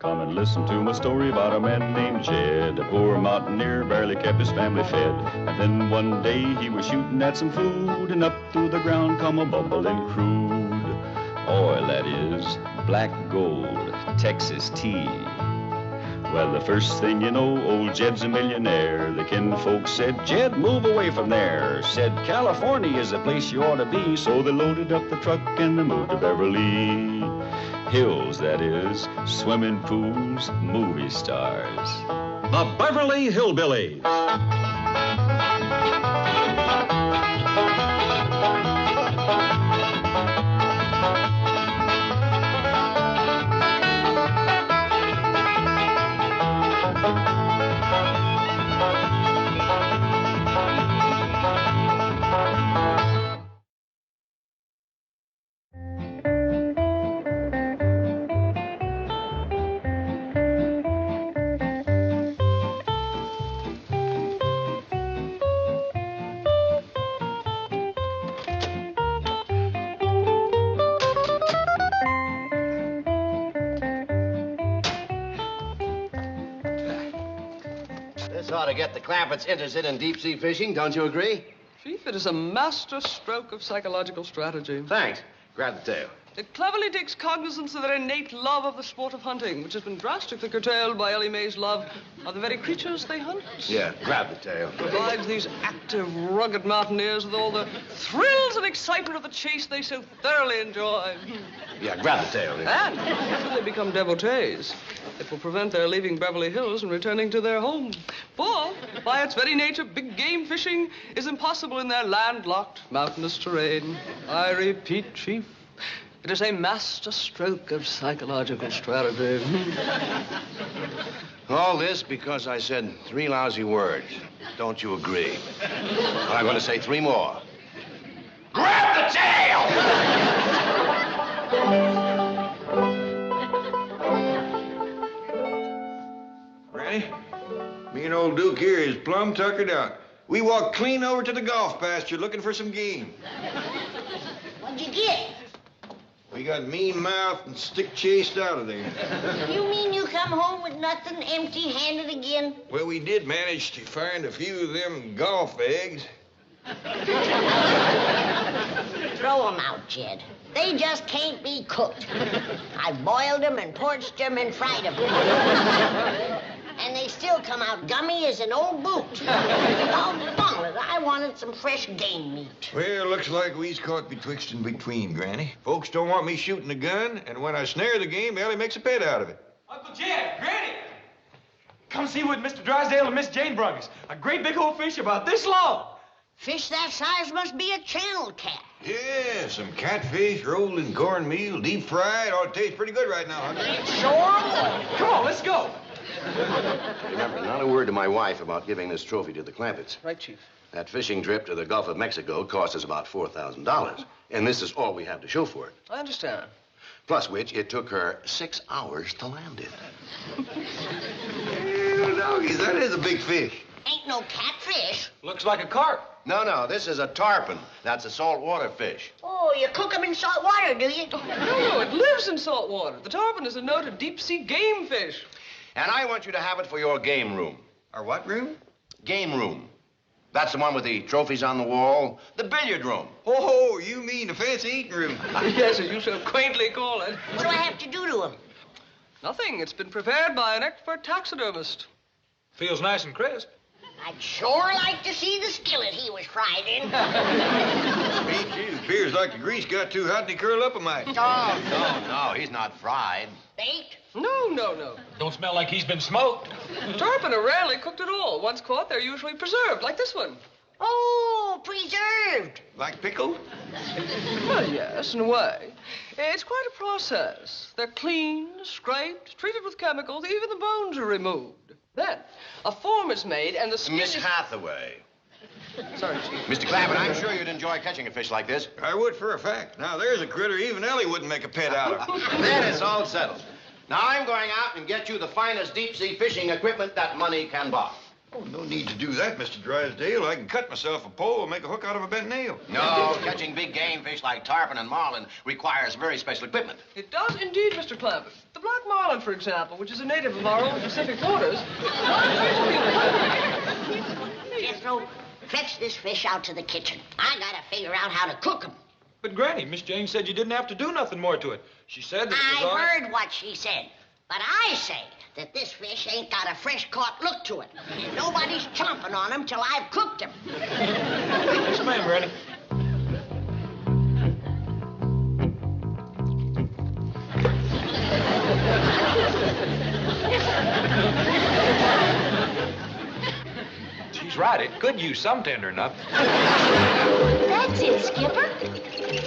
Come and listen to my story about a man named Jed. A poor mountaineer barely kept his family fed. And then one day he was shooting at some food, and up through the ground come a bubbling crude oil, that is, black gold, Texas tea. Well, the first thing you know, old Jed's a millionaire. The kinfolks said, Jed, move away from there. Said, California is the place you ought to be. So they loaded up the truck and they moved to Beverly Hills, that is, swimming pools, movie stars. The Beverly Hillbillies. Ought to get the Clampetts interested in deep-sea fishing, don't you agree? Chief, it is a master stroke of psychological strategy. Thanks. Grab the tail. It cleverly takes cognizance of their innate love of the sport of hunting, which has been drastically curtailed by Ellie Mae's love of the very creatures they hunt. Yeah, grab the tail. Provides these active, rugged mountaineers with all the thrills and excitement of the chase they so thoroughly enjoy. Yeah, grab the tail. And until they become devotees, it will prevent their leaving Beverly Hills and returning to their home. For, by its very nature, big game fishing is impossible in their landlocked, mountainous terrain. I repeat, Chief, it is a master stroke of psychological strategy. All this because I said 3 lousy words. Don't you agree? Well, I'm going to say 3 more. Grab the tail! Granny, me and old Duke here is plumb tuckered out. We walked clean over to the golf pasture looking for some game. What'd you get? We got mean mouthed and stick chased out of there. You mean you come home with nothing, empty-handed again? Well, we did manage to find a few of them golf eggs. Throw 'em out, Jed. They just can't be cooked. I boiled 'em and porched 'em and fried 'em. And they still come out gummy as an old boot. Doggone it, I wanted some fresh game meat. Well, looks like we's caught betwixt and between, Granny. Folks don't want me shooting a gun, and when I snare the game, Ellie makes a pet out of it. Uncle Jed, Granny! Come see what Mr. Drysdale and Miss Jane brung us. A great big old fish about this long. Fish that size must be a channel cat. Yeah, some catfish rolled in cornmeal, deep fried. Ought to taste pretty good right now, huh? Sure. Come on, let's go. Remember, not a word to my wife about giving this trophy to the Clampetts. Right, Chief. That fishing trip to the Gulf of Mexico cost us about $4,000. And this is all we have to show for it. I understand. Plus which, it took her 6 hours to land it. Well, doggies, that is a big fish. Ain't no catfish. Looks like a carp. No, this is a tarpon. That's a saltwater fish. Oh, you cook 'em in salt water, do you? No, it lives in salt water. The tarpon is a noted deep-sea game fish. And I want you to have it for your game room. Our what room? Game room. That's the one with the trophies on the wall. The billiard room. Oh, you mean the fancy eating room. Yes, as you so quaintly call it. What do I have to do to 'em? Nothing. It's been prepared by an expert taxidermist. Feels nice and crisp. I'd sure like to see the skillet he was fried in. Me too. Appears like the grease got too hot and he curled up a mite. Oh, no, he's not fried. Baked? No. Don't smell like he's been smoked. Tarpon are rarely cooked at all. Once caught, they're usually preserved, like this one. Oh, preserved. Like pickled? Well, yes, in a way. It's quite a process. They're cleaned, scraped, treated with chemicals. Even the bones are removed. Then, a form is made, and the skin Miss is... Hathaway. Sorry, Chief. Mr. Clampett, I'm sure you'd enjoy catching a fish like this. I would for a fact. Now, there's a critter even Ellie wouldn't make a pet out of. Then it's all settled. Now, I'm going out and get you the finest deep-sea fishing equipment that money can buy. Oh, no need to do that, Mr. Drysdale. I can cut myself a pole and make a hook out of a bent nail. No, catching big game fish like tarpon and marlin requires very special equipment. It does indeed, Mr. Clampett. The black marlin, for example, which is a native of our own Pacific waters. Jethro, fetch this fish out to the kitchen. I gotta figure out how to cook him. But, Granny, Miss Jane said you didn't have to do nothing more to it. She said that it was all... I heard what she said, but I say that this fish ain't got a fresh-caught look to it. And nobody's chomping on him till I've cooked him. Yes, ma'am, Granny. She's right. It could use some tendering up. That's it, Skipper.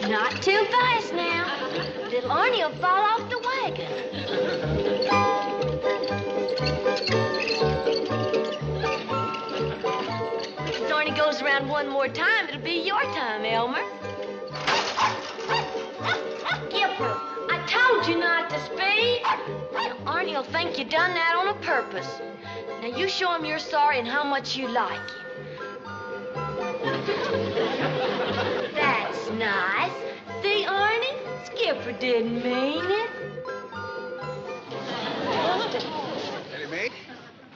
Not too fast now. Little Arnie will fall off the wagon. If Arnie goes around one more time, it'll be your time, Elmer. Skipper, I told you not to speed. Now, Arnie will think you done that on a purpose. Now, you show him you're sorry and how much you like him. That's nice. See, Arnie? Skipper didn't mean it. Hey, mate.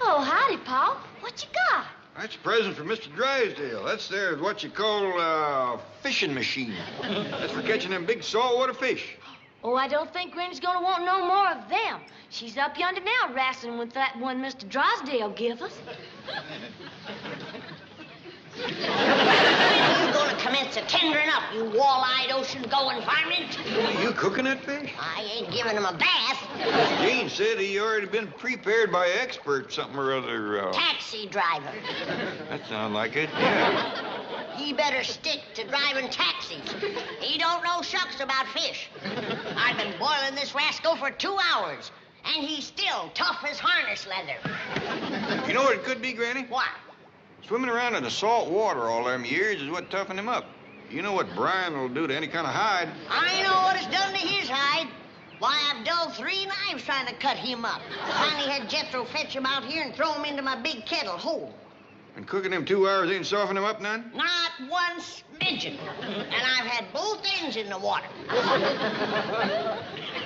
Oh, howdy, Pa. What you got? That's a present from Mr. Drysdale. That's their what you call a fishing machine. That's for catching them big saltwater fish. Oh, I don't think Granny's gonna want no more of them. She's up yonder now wrestling with that one Mr. Drysdale give us. When are you gonna commence a tendering up, you wall-eyed, ocean-going varmint? Are you cooking that fish? I ain't giving him a bath. Gene said he already been prepared by expert something or other. Taxi driver. That sounds like it, yeah. He better stick to driving taxis. He don't know shucks about fish. I've been boiling this rascal for 2 hours, and he's still tough as harness leather. You know what it could be, Granny? What? Swimming around in the salt water all them years is what toughened him up. You know what brine will do to any kind of hide. I know what it's done to his hide. Why, I've dulled 3 knives trying to cut him up. Finally had Jethro fetch him out here and throw him into my big kettle whole. And cooking him 2 hours ain't soften him up none? Not one smidgen. And I've had both ends in the water.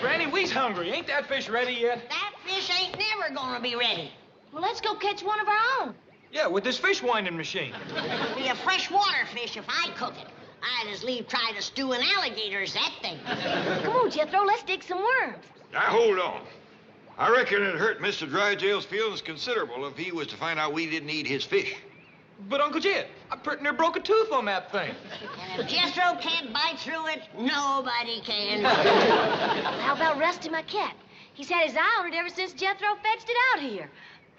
Granny, we's hungry. Ain't that fish ready yet? That fish ain't never gonna be ready. Well, let's go catch one of our own. Yeah, with this fish winding machine. It'll be a freshwater fish if I cook it. I'd as leave try to stew an alligator as that thing. Come on, Jethro, let's dig some worms. Now, hold on. I reckon it'd hurt Mr. Drysdale's feelings considerable if he was to find out we didn't eat his fish. But, Uncle Jed, I pretty near broke a tooth on that thing. And if Jethro can't bite through it, nobody can. How about Rusty, my cat? He's had his eye on it ever since Jethro fetched it out here.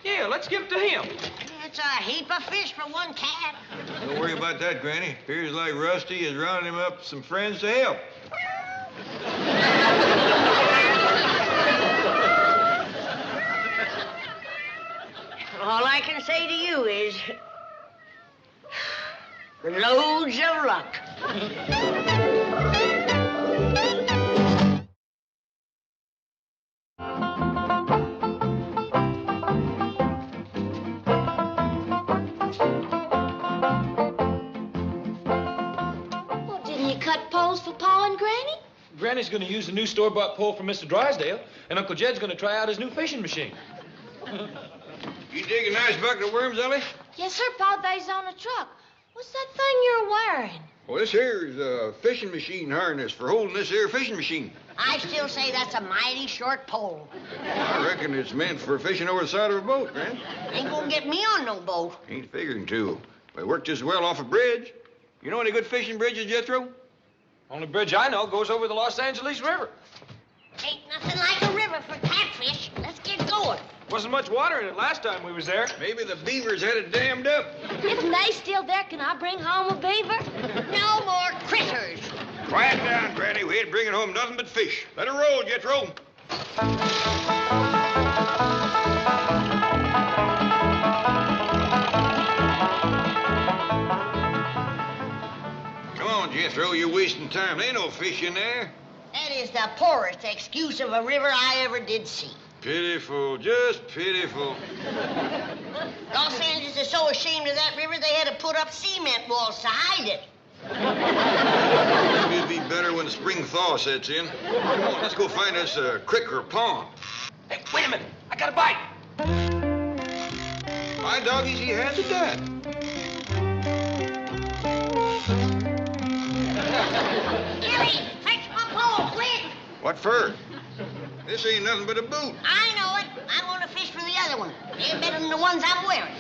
Yeah, let's give it to him. It's a heap of fish for one cat. Don't worry about that, Granny. Appears like Rusty is rounding him up some friends to help. All I can say to you is, loads of luck. Well, didn't you cut poles for Pa and Granny? Granny's going to use the new store-bought pole from Mr. Drysdale, and Uncle Jed's going to try out his new fishing machine. You dig a nice bucket of worms, Ellie? Yes, sir, Pa. They's on the truck. What's that thing you're wearing? Well, this here is a fishing machine harness for holding this here fishing machine. I still say that's a mighty short pole. I reckon it's meant for fishing over the side of a boat, man. Ain't gonna get me on no boat. Ain't figuring to. They work just well off a bridge. You know any good fishing bridges, Jethro? Only bridge I know goes over the Los Angeles River. Ain't nothing like a river for catfish. Let's get going. Wasn't much water in it last time we was there. Maybe the beavers had it dammed up. If May's still there, can I bring home a beaver? No more critters. Quiet down, Granny. We ain't bringing home nothing but fish. Let her roll, Jethro. Come on, Jethro. You're wasting time. There ain't no fish in there. That is the poorest excuse of a river I ever did see. Pitiful, just pitiful. Los Angeles is so ashamed of that river, they had to put up cement walls to hide it. Maybe it'd be better when the spring thaw sets in. Come on, let's go find us a creek or pond. Hey, wait a minute. I got a bite. My doggies, he has a dad. Gilly, fetch my pole, quick! What for? This ain't nothing but a boot. I know it. I want to fish for the other one. They're better than the ones I'm wearing.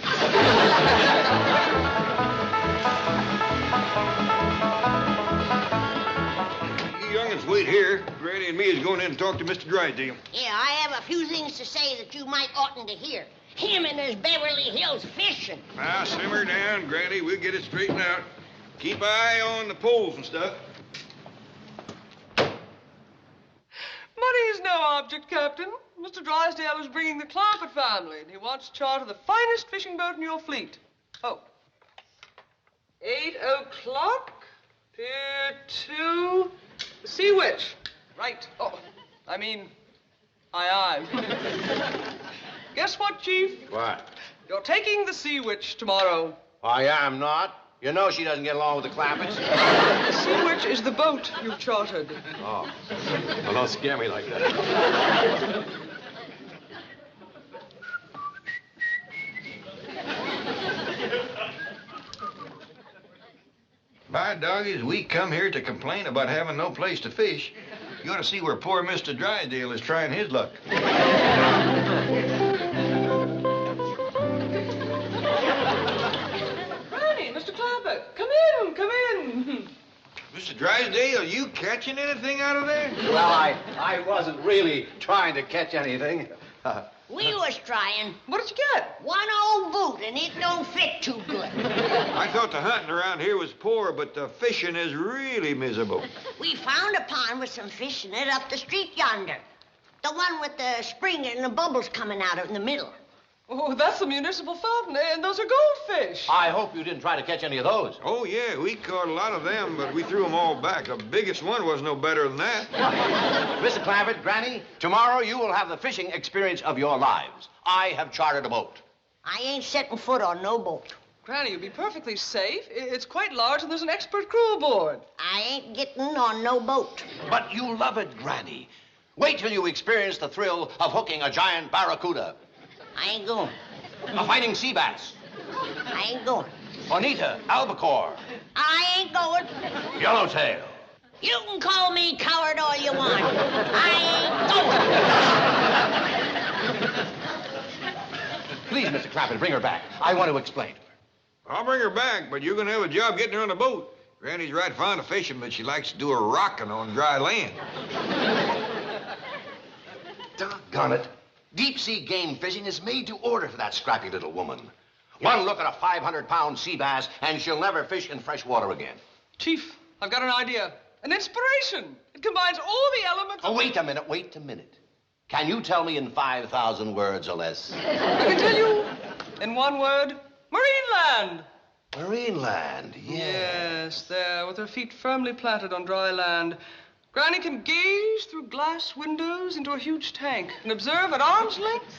You young'uns wait here. Granny and me is going in and talk to Mr. Drysdale. Yeah, I have a few things to say that you might oughtn't to hear. Him and his Beverly Hills fishing. Now, simmer down, Granny. We'll get it straightened out. Keep eye on the poles and stuff. Money is no object, Captain. Mr. Drysdale is bringing the Clampett family, and he wants to charter the finest fishing boat in your fleet. Oh. 8 o'clock, Pier 2, Sea Witch. Right. Oh, I mean, aye. Guess what, Chief? What? You're taking the Sea Witch tomorrow. I am not. You know she doesn't get along with the Clampetts. The Sea Witch is the boat you've chartered. Oh. Well, don't scare me like that. By doggies, we come here to complain about having no place to fish. You ought to see where poor Mr. Drysdale is trying his luck. Granny, Mr. Clampett, come in. Mr. Drysdale, are you catching anything out of there? Well, I wasn't really trying to catch anything. We was trying. What did you get? One old boot, and it don't fit too good. I thought the hunting around here was poor, but the fishing is really miserable. We found a pond with some fish in it up the street yonder. The one with the spring and the bubbles coming out of in the middle. Oh, that's the municipal fountain, and those are goldfish. I hope you didn't try to catch any of those. Oh, yeah, we caught a lot of them, but we threw them all back. The biggest one was no better than that. Mr. Clampett, Granny, tomorrow you will have the fishing experience of your lives. I have chartered a boat. I ain't setting foot on no boat. Granny, you'll be perfectly safe. It's quite large, and there's an expert crew aboard. I ain't getting on no boat. But you love it, Granny. Wait till you experience the thrill of hooking a giant barracuda, I ain't going. a fighting sea bass, I ain't going. bonita, albacore, I ain't going. yellowtail. You can call me coward all you want. I ain't going. Please, Mr. Clampett, bring her back. I want to explain to her. I'll bring her back, but you're going to have a job getting her on the boat. Granny's right fond of fishing, but she likes to do her rocking on dry land. Doggone it. Deep-sea game fishing is made to order for that scrappy little woman. One look at a 500-pound sea bass, and she'll never fish in fresh water again. Chief, I've got an idea. An inspiration. It combines all the elements. Oh, wait a minute. Can you tell me in 5,000 words or less? I can tell you in one word, Marineland. Marineland, Yes, there, with her feet firmly planted on dry land. Granny can gaze through glass windows into a huge tank and observe at arm's length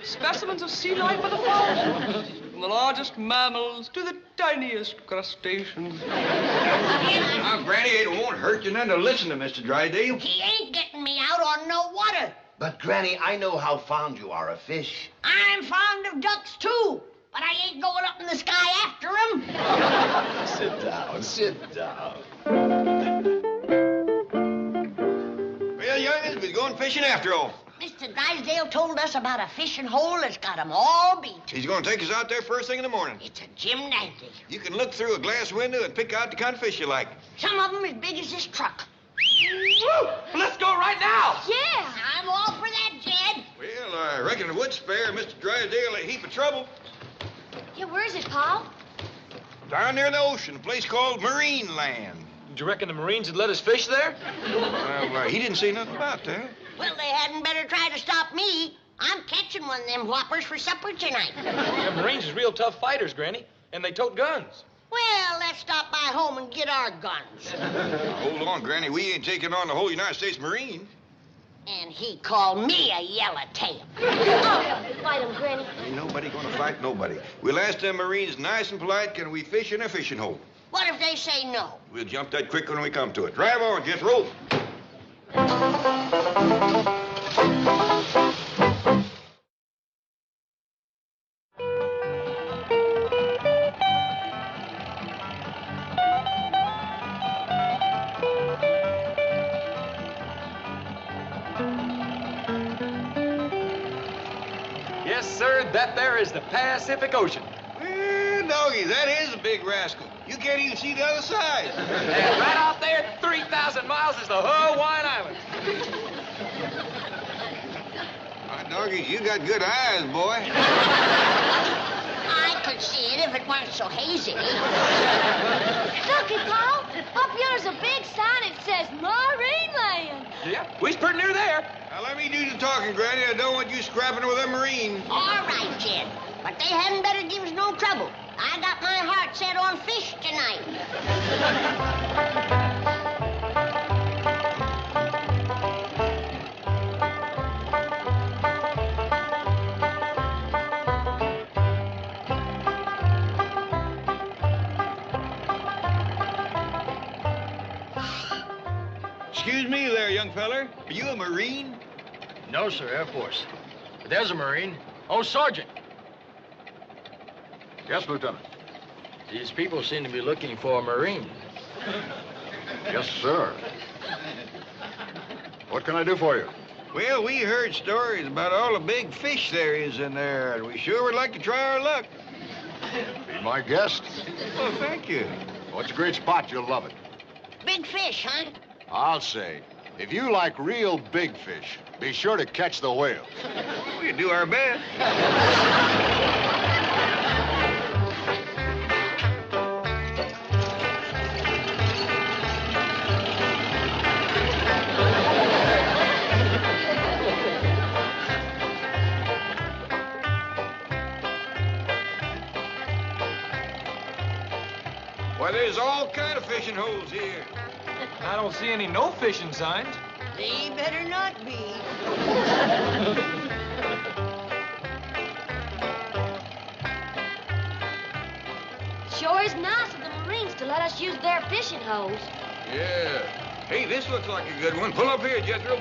specimens of sea life by the thousands, from the largest mammals to the tiniest crustaceans. Now, Granny, it won't hurt you none to listen to Mr. Drysdale. He ain't getting me out on no water. But, Granny, I know how fond you are of fish. I'm fond of ducks, too. But I ain't going up in the sky after them. Sit down. Well, youngins, we're going fishing after all. Mr. Drysdale told us about a fishing hole that's got 'em all beat. He's going to take us out there first thing in the morning. It's a gymnastic. You can look through a glass window and pick out the kind of fish you like. Some of 'em as big as this truck. Woo! Let's go right now. Yeah. I'm all for that, Jed. Well, I reckon it would spare Mr. Drysdale a heap of trouble. Yeah, where is it, Pa? Down near the ocean, a place called Marineland. Do you reckon the Marines would let us fish there? Well, he didn't say nothing about that. Well, they hadn't better try to stop me. I'm catching one of them whoppers for supper tonight. The Marines is real tough fighters, Granny, and they tote guns. Well, let's stop by home and get our guns. Hold on, Granny. We ain't taking on the whole United States Marines. And he called me a yellowtail. Fight him, Granny. Ain't nobody gonna fight nobody. We'll ask them Marines nice and polite, can we fish in a fishing hole? What if they say no? We'll jump that creek when we come to it. Drive on, Jethro. Yes, sir, that there is the Pacific Ocean. Well, doggy, that is a big rascal. You can't even see the other side. And right out there, 3,000 miles is the Hawaiian Islands. Doggy, you got good eyes, boy. I could see it if it weren't so hazy. Looky, Paul. Up here's a big sign that says Marineland. Yeah, we's pretty near there. Now, let me do the talking, Granny. I don't want you scrapping with a Marine. All right, Jed. But they hadn't better give us no trouble. I got my heart set on fish tonight. Excuse me there, young feller. Are you a Marine? No, sir, Air Force. But there's a Marine. Oh, Sergeant. Yes, Lieutenant. These people seem to be looking for a Marine. Yes, sir. What can I do for you? Well, we heard stories about all the big fish there is in there, and we sure would like to try our luck. Be my guest. Well, thank you. Oh, it's a great spot. You'll love it. Big fish, huh? I'll say, if you like real big fish, be sure to catch the whale. We'll do our best. Why, there's all kind of fishing holes here. I don't see any no fishing signs. They better not be. Sure is nice of the Marines to let us use their fishing holes. Yeah. Hey, this looks like a good one. Pull up here, Jethro.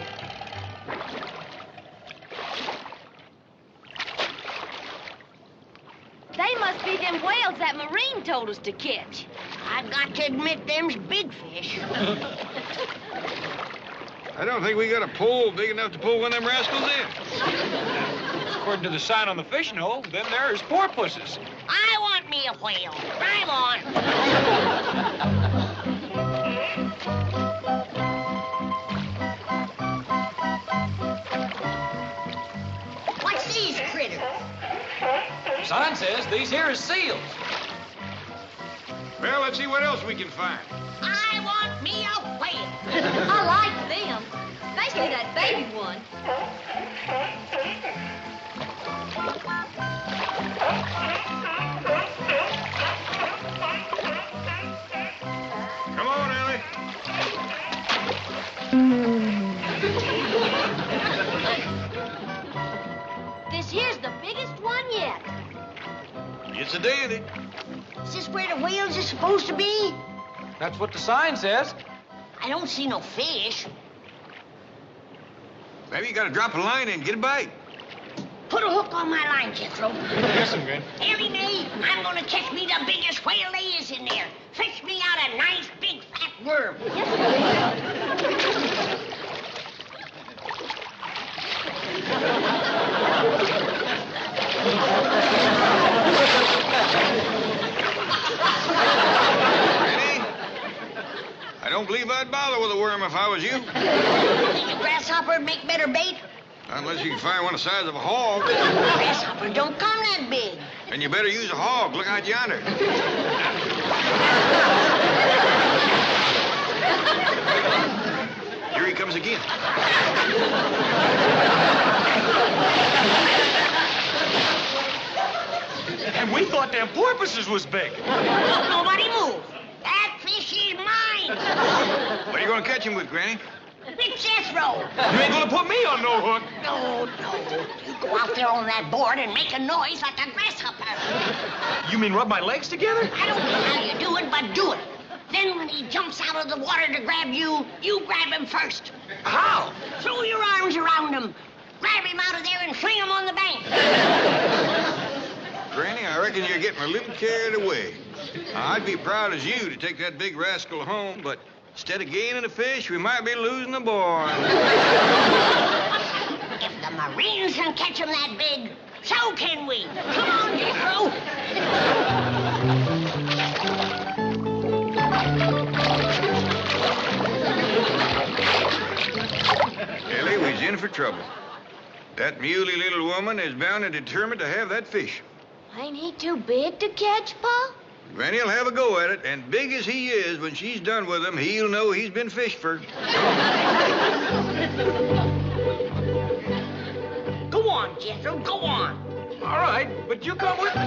They must be them whales that Marine told us to catch. I've got to admit, them's big fish. I don't think we got a pole big enough to pull one of them rascals in. According to the sign on the fishing hole, them there is porpoises. I want me a whale. Drive on. What's these critters? Sign says these here is seals. Well, let's see what else we can find. I want me a whale. I like them, especially that baby one. Come on, Ellie. This here's the biggest one yet. It's a dandy. Is this where the whales are supposed to be? That's what the sign says. I don't see no fish. Maybe you gotta drop a line in, get a bite. Put a hook on my line, Jethro. Listen, Granny. Ellie Mae, I'm gonna catch me the biggest whale there is in there. Fish me out a nice big fat worm. Ready? I don't believe I'd bother with a worm if I was you. Think a grasshopper'd make better bait? Unless you can find one the size of a hog. Grasshopper don't come that big. And you better use a hog. Look out yonder. Here he comes again. And we thought them porpoises was big. Nobody move. That fish is mine. What are you going to catch him with, Granny? It's Jethro. You ain't gonna put me on no hook. No. You go out there on that board and make a noise like a grasshopper. You mean rub my legs together? I don't care how you do it, but do it. Then when he jumps out of the water to grab you, you grab him first. How? Throw your arms around him. Grab him out of there and fling him on the bank. Granny, I reckon you're getting a little carried away. I'd be proud as you to take that big rascal home, but instead of gaining a fish, we might be losing a boy. If the Marines can catch him that big, so can we. Come on, Jethro. Ellie, we's in for trouble. That muley little woman is bound and determined to have that fish. Ain't he too big to catch, Pa? Granny'll have a go at it, and big as he is, when she's done with him, he'll know he's been fished for. Go on, Jethro, go on. All right, but you come with me.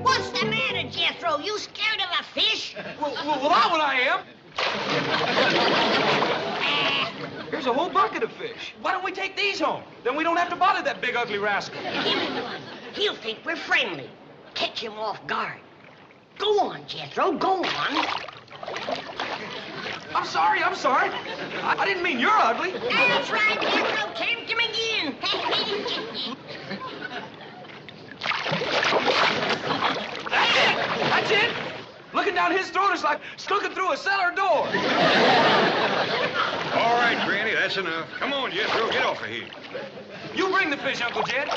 What's the matter, Jethro? You scared of a fish? Well, that one I am. Here's a whole bucket of fish. Why don't we take these home? Then we don't have to bother that big, ugly rascal. Give him one. He'll think we're friendly. Catch him off guard. Go on, Jethro, go on. I'm sorry. I didn't mean you're ugly. That's right, Jethro. Tempt him again. That's it. Looking down his throat is like looking through a cellar door. All right, Granny, that's enough. Come on, Jethro, get off of here. You bring the fish, Uncle Jed.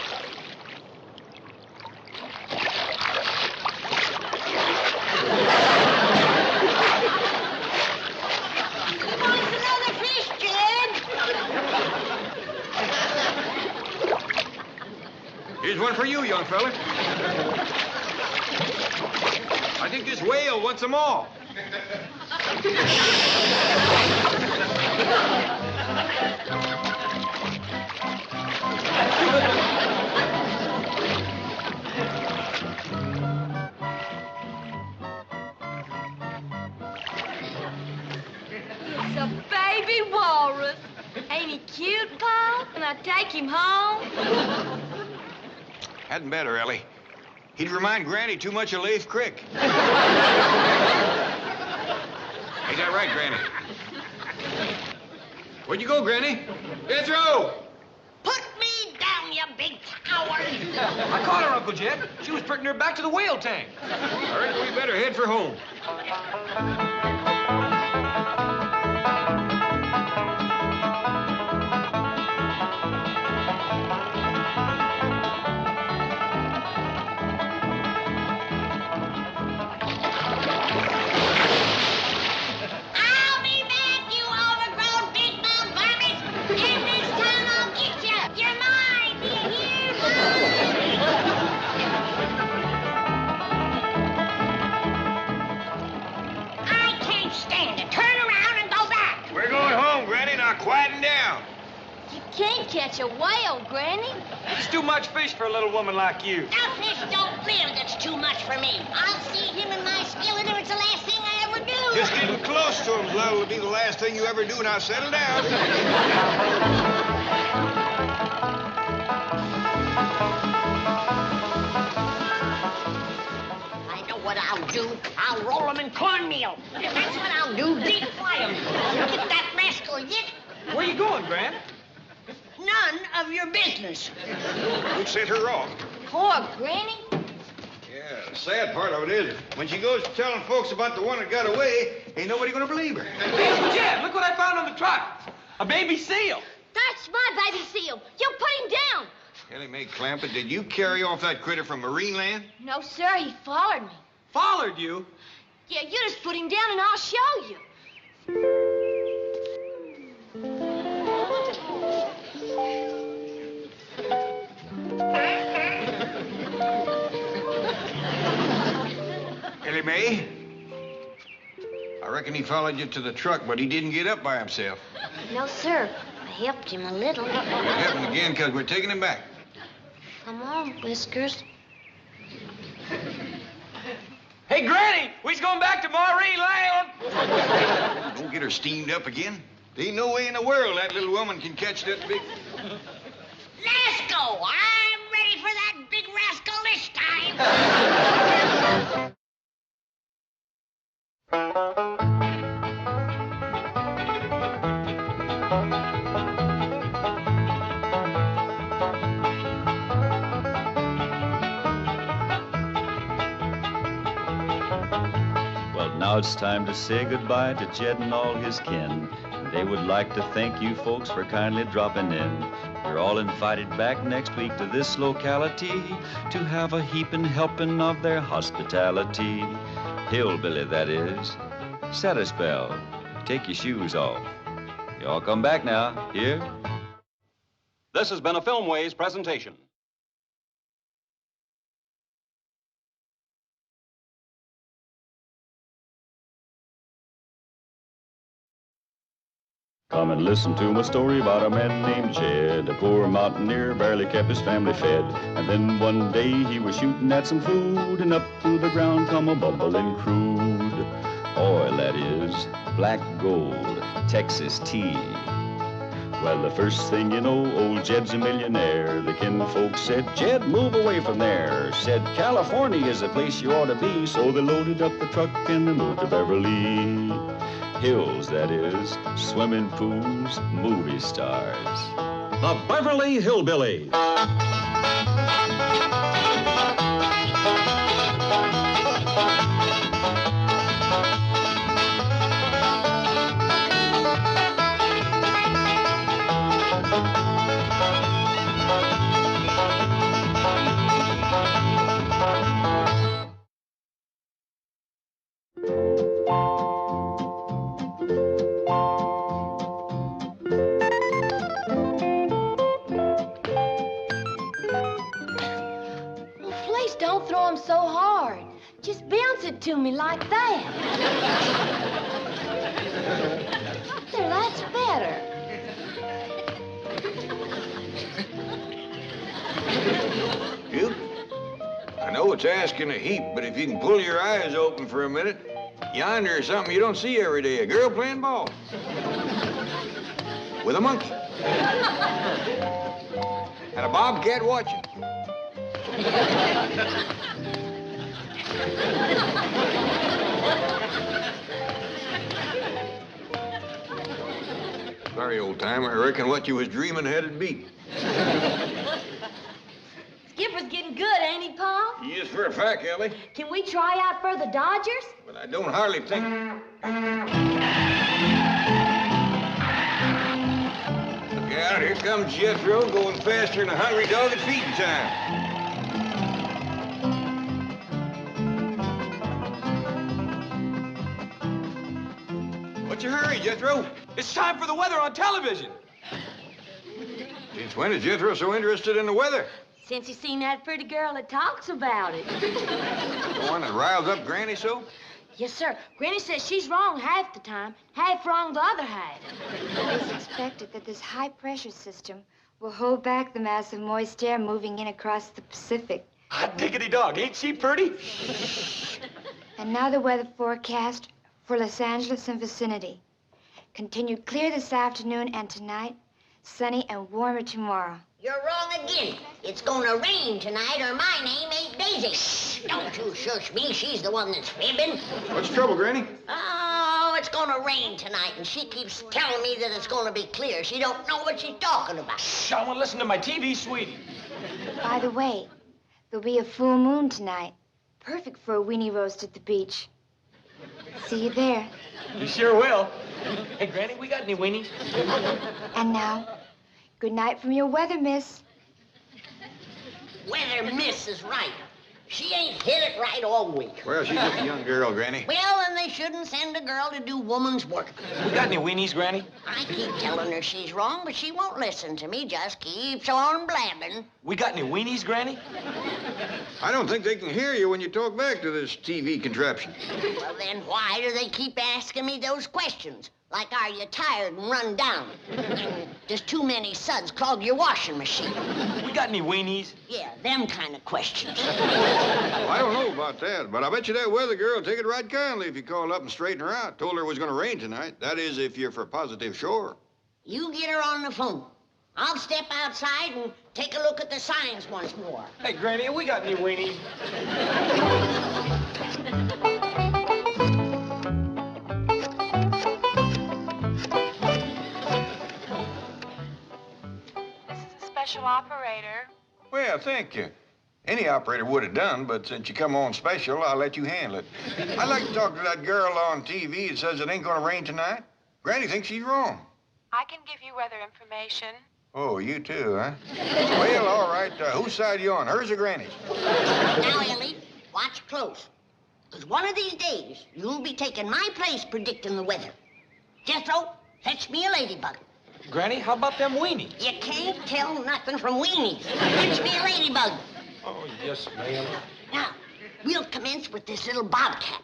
Wants another fish, Jed. Here's one for you, young fella. I think this whale wants them all. It's a baby walrus. Ain't he cute, Pa? Can I take him home? Hadn't better, Ellie. He'd remind Granny too much of Leif Crick. Ain't that right, Granny? Where'd you go, Granny? Jethro! Put me down, you big coward. I caught her, Uncle Jed. She was pricking her back to the whale tank. I reckon we better head for home. I'll be back, you overgrown big-mouth varmint. And this time I'll get you. You're mine, do you hear? I can't stand it. Turn around and go back. We're going home, Granny. Now quieten down. You can't catch a whale, Granny. It's too much fish for a little woman like you. Now, fish don't live that's too much for me. I'll see him in my skillet if it's the last thing I ever do. Just getting close to him, Lil, will be the last thing you ever do. Now settle down. I know what I'll do. I'll roll them in cornmeal. That's what I'll do. Deep fry them. Get that rascal yet? Where you going, Gran? None of your business. Who set her off? Poor Granny. Yeah, the sad part of it is, when she goes to telling folks about the one that got away, ain't nobody gonna believe her. Hey, Jed, look what I found on the truck. A baby seal. That's my baby seal. You put him down. Ellie Mae Clampett, did you carry off that critter from Marineland? No, sir. He followed me. Followed you? Yeah, you just put him down and I'll show you. Ellie Mae? I reckon he followed you to the truck, but he didn't get up by himself. No, sir. I helped him a little. It happened again because we're taking him back. Come on, Whiskers. Hey, Granny, we's going back to Marineland. Don't get her steamed up again. There ain't no way in the world that little woman can catch that big... Let's go. I'm ready for that big rascal this time. Well, now it's time to say goodbye to Jed and all his kin. They would like to thank you folks for kindly dropping in. You're all invited back next week to this locality to have a heaping helping of their hospitality. Hillbilly, that is. Set a spell. Take your shoes off. You all come back now. Here? This has been a Filmways presentation. Come and listen to my story about a man named Jed. A poor mountaineer barely kept his family fed. And then one day he was shooting at some food, and up through the ground come a bubbling crude oil, that is, black gold, Texas tea. Well, the first thing you know, old Jed's a millionaire. The kinfolks said, Jed, move away from there. Said, California is the place you ought to be. So they loaded up the truck and they moved to Beverly Hills, that is, swimming pools, movie stars. The Beverly Hillbillies. So hard. Just bounce it to me like that. There, that's better. You? I know it's asking a heap, but if you can pull your eyes open for a minute, yonder is something you don't see every day. A girl playing ball. With a monkey. And a bobcat watching. Sorry, old timer. I reckon what you was dreaming had it beat. Skipper's getting good, ain't he, Pa? Yes, for a fact, Ellie. Can we try out for the Dodgers? But I don't hardly think... Look out, here comes Jethro, going faster than a hungry dog at feeding time. What's your hurry, Jethro? It's time for the weather on television. Since when is Jethro so interested in the weather? Since he's seen that pretty girl that talks about it. The one that riles up Granny so? Yes, sir. Granny says she's wrong half the time, half wrong the other half. It's expected that this high-pressure system will hold back the mass of moist air moving in across the Pacific. Hot diggity dog, ain't she pretty? And now the weather forecast for Los Angeles and vicinity. Continued clear this afternoon and tonight, sunny and warmer tomorrow. You're wrong again. It's gonna rain tonight or my name ain't Daisy. Shh, don't you shush me. She's the one that's fibbing. What's the trouble, Granny? Oh, it's gonna rain tonight, and she keeps telling me that it's gonna be clear. She don't know what she's talking about. Shh, I want to listen to my TV, sweetie. By the way, there'll be a full moon tonight. Perfect for a weenie roast at the beach. See you there. You sure will. Hey, Granny, we got any weenies? And now, good night from your weather miss. Weather miss is right. She ain't hit it right all week. Well, she's just a young girl, Granny. Well, then they shouldn't send a girl to do woman's work. We got any weenies, Granny? I keep telling her she's wrong, but she won't listen to me. Just keeps on blabbing. We got any weenies, Granny? I don't think they can hear you when you talk back to this TV contraption. Well, then why do they keep asking me those questions? Like, are you tired and run down? And does too many suds clog your washing machine? We got any weenies? Yeah, them kind of questions. Well, I don't know about that, but I bet you that weather girl will take it right kindly if you call up and straighten her out. Told her it was going to rain tonight. That is, if you're for positive sure. You get her on the phone. I'll step outside and take a look at the signs once more. Hey, Granny, we got any weenies? Special operator. Well, thank you. Any operator would have done, but since you come on special, I'll let you handle it. I'd like to talk to that girl on TV that says it ain't gonna rain tonight. Granny thinks she's wrong. I can give you weather information. Oh, you too, huh? Well, all right. Whose side are you on, hers or Granny's? Now, Ellie, watch close. Because one of these days, you'll be taking my place predicting the weather. Jethro, fetch me a ladybug. Granny, how about them weenies? You can't tell nothing from weenies. Fetch me a ladybug. Oh, yes, ma'am. Now, we'll commence with this little bobcat.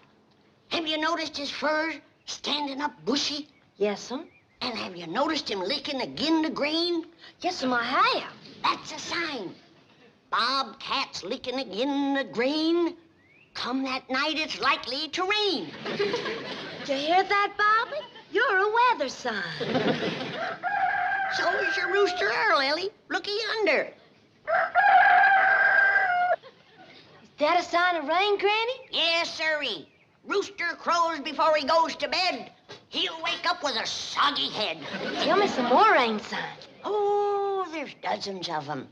Have you noticed his fur standing up bushy? Yes'm. And have you noticed him licking agin the grain? Yes'm, I have. That's a sign. Bobcat's licking agin the grain. Come that night, it's likely to rain. You hear that, Bobby? You're a weather sign. So is your rooster Earl, Ellie. Looky yonder. Is that a sign of rain, Granny? Yes, sirree. Rooster crows before he goes to bed. He'll wake up with a soggy head. Tell me some more rain signs. Oh, there's dozens of them.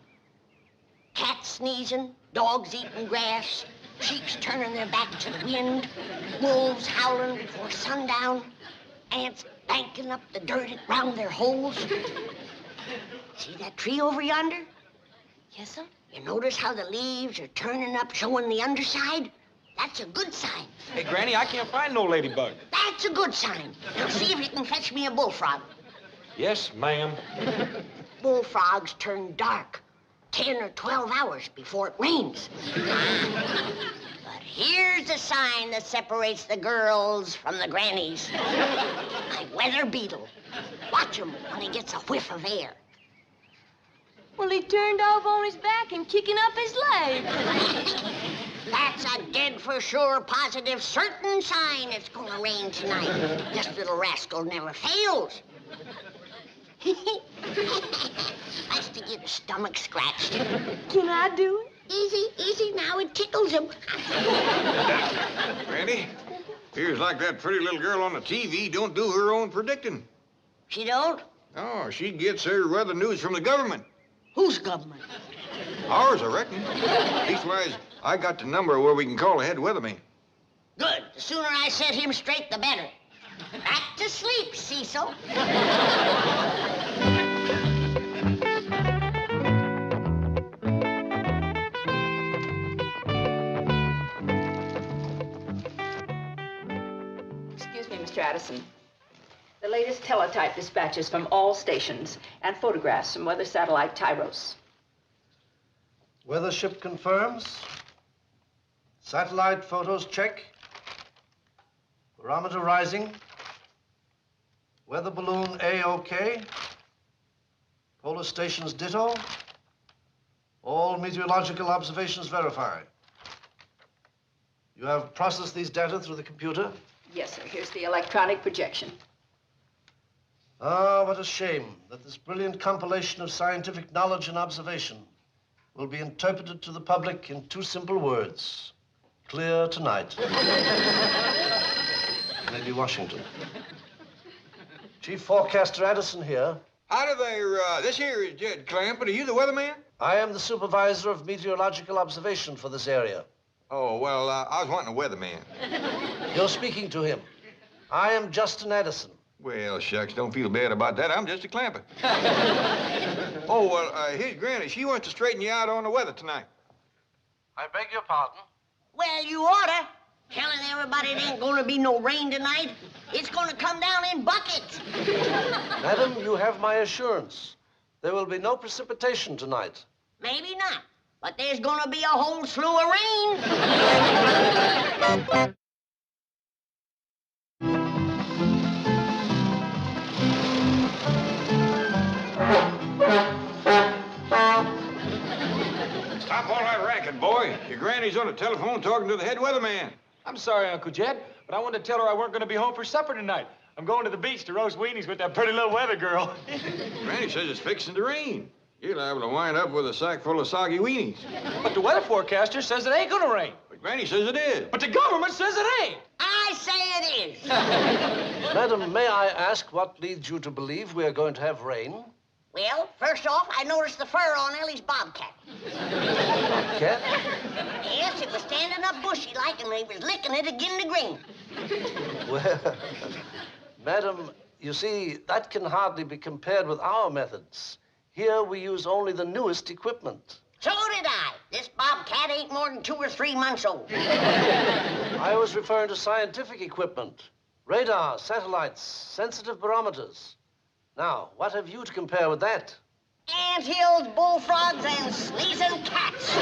Cats sneezing, dogs eating grass, sheep turning their back to the wind, wolves howling before sundown, ants banking up the dirt around their holes. See that tree over yonder? Yes'm. You notice how the leaves are turning up, showing the underside? That's a good sign. Hey, Granny, I can't find no ladybug. That's a good sign. Now see if you can fetch me a bullfrog. Yes, ma'am. Bullfrogs turn dark 10 or 12 hours before it rains. But here's a sign that separates the girls from the grannies. My weather beetle. Watch him when he gets a whiff of air. Well, he turned over on his back and kicking up his leg. That's a dead for sure, positive, certain sign it's gonna rain tonight. This little rascal never fails. Likes to get his stomach scratched. Can I do it? Easy, easy now, it tickles him. Granny, here's like that pretty little girl on the TV don't do her own predicting. She don't? Oh, she gets her weather news from the government. Whose government? Ours, I reckon. Leastwise, I got the number where we can call the head weatherman. Good. The sooner I set him straight, the better. Back to sleep, Cecil. Excuse me, Mr. Addison. The latest teletype dispatches from all stations and photographs from weather satellite Tyros. Weather ship confirms. Satellite photos check. Barometer rising. Weather balloon A-OK. Polar stations ditto. All meteorological observations verified. You have processed these data through the computer? Yes, sir. Here's the electronic projection. Ah, what a shame that this brilliant compilation of scientific knowledge and observation will be interpreted to the public in two simple words. Clear tonight. Maybe Washington. Chief Forecaster Addison here. How do they, this here is Jed Clampett. Are you the weatherman? I am the supervisor of meteorological observation for this area. Oh, well, I was wanting a weatherman. You're speaking to him. I am Justin Addison. Well, shucks, don't feel bad about that. I'm just a Clampett. Oh, well, here's Granny. She wants to straighten you out on the weather tonight. I beg your pardon? Well, you oughta. Telling everybody it ain't gonna be no rain tonight. It's gonna come down in buckets. Madam, you have my assurance. There will be no precipitation tonight. Maybe not, but there's gonna be a whole slew of rain. boy. Your granny's on the telephone talking to the head weatherman. I'm sorry, Uncle Jed, but I wanted to tell her I weren't going to be home for supper tonight. I'm going to the beach to roast weenies with that pretty little weather girl. Granny says it's fixing to rain. You're liable to wind up with a sack full of soggy weenies. But the weather forecaster says it ain't going to rain. But Granny says it is. But the government says it ain't. I say it is. Madam, may I ask what leads you to believe we are going to have rain? Well, first off, I noticed the fur on Ellie's bobcat. Bobcat? Yes, it was standing up bushy-like, and they was licking it again to green. Well, madam, you see, that can hardly be compared with our methods. Here we use only the newest equipment. So did I. This bobcat ain't more than 2 or 3 months old. I was referring to scientific equipment. Radar, satellites, sensitive barometers. Now, what have you to compare with that? Anthills, bullfrogs, and sneezing cats.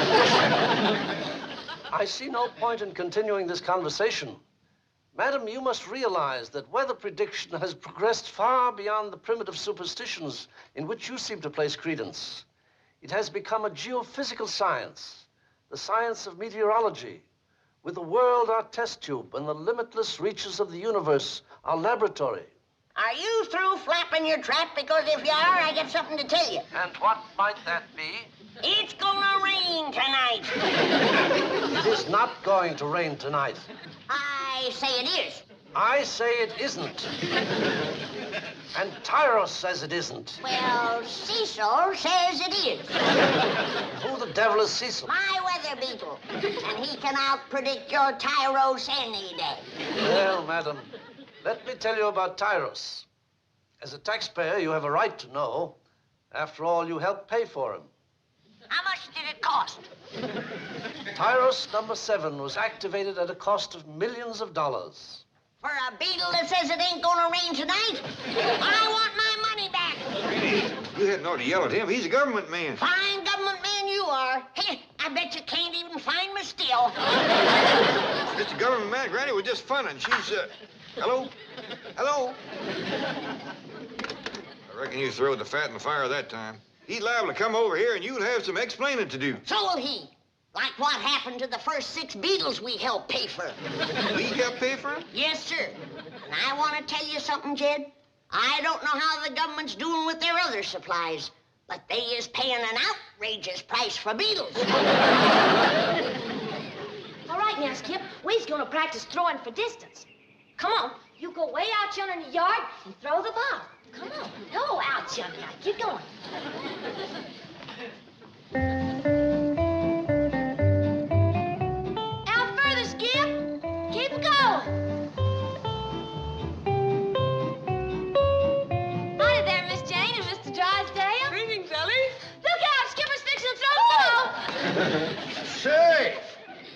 I see no point in continuing this conversation. Madam, you must realize that weather prediction has progressed far beyond the primitive superstitions in which you seem to place credence. It has become a geophysical science, the science of meteorology, with the world our test tube and the limitless reaches of the universe our laboratory. Are you through flapping your trap? Because if you are, I got something to tell you. And what might that be? It's gonna rain tonight. It is not going to rain tonight. I say it is. I say it isn't. And Tyros says it isn't. Well, Cecil says it is. Who the devil is Cecil? My weather beetle. And he can out-predict your Tyros any day. Well, madam, let me tell you about Tyros. As a taxpayer, you have a right to know. After all, you helped pay for him. How much did it cost? Tyros number 7 was activated at a cost of millions of dollars. For a beetle that says it ain't gonna rain tonight? I want my money back. You hadn't ought to yell at him. He's a government man. Fine government man you are. Heh, I bet you can't even find me still. Mr. Government man, Granny was just funning. She's, hello? Hello? I reckon you threw the fat in the fire that time. He's liable to come over here and you'll have some explaining to do. So will he. Like what happened to the first 6 beetles we helped pay for. We helped pay for him? Yes, sir. And I want to tell you something, Jed. I don't know how the government's doing with their other supplies, but they is paying an outrageous price for beetles. All right now, Skip. We's gonna practice throwing for distance. Come on. You go way out yonder in the yard and throw the ball. Come on. Go out yonder now. Keep going. Out further, Skip. Keep going. Howdy there, Miss Jane and Mr. Drysdale. Greetings, Ellie. Look out. Skipper's fixing to throw the ball. Say,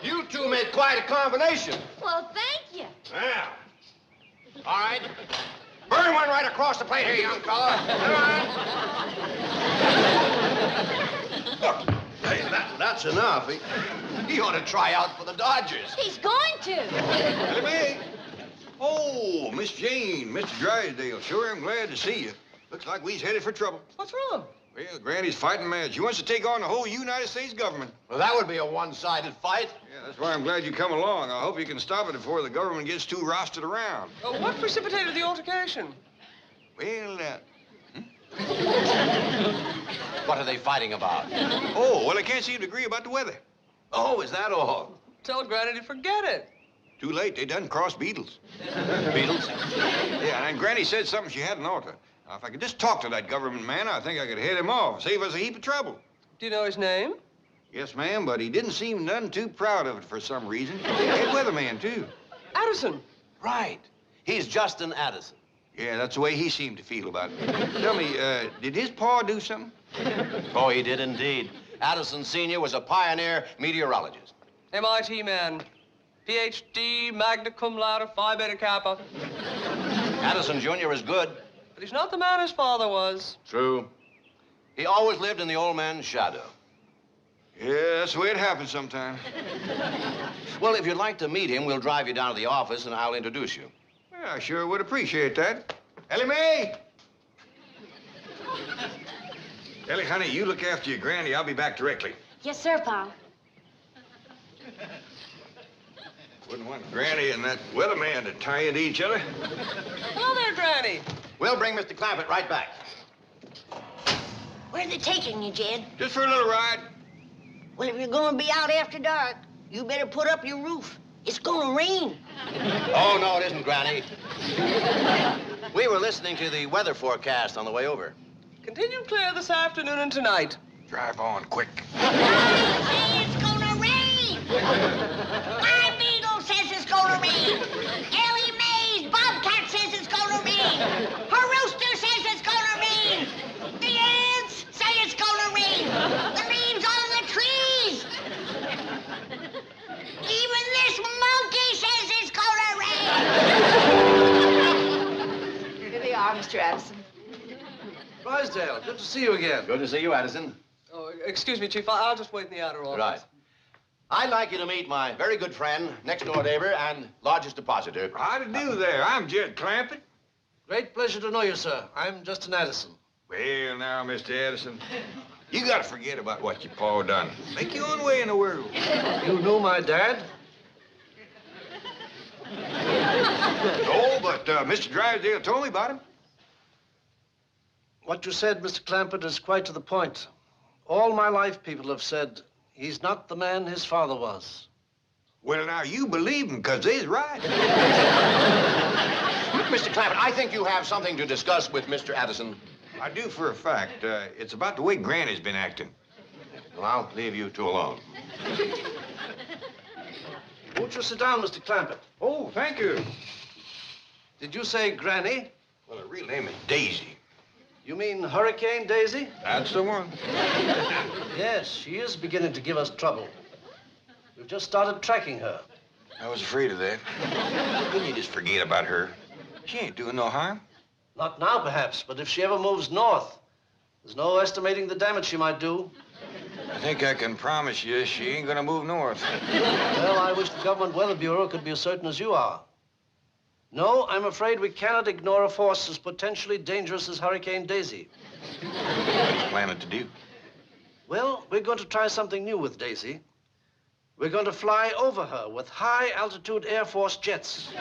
you two made quite a combination. Well, thank you. Yeah. All right. Burn one right across the plate here, young fella. Come on. Look, hey, that's enough. He ought to try out for the Dodgers. He's going to. Ellie Mae. Oh, Miss Jane, Mr. Drysdale. Sure am glad to see you. Looks like we's headed for trouble. What's wrong? Well, Granny's fighting mad. She wants to take on the whole United States government. Well, that would be a one-sided fight. Yeah, that's why I'm glad you come along. I hope you can stop it before the government gets too rostered around. What precipitated the altercation? Well, What are they fighting about? Oh, well, they can't seem to agree about the weather. Oh, is that all? Tell Granny to forget it. Too late. They done crossed beetles. Beetles? Yeah, and Granny said something she hadn't ought to. Now, if I could just talk to that government man, I think I could head him off, save us a heap of trouble. Do you know his name? Yes, ma'am, but he didn't seem none too proud of it for some reason. Head weatherman, too. Addison. Right. He's Justin Addison. Yeah, that's the way he seemed to feel about it. Tell me, did his pa do something? Oh, he did indeed. Addison Sr. was a pioneer meteorologist. MIT man. PhD, magna cum laude, Phi Beta Kappa. Addison Jr. is good. But he's not the man his father was. True. He always lived in the old man's shadow. Yeah, that's the way it happens sometimes. Well, if you'd like to meet him, we'll drive you down to the office and I'll introduce you. Yeah, I sure would appreciate that. Ellie Mae! Ellie, honey, you look after your Granny. I'll be back directly. Yes, sir, Pop. Wouldn't want Granny and that weatherman to tie into each other. Hello there, Granny. We'll bring Mr. Clampett right back. Where are they taking you, Jed? Just for a little ride. Well, if you're going to be out after dark, you better put up your roof. It's going to rain. Oh, no, it isn't, Granny. We were listening to the weather forecast on the way over. Continue clear this afternoon and tonight. Drive on quick. Hey, it's going to rain. My beagle says it's going to rain. Ellie Mae's bobcat says it's going to rain. Her rooster says it's going to rain. The ants say it's going to rain. The leaves on the trees. Even this monkey says it's going to rain. Here they are, Mr. Addison. Drysdale, good to see you again. Good to see you, Addison. Oh, excuse me, Chief. I'll just wait in the outer office. Right. I'd like you to meet my very good friend, next-door neighbor, and largest depositor. How to do there? I'm Jed Clampett. Great pleasure to know you, sir. I'm Justin Addison. Well, now, Mr. Addison, you got to forget about what your pa done. Make your own way in the world. You knew my dad? No, but Mr. Drysdale told me about him. What you said, Mr. Clampett, is quite to the point. All my life, people have said he's not the man his father was. Well, now, you believe him, because he's right. Mr. Clampett, I think you have something to discuss with Mr. Addison. I do for a fact. It's about the way Granny's been acting. Well, I'll leave you two alone. Won't you sit down, Mr. Clampett? Oh, thank you. Did you say Granny? Well, her real name is Daisy. You mean Hurricane Daisy? That's the one. Yes, she is beginning to give us trouble. We've just started tracking her. I was afraid of that. Couldn't you just forget about her? She ain't doing no harm. Not now, perhaps, but if she ever moves north, there's no estimating the damage she might do. I think I can promise you she ain't gonna move north. Well, I wish the Government Weather Bureau could be as certain as you are. No, I'm afraid we cannot ignore a force as potentially dangerous as Hurricane Daisy. What are you planning to do? Well, we're going to try something new with Daisy. We're going to fly over her with high-altitude Air Force jets.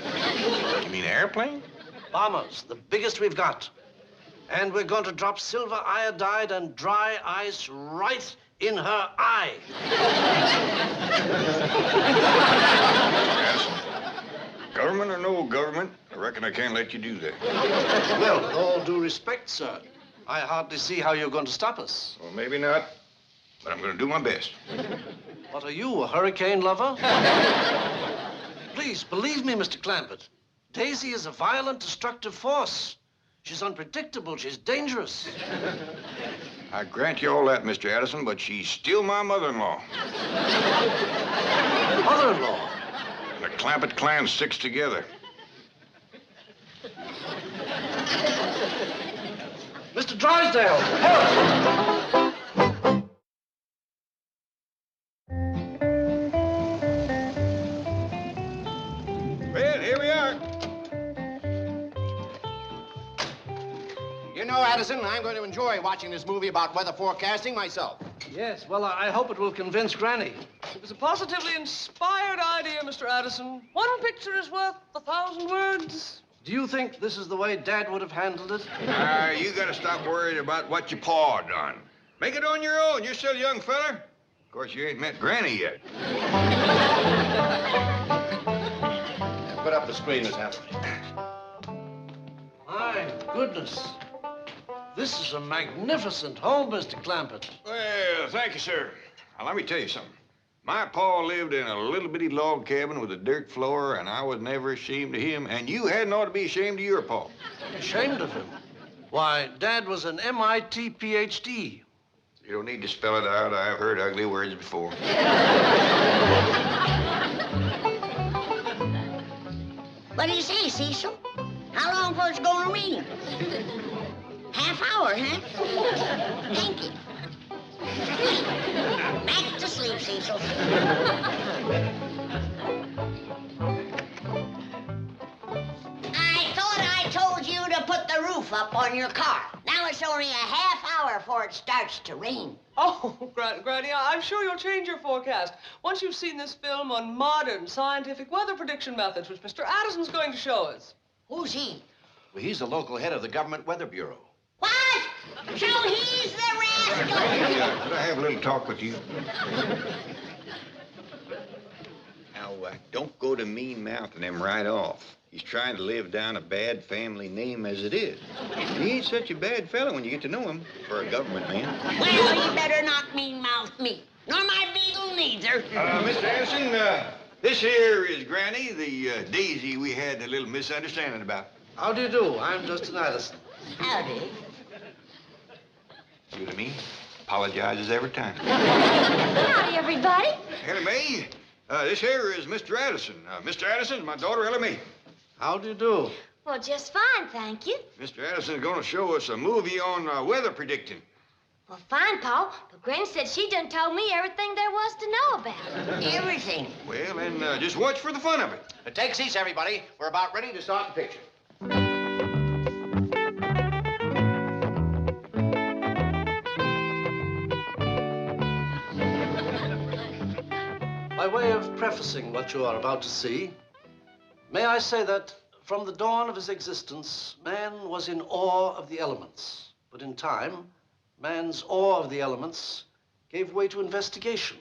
You mean airplane? Bombers, the biggest we've got. And we're going to drop silver iodide and dry ice right in her eye. Government or no government, I reckon I can't let you do that. Well, with all due respect, sir, I hardly see how you're going to stop us. Well, maybe not, but I'm gonna do my best. What are you, a hurricane lover? Please, believe me, Mr. Clampett. Daisy is a violent, destructive force. She's unpredictable. She's dangerous. I grant you all that, Mr. Addison, but she's still my mother-in-law. Mother-in-law? The Clampett clan sticks together. Mr. Drysdale, help! Well, here we are. You know, Addison, I'm going to enjoy watching this movie about weather forecasting myself. Yes, well, I hope it will convince Granny. It was a positively inspired idea, Mr. Addison. One picture is worth 1,000 words. Do you think this is the way Dad would have handled it? You gotta stop worrying about what your pa done. Make it on your own. You're still a young feller. Of course, you ain't met Granny yet. Put up the screen, Miss Hampton. My goodness. This is a magnificent home, Mr. Clampett. Well, thank you, sir. Now, let me tell you something. My pa lived in a little bitty log cabin with a dirt floor, and I was never ashamed of him, and you hadn't ought to be ashamed of your pa. Ashamed of him? Why, Dad was an MIT PhD. You don't need to spell it out. I've heard ugly words before. What do you say, Cecil? How long before it's going to rain? Half hour, huh? Thank you. Back to sleep, Cecil. I thought I told you to put the roof up on your car. Now Now it's only a half hour before it starts to rain. Oh, Granny, I'm sure you'll change your forecast once you've seen this film on modern scientific weather prediction methods, which Mr. Addison's going to show us. Who's he? Well, he's the local head of the Government Weather Bureau. What? So he's the rascal. Could I have a little talk with you? Now, don't go to mean-mouthing him right off. He's trying to live down a bad family name as it is. He ain't such a bad fellow when you get to know him for a government man. Well, you better not mean-mouth me, nor my beetle neither. Mr. Addison, this here is Granny, the daisy we had a little misunderstanding about. How do you do? I'm Justin Addison. Howdy. See what I mean? Apologizes every time. Howdy, everybody. Ellie Mae, this here is Mr. Addison. Mr. Addison, my daughter Ellie Mae. How do you do? Well, just fine, thank you. Mr. Addison is going to show us a movie on weather predicting. Well, fine, Pa. But Granny said she done told me everything there was to know about. Everything. Well, then just watch for the fun of it. Take seats, everybody. We're about ready to start the picture. By way of prefacing what you are about to see, may I say that from the dawn of his existence, man was in awe of the elements. But in time, man's awe of the elements gave way to investigation.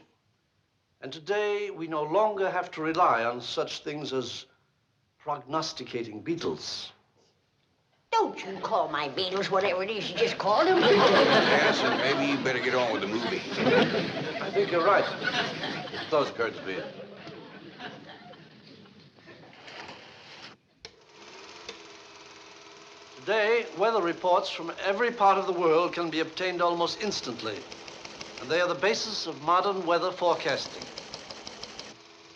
And today, we no longer have to rely on such things as prognosticating beetles. Don't you call my beetles whatever it is you just called them. Addison, maybe you better get on with the movie. I think you're right. It does occur to me. Today, weather reports from every part of the world can be obtained almost instantly, and they are the basis of modern weather forecasting.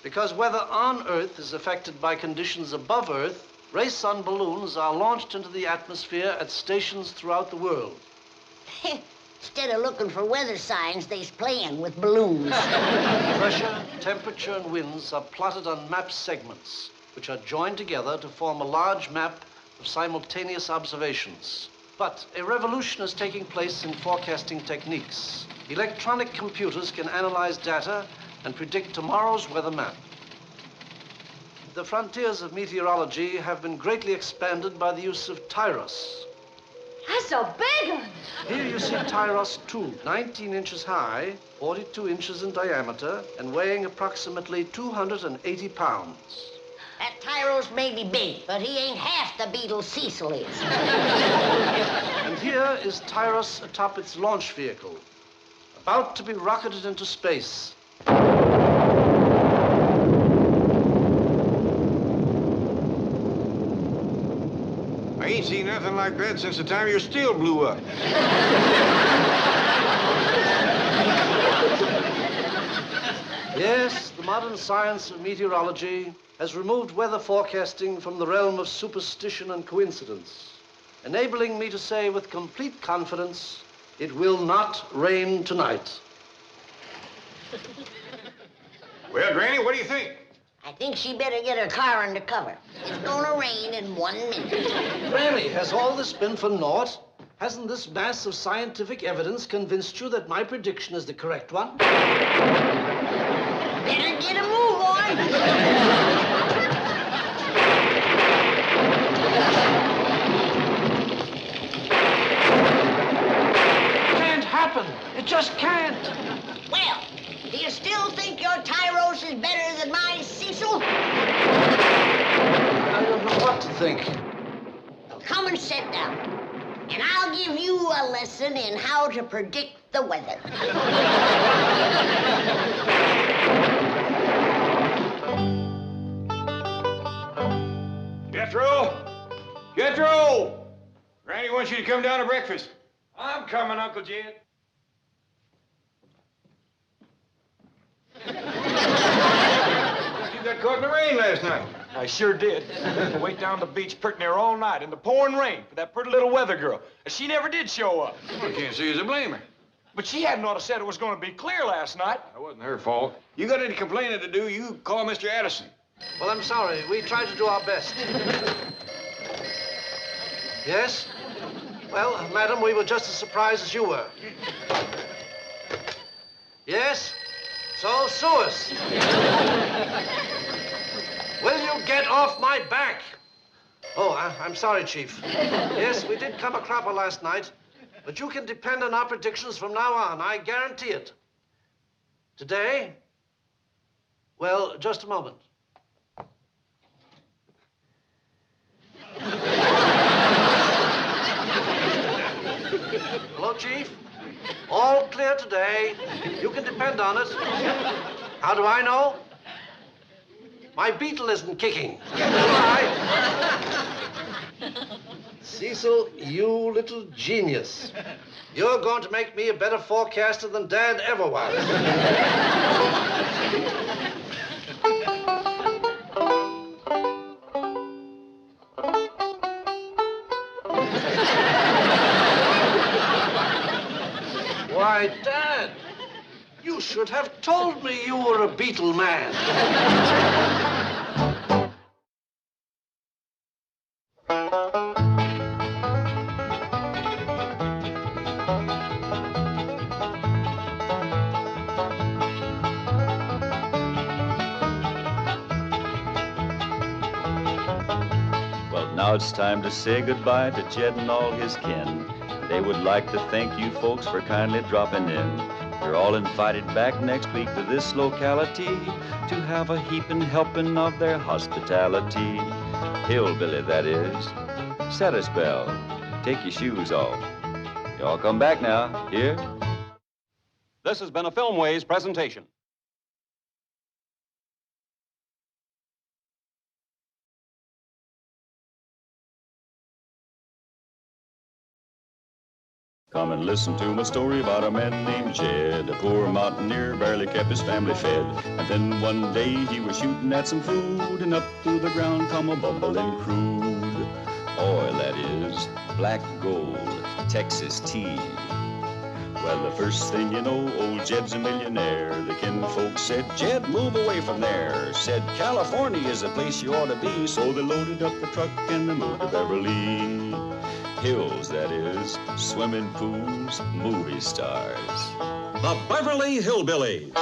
Because weather on Earth is affected by conditions above Earth, ray-sun balloons are launched into the atmosphere at stations throughout the world. Instead of looking for weather signs, they's playing with balloons. Pressure, temperature, and winds are plotted on map segments, which are joined together to form a large map of simultaneous observations. But a revolution is taking place in forecasting techniques. Electronic computers can analyze data and predict tomorrow's weather map. The frontiers of meteorology have been greatly expanded by the use of tyros. That's a big one. Here you see Tyros 2, 19 inches high, 42 inches in diameter, and weighing approximately 280 pounds. That Tyros may be big, but he ain't half the beetle Cecil is. And here is Tyros atop its launch vehicle, about to be rocketed into space. I ain't seen nothing like that since the time your steel blew up. Yes, the modern science of meteorology has removed weather forecasting from the realm of superstition and coincidence, enabling me to say with complete confidence, it will not rain tonight. Well, Granny, what do you think? I think she better get her car under cover. It's gonna rain in 1 minute. Granny, has all this been for naught? Hasn't this mass of scientific evidence convinced you that my prediction is the correct one? Better get a move on. Can't happen. It just can't. Well, do you still think your Tyros is better than my Cecil? I don't know what to think. Well, come and sit down, and I'll give you a lesson in how to predict the weather. Jethro! Jethro! Granny wants you to come down to breakfast. I'm coming, Uncle Jed. You got caught in the rain last night. I sure did. I wait down the beach pretty near all night in the pouring rain for that pretty little weather girl. And she never did show up. I can't see as a blamer. But she hadn't ought to said it was going to be clear last night. That wasn't her fault. You got any complaining to do, you call Mr. Addison. Well, I'm sorry. We tried to do our best. Yes? Well, madam, we were just as surprised as you were. Yes? So sue us. Will you get off my back? Oh, I'm sorry, Chief. Yes, we did come a cropper last night, but you can depend on our predictions from now on. I guarantee it. Today? Well, just a moment. Hello, Chief. All clear today. You can depend on it. How do I know? My beetle isn't kicking. Goodbye. Cecil, you little genius. You're going to make me a better forecaster than Dad ever was. Why, Dad, you should have told me you were a beetle man. Well, now it's time to say goodbye to Jed and all his kin. They would like to thank you folks for kindly dropping in. You're all invited back next week to this locality to have a heaping helping of their hospitality. Hillbilly, that is. Set a spell. Take your shoes off. Y'all come back now. Here? This has been a Filmways presentation. Come and listen to my story about a man named Jed. A poor mountaineer barely kept his family fed. And then one day he was shooting at some food, and up through the ground come a bubbling crude oil, that is, black gold, Texas tea. Well, the first thing you know, old Jed's a millionaire. The kinfolk said, Jed, move away from there. Said, California is the place you ought to be. So they loaded up the truck and they moved to Beverly Hills, that is, swimming pools, movie stars. The Beverly Hillbillies.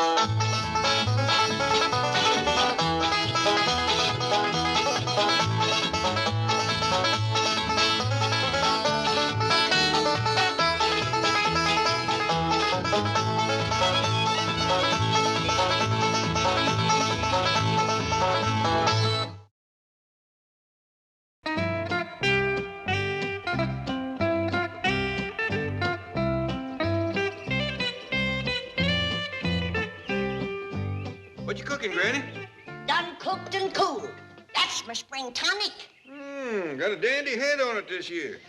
What you cooking, Granny? Done cooked and cooled. That's my spring tonic. Got a dandy head on it this year.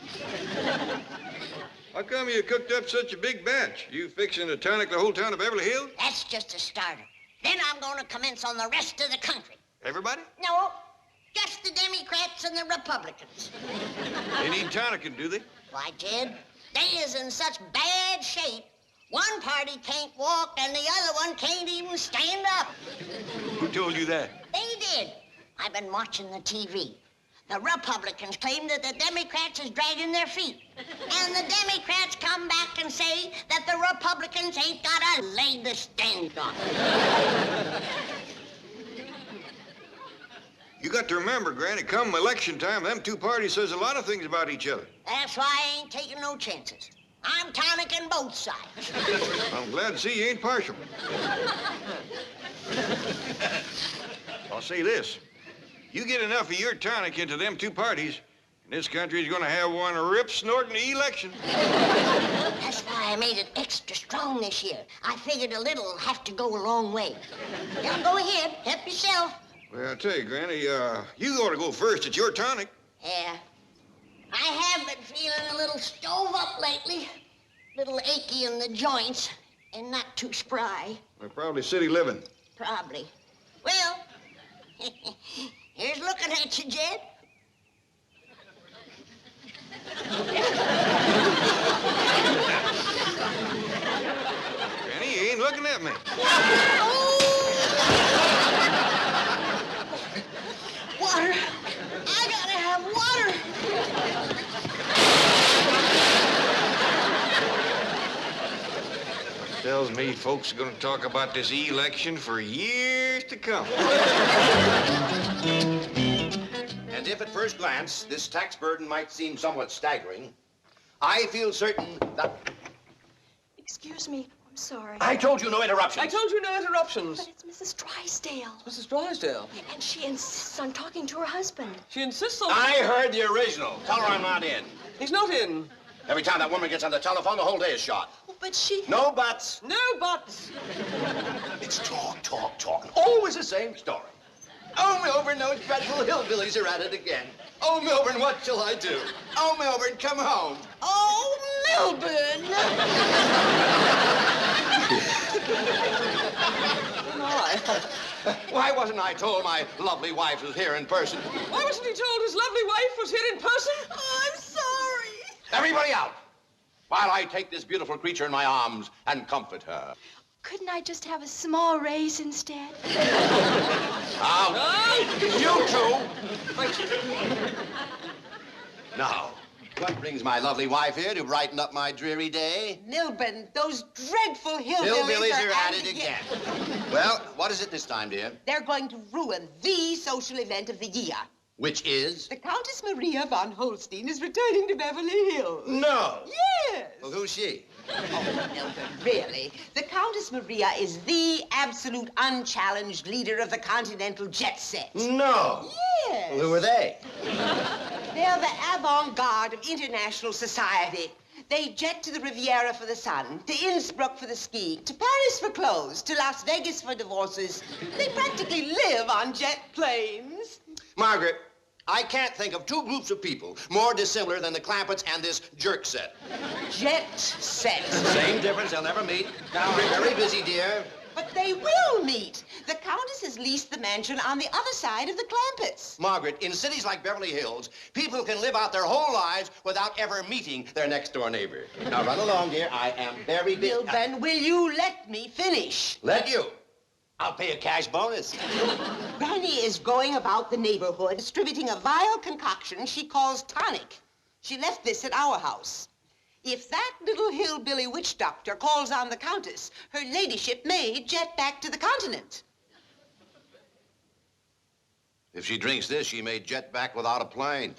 How come you cooked up such a big batch? You fixing to tonic the whole town of Beverly Hills? That's just a starter. Then I'm going to commence on the rest of the country. Everybody? No, just the Democrats and the Republicans. They need tonicking, do they? Why, Jed, they is in such bad shape, one party can't walk and the other one can't even stand up. Who told you that? They did. I've been watching the TV. The Republicans claim that the Democrats is dragging their feet. And the Democrats come back and say that the Republicans ain't got a leg to stand on. You got to remember, Granny, come election time, them two parties says a lot of things about each other. That's why I ain't taking no chances. I'm tonicking both sides. I'm glad to see you ain't partial. I'll say this. You get enough of your tonic into them two parties, and this country's gonna have one rip-snorting election. That's why I made it extra strong this year. I figured a little will have to go a long way. Now go ahead, help yourself. Well, I tell you, Granny, you ought to go first. It's your tonic. Yeah. I have been feeling a little stove up lately. Little achy in the joints and not too spry. They're probably city living. Probably. Well, here's looking at you, Jed. Granny, you ain't looking at me. Water. I gotta have water. Tells me folks are gonna talk about this election for years to come. And if at first glance this tax burden might seem somewhat staggering, I feel certain that... Excuse me. I'm sorry. I told you no interruptions. I told you no interruptions. But it's Mrs. Drysdale. It's Mrs. Drysdale. And she insists on talking to her husband. She insists on... I heard the original. Tell her I'm not in. He's not in. Every time that woman gets on the telephone, the whole day is shot. Oh, but she... No buts. No buts. It's talk, talk, talk. And always the same story. Oh, Milburn, those dreadful hillbillies are at it again. Oh, Milburn, what shall I do? Oh, Milburn, come home. Oh, Milburn! Why wasn't I told my lovely wife was here in person? Why wasn't he told his lovely wife was here in person? Oh, I'm sorry. Everybody out, while I take this beautiful creature in my arms and comfort her. Couldn't I just have a small raise instead? You two! Now, what brings my lovely wife here to brighten up my dreary day? Milburn, those dreadful hillbillies Hillbillies are at it again. Well, what is it this time, dear? They're going to ruin the social event of the year. Which is? The Countess Maria von Holstein is returning to Beverly Hills. No. Yes. Well, who's she? Oh, Milburn, really. The Countess Maria is the absolute unchallenged leader of the continental jet set. No. Yes. Well, who are they? They're the avant-garde of international society. They jet to the Riviera for the sun, to Innsbruck for the skiing, to Paris for clothes, to Las Vegas for divorces. They practically live on jet planes. Margaret, I can't think of two groups of people more dissimilar than the Clampetts and this jerk set. Jet set. Same difference, they'll never meet. Now, we're very busy, dear. But they will meet. The Countess has leased the mansion on the other side of the Clampetts. Margaret, in cities like Beverly Hills, people can live out their whole lives without ever meeting their next-door neighbor. Now, run along, dear. I am very busy. Milburn, will you let me finish? Let you. I'll pay a cash bonus. Granny is going about the neighborhood distributing a vile concoction she calls tonic. She left this at our house. If that little hillbilly witch doctor calls on the Countess, her ladyship may jet back to the continent. If she drinks this, she may jet back without a plane.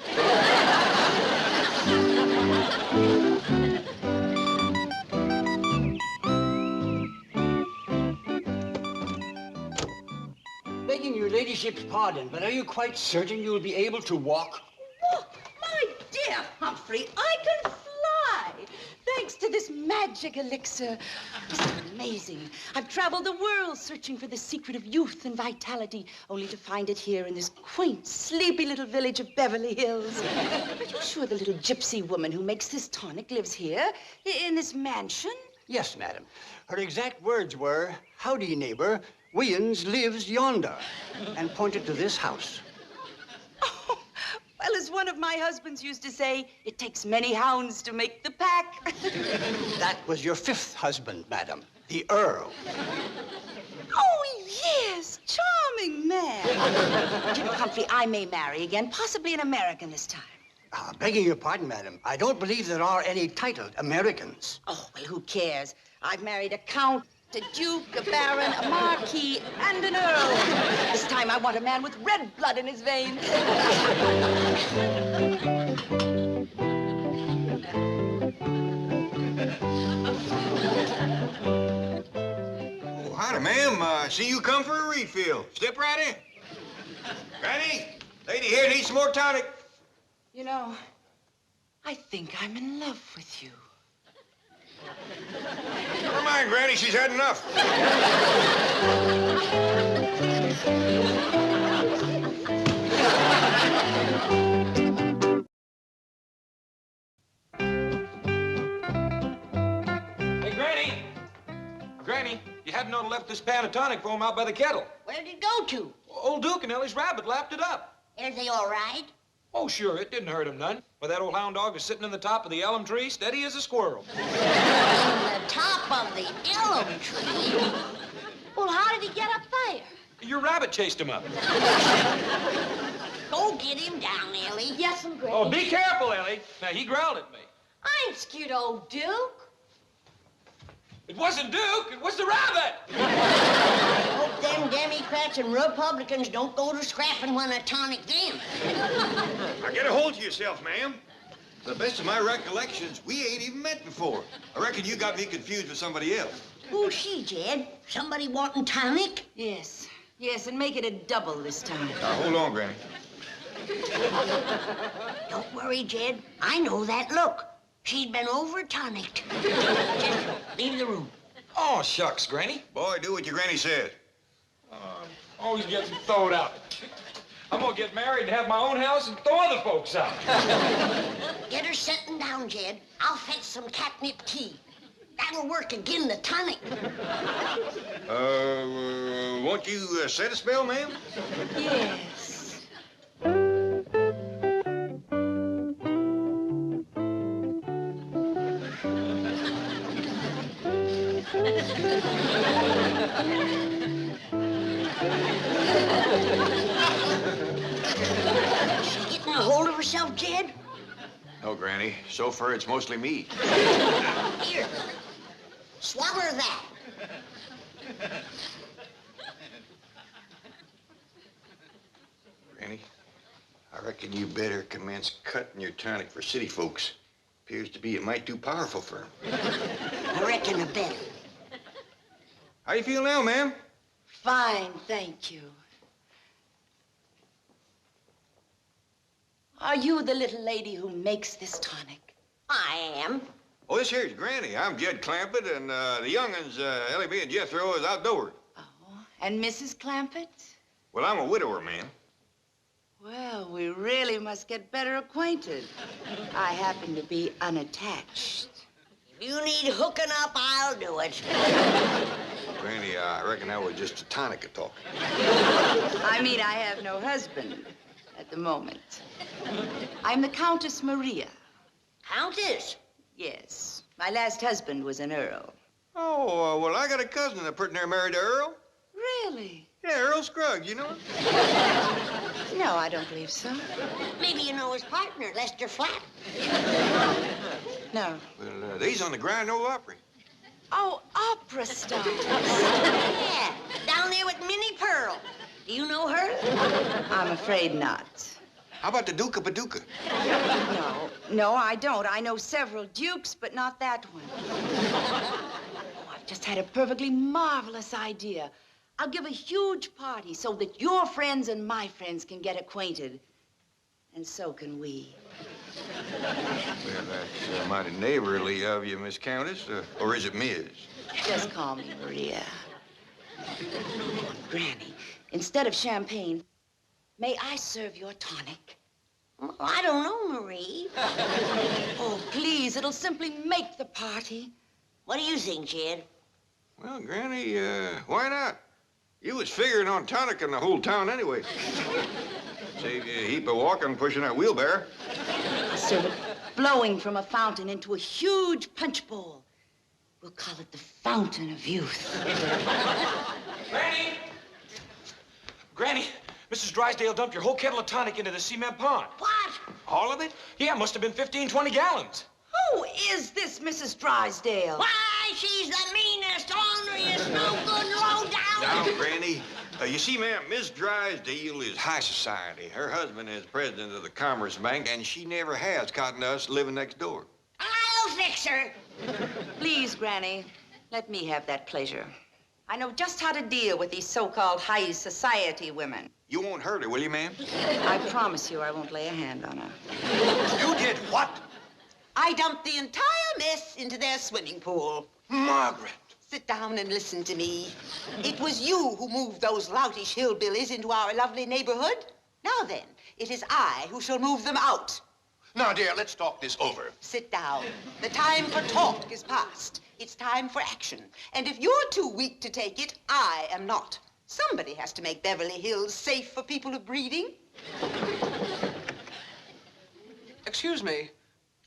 Begging your ladyship's pardon, but are you quite certain you'll be able to walk? Oh, my dear Humphrey, I can fly, thanks to this magic elixir. It's amazing. I've traveled the world searching for the secret of youth and vitality, only to find it here in this quaint, sleepy little village of Beverly Hills. Are you sure the little gypsy woman who makes this tonic lives here, in this mansion? Yes, madam. Her exact words were, "Howdy, neighbor. Williams lives yonder," and pointed to this house. Oh, well, as one of my husbands used to say, it takes many hounds to make the pack. That was your fifth husband, madam, the Earl. Oh, yes, charming man. You know, Humphrey, I may marry again, possibly an American this time. Begging your pardon, madam, I don't believe there are any titled Americans. Oh, well, who cares? I've married a count, a duke, a baron, a marquis, and an earl. This time I want a man with red blood in his veins. Oh, howdy, ma'am. See you come for a refill. Step right in. Granny, lady here needs some more tonic. You know, I think I'm in love with you. Never mind, Granny, she's had enough. Hey, Granny! Granny, you hadn't ought to left this pan of tonic foam out by the kettle. Where did it go to? Old Duke and Ellie's rabbit lapped it up. Are they all right? Oh, sure, it didn't hurt him none. But that old hound dog is sitting in the top of the elm tree, steady as a squirrel. On the top of the elm tree? Well, how did he get up there? Your rabbit chased him up. Go get him down, Ellie. Yes, I'm Granny. Oh, be careful, Ellie. Now, he growled at me. I ain't scared, old Duke. It wasn't Duke, it was the rabbit! Hope them Democrats and Republicans don't go to scrapping when a tonic them. Now get a hold of yourself, ma'am. To the best of my recollections, we ain't even met before. I reckon you got me confused with somebody else. Who's she, Jed? Somebody wanting tonic? Yes. Yes, and make it a double this time. Now, hold on, Granny. Don't worry, Jed. I know that look. She'd been over-tonicked. Jethro, leave the room. Oh, shucks, Granny. Boy, do what your granny says. Always getting thrown out. I'm gonna get married and have my own house and throw other folks out. Get her setting down, Jed. I'll fetch some catnip tea. That'll work again the tonic. Won't you set a spell, ma'am? Yes. She getting a hold of herself, Jed? No, Granny. So far, it's mostly me. Here. Swallow that. Granny, I reckon you better commence cutting your tonic for city folks. Appears to be it might do powerful for 'em. I reckon a better. How you feel now, ma'am? Fine, thank you. Are you the little lady who makes this tonic? I am. Oh, this here's Granny. I'm Jed Clampett, and the young'uns, Ellie B and Jethro, is outdoors. And Mrs. Clampetts? Well, I'm a widower, ma'am. Well, we really must get better acquainted. I happen to be unattached. If you need hooking up, I'll do it. Granny, I reckon that was just a tonic of talk. I mean, I have no husband at the moment. I'm the Countess Maria. Countess? Yes. My last husband was an earl. Oh, well, I got a cousin that pretty near married to Earl. Really? Yeah, Earl Scruggs, you know him? No, I don't believe so. Maybe you know his partner, Lester Flatt. No. Well, they's on the Grand Ole Opry. Oh, opera stars. Yeah, down there with Minnie Pearl. Do you know her? I'm afraid not. How about the Duke of Paducah? No, I don't. I know several dukes, but not that one. Oh, I've just had a perfectly marvelous idea. I'll give a huge party so that your friends and my friends can get acquainted. And so can we. Well, that's mighty neighborly of you, Miss Countess. Or is it Ms.? Just call me Maria. Granny, instead of champagne, may I serve your tonic? I don't know, Marie. Oh, please, it'll simply make the party. What do you think, Jed? Well, Granny, why not? You was figuring on tonicking the whole town anyway. Save you a heap of walking pushing that wheelbarrow. I'll serve it blowing from a fountain into a huge punch bowl. We'll call it the Fountain of Youth. Granny! Granny, Mrs. Drysdale dumped your whole kettle of tonic into the cement pond. What? All of it? Yeah, it must have been 15, 20 gallons. Who is this Mrs. Drysdale? Why, she's the meanest, orneriest, no good, low down. Now, Granny, you see, ma'am, Miss Drysdale is high society. Her husband is president of the Commerce Bank, and she never has cottoned to us living next door. I'll fix her. Please, Granny, let me have that pleasure. I know just how to deal with these so-called high society women. You won't hurt her, will you, ma'am? I promise you I won't lay a hand on her. You did what? I dumped the entire mess into their swimming pool. Margaret! Sit down and listen to me. It was you who moved those loutish hillbillies into our lovely neighborhood. Now then, it is I who shall move them out. Now, dear, let's talk this over. Sit down. The time for talk is past. It's time for action. And if you're too weak to take it, I am not. Somebody has to make Beverly Hills safe for people of breeding. Excuse me.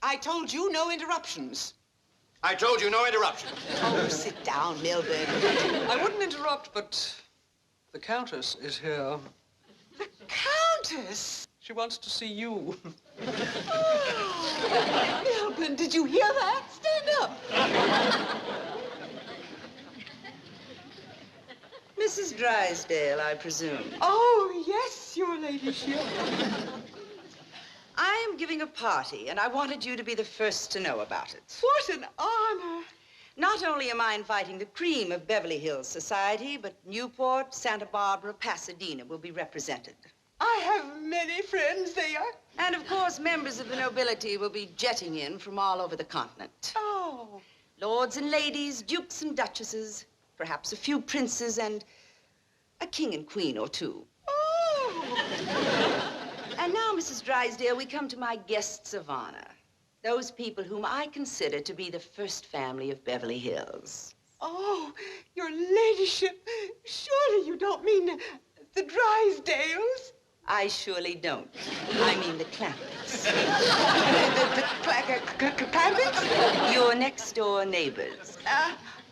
I told you no interruptions. I told you no interruption. Oh, sit down, Milburn. I wouldn't interrupt, but the Countess is here. The Countess? She wants to see you. Oh, Milburn, did you hear that? Stand up. Mrs. Drysdale, I presume. Oh, yes, Your Ladyship. I am giving a party, and I wanted you to be the first to know about it. What an honor. Not only am I inviting the cream of Beverly Hills society, but Newport, Santa Barbara, Pasadena will be represented. I have many friends there. And, of course, members of the nobility will be jetting in from all over the continent. Oh. Lords and ladies, dukes and duchesses, perhaps a few princes, and a king and queen or two. Oh. And now, Mrs. Drysdale, we come to my guests of honor. Those people whom I consider to be the first family of Beverly Hills. Oh, Your Ladyship, surely you don't mean the Drysdales? I surely don't. I mean the Clampetts. the Clampetts? Your next-door neighbors.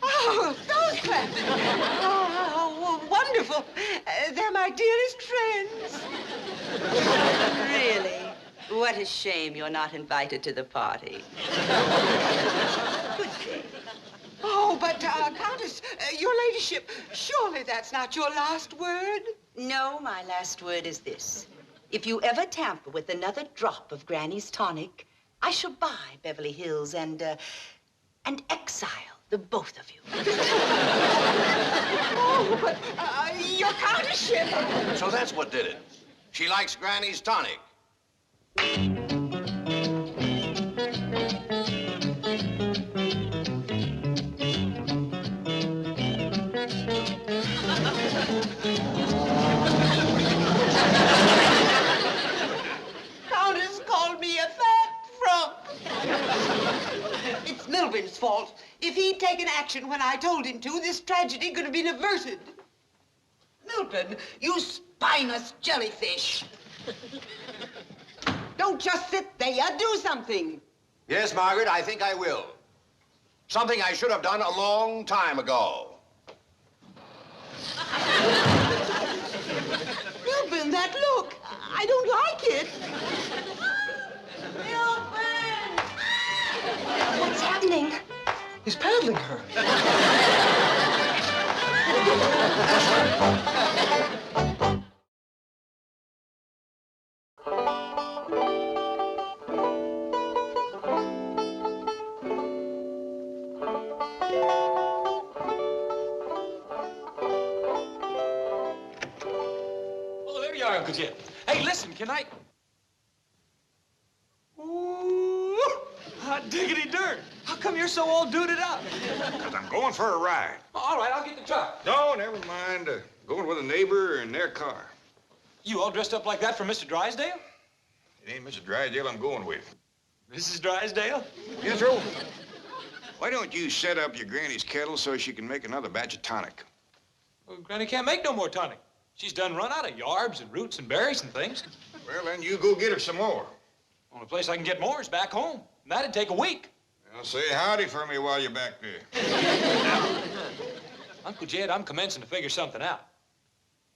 Oh, those Clampetts. Oh, wonderful. They're my dearest friends. Really? What a shame you're not invited to the party. Good day. Oh, but, Countess, Your Ladyship, surely that's not your last word? No, my last word is this. If you ever tamper with another drop of Granny's tonic, I shall buy Beverly Hills and exile the both of you. Oh, but, your Countessship. So that's what did it. She likes Granny's tonic. Countess called me a fat frump. It's Milburn's fault. If he'd taken action when I told him to, this tragedy could have been averted. Milburn, you spineless jellyfish. Don't just sit there. Do something. Yes, Margaret, I think I will. Something I should have done a long time ago. Milburn, that look. I don't like it. Milburn! What's happening? He's paddling her. Oh, there you are, Uncle Jim. Hey, listen, can I... Ooh, hot diggity dirt. How come you're so all duded up? Because I'm going for a ride. All right, I'll get the truck. No, never mind. Going with a neighbor in their car. You all dressed up like that for Mr. Drysdale? It ain't Mrs. Drysdale I'm going with. Mrs. Drysdale? Jethro, why don't you set up your granny's kettle so she can make another batch of tonic? Well, Granny can't make no more tonic. She's done run out of yarbs and roots and berries and things. Well, then you go get her some more. Only place I can get more is back home. And that'd take a week. Well, say howdy for me while you're back there. Uncle Jed, I'm commencing to figure something out.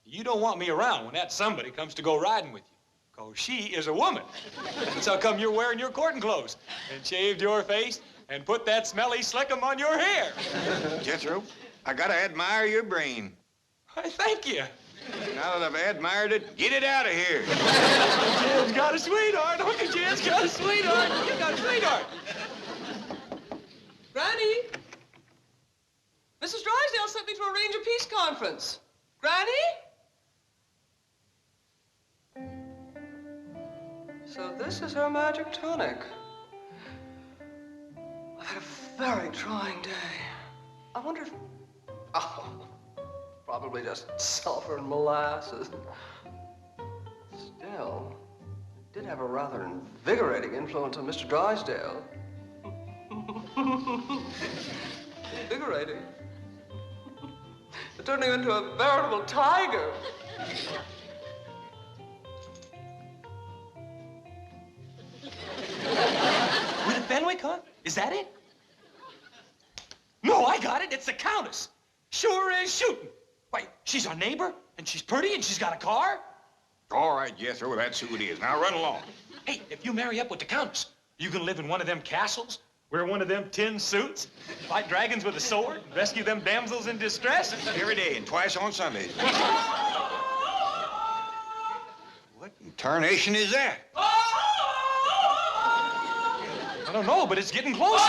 You don't want me around when that somebody comes to go riding with you. 'Cause she is a woman. That's how come you're wearing your courting clothes and shaved your face and put that smelly slickum on your hair. Jethro, I gotta admire your brain. Why, thank you. Now that I've admired it, get it out of here. Jed's got a sweetheart. Uncle Jed's got a sweetheart. He's got a sweetheart. Granny? Mrs. Drysdale sent me to arrange a peace conference. Granny? So this is her magic tonic. I've had a very trying day. I wonder if... Oh, probably just sulfur and molasses. Still, it did have a rather invigorating influence on Mr. Drysdale. Invigorating. It turned him into a veritable tiger. With Fenwick, huh? Is that it? No, I got it. It's the Countess. Sure is shooting. Wait, she's our neighbor, and she's pretty, and she's got a car? All right, Jethro, that's who it is. Now run along. Hey, if you marry up with the Countess, you gonna live in one of them castles Wear one of them tin suits, fight dragons with a sword, rescue them damsels in distress? Every day and twice on Sundays. What in tarnation is that? I don't know, but it's getting closer.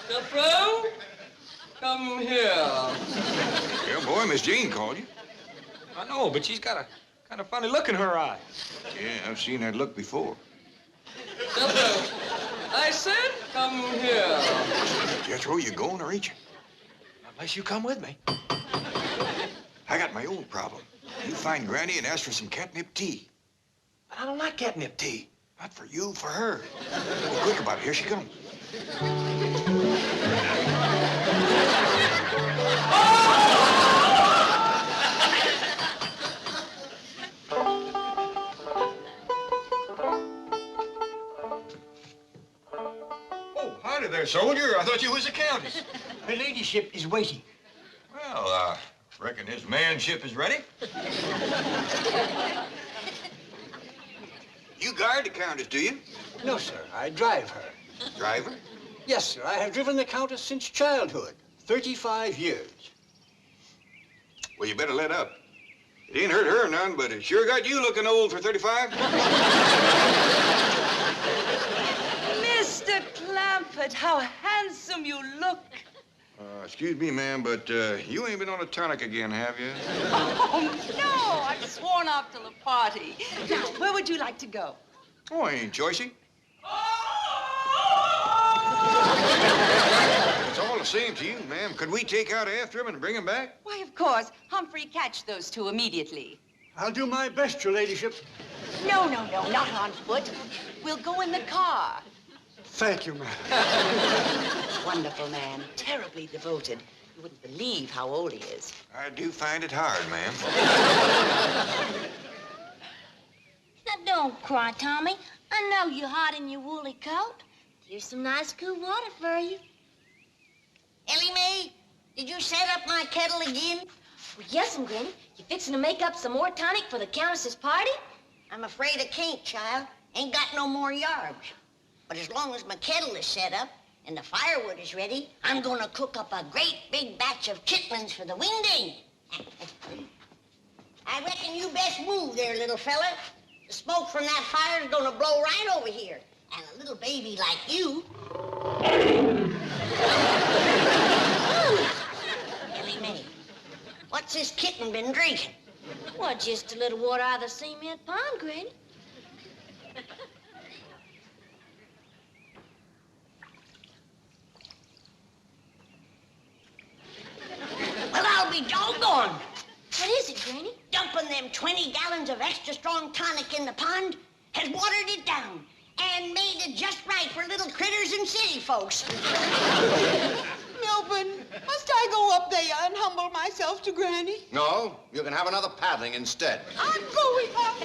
Jethro, come here. Yeah, boy, Miss Jane called you. I know, but she's got a kind of funny look in her eye. Yeah, I've seen that look before. Jethro, I said come here. Jethro, you going or ain't you? Unless you come with me. I got my own problem. You find Granny and ask for some catnip tea. But I don't like catnip tea. Not for you, for her. Be quick about it. Here she comes. Oh, howdy there, soldier. I thought you was a countess. Her ladyship is waiting. Well, reckon his manship is ready. You guard the countess, do you? No, sir. I drive her. Drive her? Yes, sir. I have driven the countess since childhood. 35 years. Well, you better let up. It ain't hurt her none, but it sure got you looking old for 35. Mr. Clampett, how handsome you look. Excuse me, ma'am, but you ain't been on a tonic again, have you? Oh, no, I've sworn off till the party. Now, where would you like to go? Oh, I ain't choicey. It's all the same to you, ma'am. Could we take out after him and bring him back? Why, of course. Humphrey, catch those two immediately. I'll do my best, your ladyship. No, not on foot. We'll go in the car. Thank you, ma'am. Wonderful man, terribly devoted. You wouldn't believe how old he is. I do find it hard, ma'am. Now, don't cry, Tommy. I know you're hot in your woolly coat. Here's some nice cool water for you. Ellie Mae, did you set up my kettle again? Well, yes'm, Granny. You fixing to make up some more tonic for the Countess's party? I'm afraid I can't, child. Ain't got no more yarbs. But as long as my kettle is set up and the firewood is ready, I'm gonna cook up a great big batch of chitlins for the winding. I reckon you best move there, little fella. The smoke from that fire is gonna blow right over here. And a little baby like you... Ellie Mae, what's this kitten been drinking? Well, just a little water out of the cement pond, Granny. Well, I'll be doggone. What is it, Granny? Dumping them 20 gallons of extra strong tonic in the pond has watered it down and made it just right for little critters and city folks. Melvin, must I go up there and humble myself to Granny? No, you can have another paddling instead. I'm going up.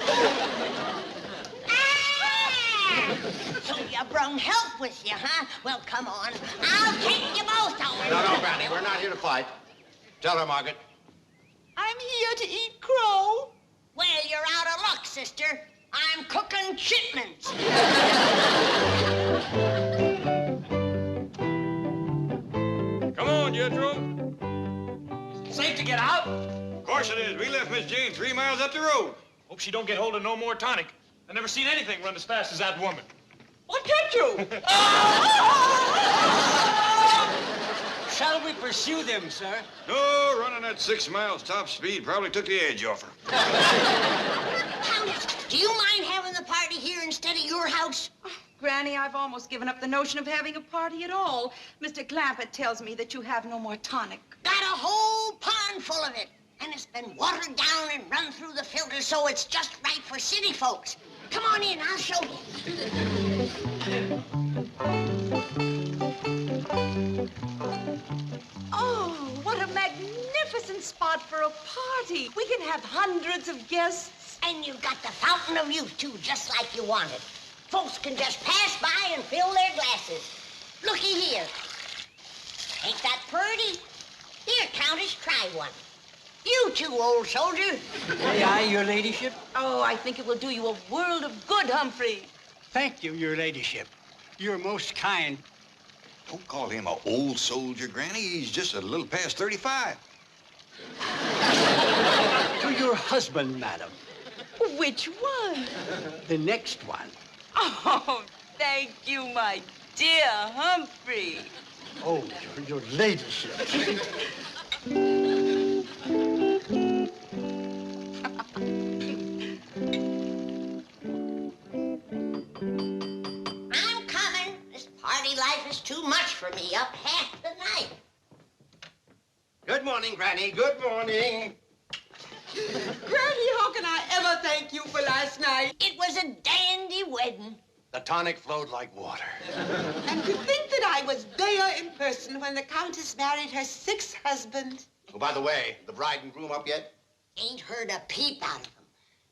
So you brung help with you, huh? Well, come on. I'll take you both over. No, Granny, we're not here to fight. Tell her, Margaret. I'm here to eat crow. Well, you're out of luck, sister. I'm cooking chitlins. Come on, Jethro. Safe to get out? Of course it is. We left Miss Jane 3 miles up the road. Hope she don't get hold of no more tonic. I've never seen anything run as fast as that woman. What can't you? Shall we pursue them, sir? No, running at 6 miles top speed probably took the edge off her. Countess, do you mind having the party here instead of your house? Oh, Granny, I've almost given up the notion of having a party at all. Mr. Clampett tells me that you have no more tonic. Got a whole pond full of it. And it's been watered down and run through the filter so it's just right for city folks. Come on in, I'll show you. Oh, what a magnificent spot for a party. We can have hundreds of guests. And you've got the fountain of youth, too, just like you wanted. Folks can just pass by and fill their glasses. Looky here. Ain't that pretty? Here, Countess, try one. You too, old soldier. May I, your ladyship? Oh, I think it will do you a world of good, Humphrey. Thank you, your ladyship. You're most kind. Don't call him an old soldier, Granny. He's just a little past 35. To your husband, madam. Which one? The next one. Oh, thank you, my dear Humphrey. Oh, your ladyship. I'm coming. This party life is too much for me. Up half the night. Good morning, Granny. Good morning. Granny, how can I ever thank you for last night? It was a dandy wedding. The tonic flowed like water. And to think that I was there in person when the countess married her 6th husband. Oh, by the way, the bride and groom up yet? Ain't heard a peep out of them.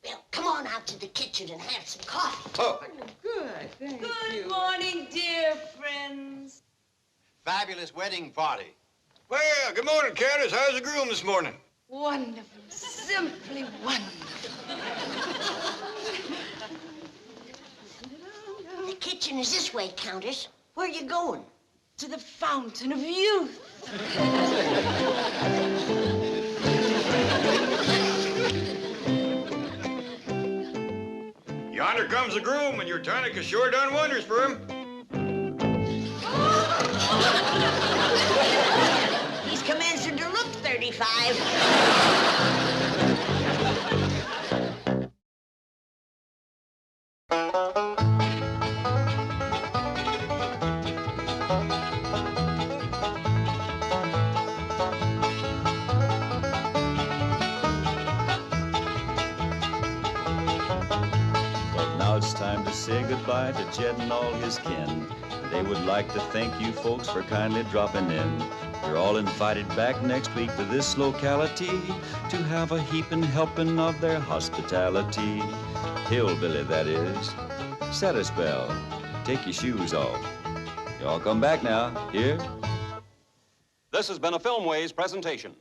Well, come on out to the kitchen and have some coffee. Oh. Good, thank you. Good morning, dear friends. Fabulous wedding party. Well, good morning, Countess. How's the groom this morning? Wonderful, simply wonderful. The kitchen is this way, Countess. Where are you going? To the fountain of youth. Yonder comes the groom, and your tonic has sure done wonders for him. He's commencing to look 35. It's time to say goodbye to Jed and all his kin. They would like to thank you folks for kindly dropping in. You're all invited back next week to this locality to have a heaping helping of their hospitality. Hillbilly, that is. Set a spell. Take your shoes off. Y'all come back now. Here? This has been a Filmways presentation.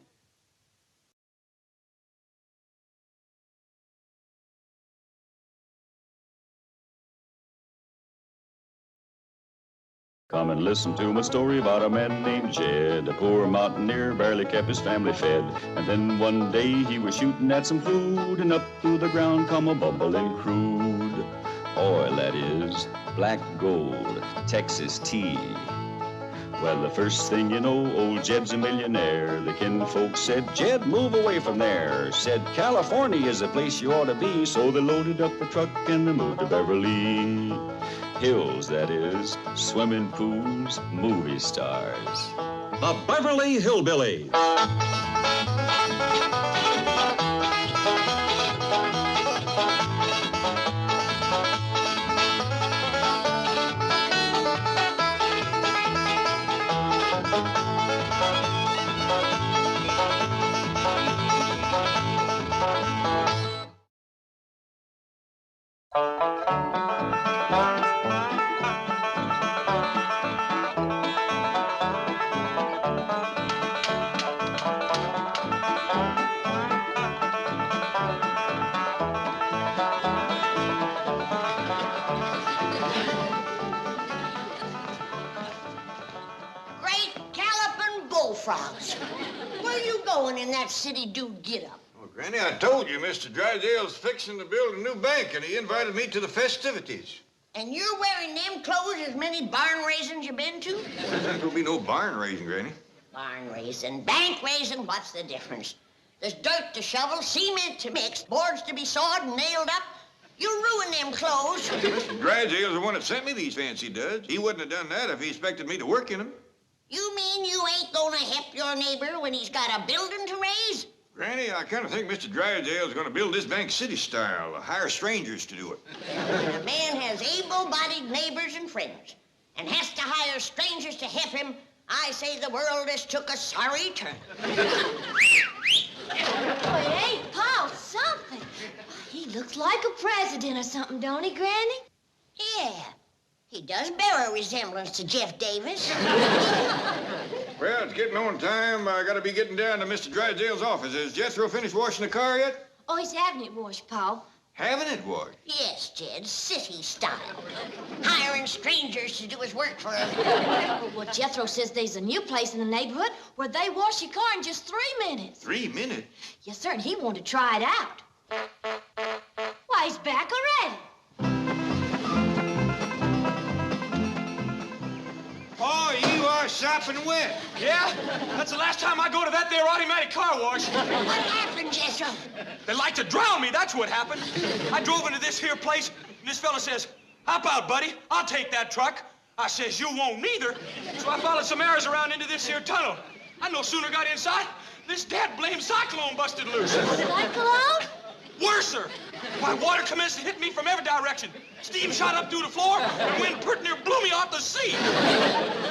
Come and listen to my story about a man named Jed. A poor mountaineer barely kept his family fed. And then one day he was shooting at some food, and up through the ground come a bubbling crude oil, that is, black gold, Texas tea. Well, the first thing you know, old Jed's a millionaire. The kinfolks said, Jed, move away from there. Said, California is the place you ought to be. So they loaded up the truck and they moved to Beverly Hills, that is, swimming pools, movie stars. The Beverly Hillbillies. Frogs. Where you going in that city dude get-up? Well, Granny, I told you Mr. Drysdale's fixing to build a new bank, and he invited me to the festivities. And you're wearing them clothes as many barn raisins you been to? There'll be no barn raising, Granny. Barn raising, bank raising, what's the difference? There's dirt to shovel, cement to mix, boards to be sawed and nailed up. You'll ruin them clothes. Mr. Drysdale's the one that sent me these fancy duds. He wouldn't have done that if he expected me to work in them. You mean you ain't gonna help your neighbor when he's got a building to raise? Granny, I kind of think Mr. Drysdale's going to build this bank city style, hire strangers to do it. A man has able-bodied neighbors and friends and has to hire strangers to help him. I say the world has took a sorry turn. Oh, it ain't Paul something. He looks like a president or something, don't he, Granny? Yeah, he does bear a resemblance to Jeff Davis. Well, it's getting on time. I gotta be getting down to Mr. Drysdale's office. Has Jethro finished washing the car yet? Oh, he's having it washed, Pa. Having it washed? Yes, Jed, city style. Hiring strangers to do his work for him. Well, Jethro says there's a new place in the neighborhood where they wash your car in just 3 minutes. 3 minutes? Yes, sir, and he wanted to try it out. Why, he's back already. Oh, you are sopping wet. Yeah? That's the last time I go to that there automatic car wash. What happened, Jethro? They like to drown me, that's what happened. I drove into this here place, and this fella says, hop out, buddy. I'll take that truck. I says, you won't neither. So I followed some arrows around into this here tunnel. I no sooner got inside, this dad-blamed cyclone busted loose. Cyclone? Worser. Why, water commenced to hit me from every direction. Steam shot up through the floor, and wind pretty near blew me off the seat.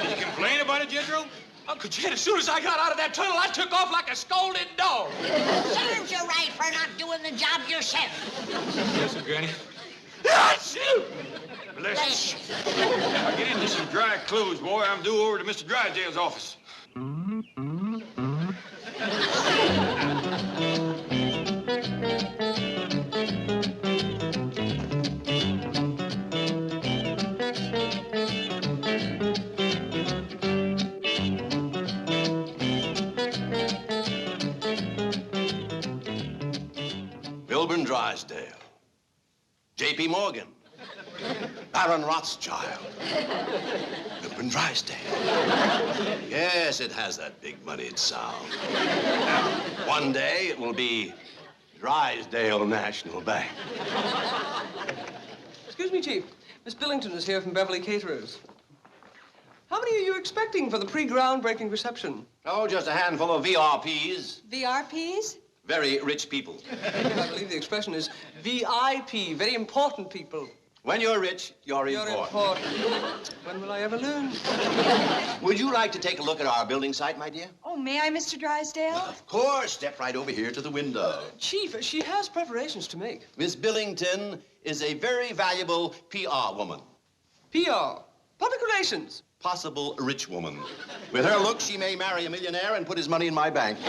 Did you complain about it, Jethro? Uncle Jed, as soon as I got out of that tunnel, I took off like a scolded dog. Serves you right for not doing the job yourself. Yes, sir, Granny. Ah, shoot! Bless you. Now get into some dry clothes, boy. I'm due over to Mr. Drysdale's office. Drysdale, J.P. Morgan, Baron Rothschild, Wilbur Drysdale. Yes, it has that big moneyed sound. One day it will be Drysdale National Bank. Excuse me, Chief. Miss Billington is here from Beverly Caterers. How many are you expecting for the pre-groundbreaking reception? Oh, just a handful of VRPs. VRPs? Very rich people. I believe the expression is VIP, very important people. When you're rich, you're important. When will I ever learn? Would you like to take a look at our building site, my dear? Oh, may I, Mr. Drysdale? Of course. Step right over here to the window. Chief, she has preparations to make. Miss Billington is a very valuable PR woman. PR? Public relations? Possible rich woman. With her look, she may marry a millionaire and put his money in my bank.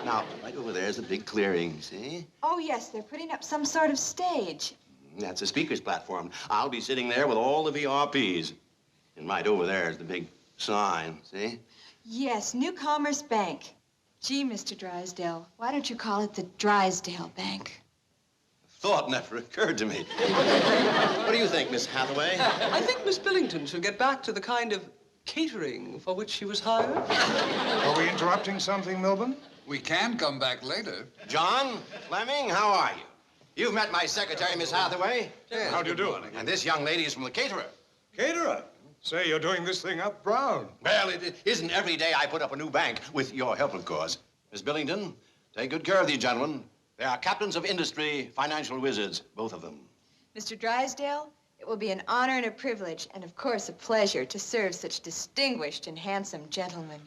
Now, right over there is a big clearing, see? Oh, yes, they're putting up some sort of stage. That's a speaker's platform. I'll be sitting there with all the VRPs. And right over there is the big sign, see? Yes, New Commerce Bank. Gee, Mr. Drysdale, why don't you call it the Drysdale Bank? Thought never occurred to me. What do you think, Miss Hathaway? I think Miss Billington should get back to the kind of catering for which she was hired. Are we interrupting something, Milburn? We can come back later. John Fleming, how are you? You've met my secretary, Miss Hathaway. Yes. How do you do, honey? And this young lady is from the caterer. Caterer? Say, you're doing this thing up brown. Well, it isn't every day I put up a new bank, with your help, of course. Miss Billington, take good care of these gentlemen. They are captains of industry, financial wizards, both of them. Mr. Drysdale, it will be an honor and a privilege, and of course a pleasure to serve such distinguished and handsome gentlemen.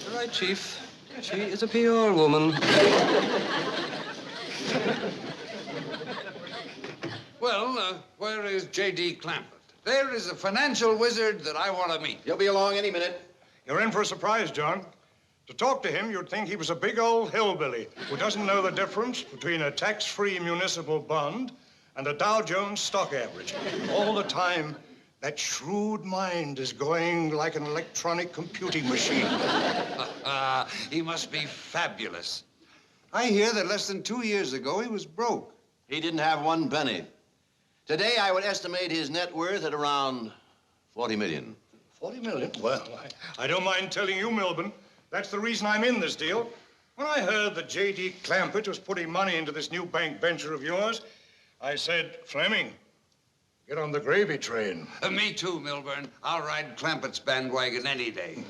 All right, Chief. She is a PR woman. Well, where is J.D. Clampett? There is a financial wizard that I want to meet. He'll be along any minute. You're in for a surprise, John. To talk to him, you'd think he was a big old hillbilly who doesn't know the difference between a tax-free municipal bond and a Dow Jones stock average. All the time, that shrewd mind is going like an electronic computing machine. He must be fabulous. I hear that less than 2 years ago he was broke. He didn't have one penny. Today, I would estimate his net worth at around 40 million. 40 million? Well, I don't mind telling you, Milburn. That's the reason I'm in this deal. When I heard that J.D. Clampett was putting money into this new bank venture of yours, I said, Fleming, get on the gravy train. Me too, Milburn. I'll ride Clampett's bandwagon any day.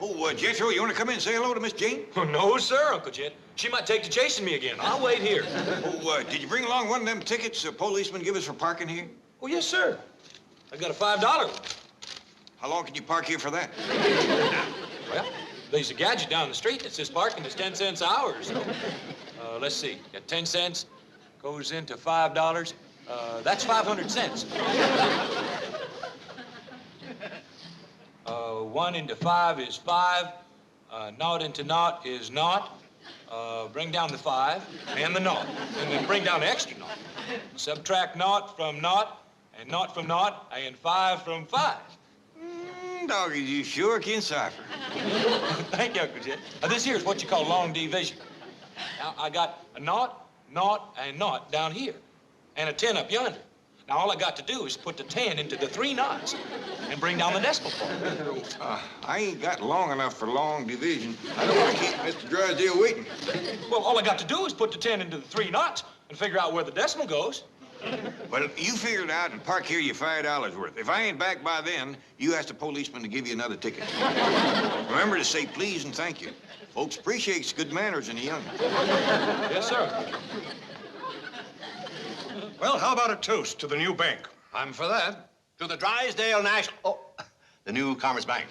Oh, Jethro, you want to come in and say hello to Miss Jane? Oh, no, sir, Uncle Jed. She might take to chasing me again. I'll wait here. Oh, did you bring along one of them tickets the policeman give us for parking here? Oh, yes, sir. I got a $5 one. How long can you park here for that? Well, There's a gadget down the street that says parking is 10 cents an hour or so. Let's see. Got 10 cents, goes into $5. That's 500 cents. 1 into 5 is 5. Naught into naught is naught. Bring down the 5 and the naught. And then bring down the extra naught. Subtract naught from naught, and naught from naught, and 5 from 5. Doggy, you sure can cipher. Thank you, Uncle Jed. This here is what you call long division. Now, I got a naught, naught, and naught down here, and a 10 up yonder. Now, all I got to do is put the 10 into the 3 knots and bring down the decimal point. I ain't got long enough for long division. I don't want to keep Mr. Drysdale waiting. Well, all I got to do is put the 10 into the 3 knots and figure out where the decimal goes. Well, you figure it out and park here your $5 worth. If I ain't back by then, you ask the policeman to give you another ticket. Remember to say please and thank you. Folks appreciates good manners in the young. Yes, sir. Well, how about a toast to the new bank? I'm for that. To the Drysdale National... Oh, the new Commerce Bank.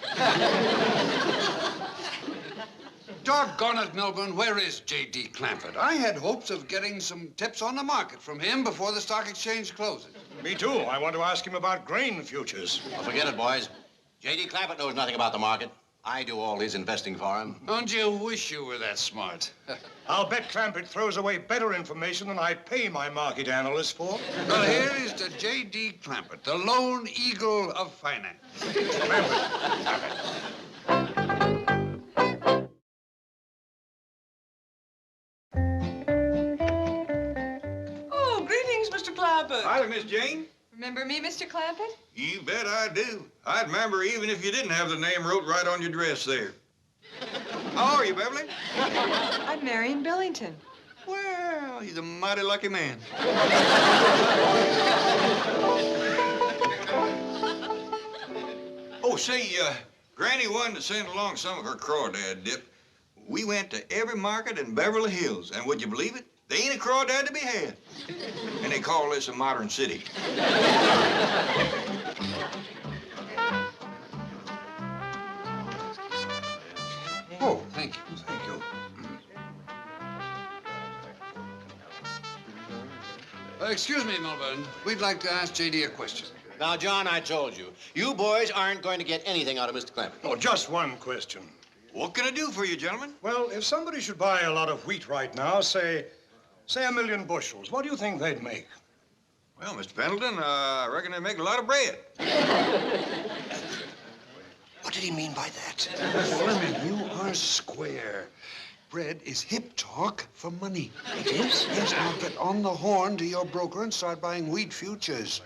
Doggone it, Milburn, where is J.D. Clampett? I had hopes of getting some tips on the market from him before the stock exchange closes. Me too. I want to ask him about grain futures. Oh, forget it, boys. J.D. Clampett knows nothing about the market. I do all his investing for him. Don't you wish you were that smart? I'll bet Clampett throws away better information than I pay my market analysts for. Well, here is to J.D. Clampett, the lone eagle of finance. Oh, greetings, Mr. Clampett. Hi, Miss Jane. Remember me, Mr. Clampett? You bet I do. I'd remember even if you didn't have the name wrote right on your dress there. How are you, Beverly? I'm Marion Billington. Well, he's a mighty lucky man. Oh, say, Granny wanted to send along some of her crawdad dip. We went to every market in Beverly Hills, and would you believe it? They ain't a crawdad to be had. And they call this a modern city. Oh, thank you, thank you. Excuse me, Milburn. We'd like to ask J.D. a question. Now, John, I told you, you boys aren't going to get anything out of Mr. Clampett. Oh, just one question. What can I do for you, gentlemen? Well, if somebody should buy a lot of wheat right now, say 1,000,000 bushels, what do you think they'd make? Well, Mr. Pendleton, I reckon they'd make a lot of bread. What did he mean by that? Fleming, you are square. Bread is hip talk for money. It is? Yes, now get on the horn to your broker and start buying wheat futures.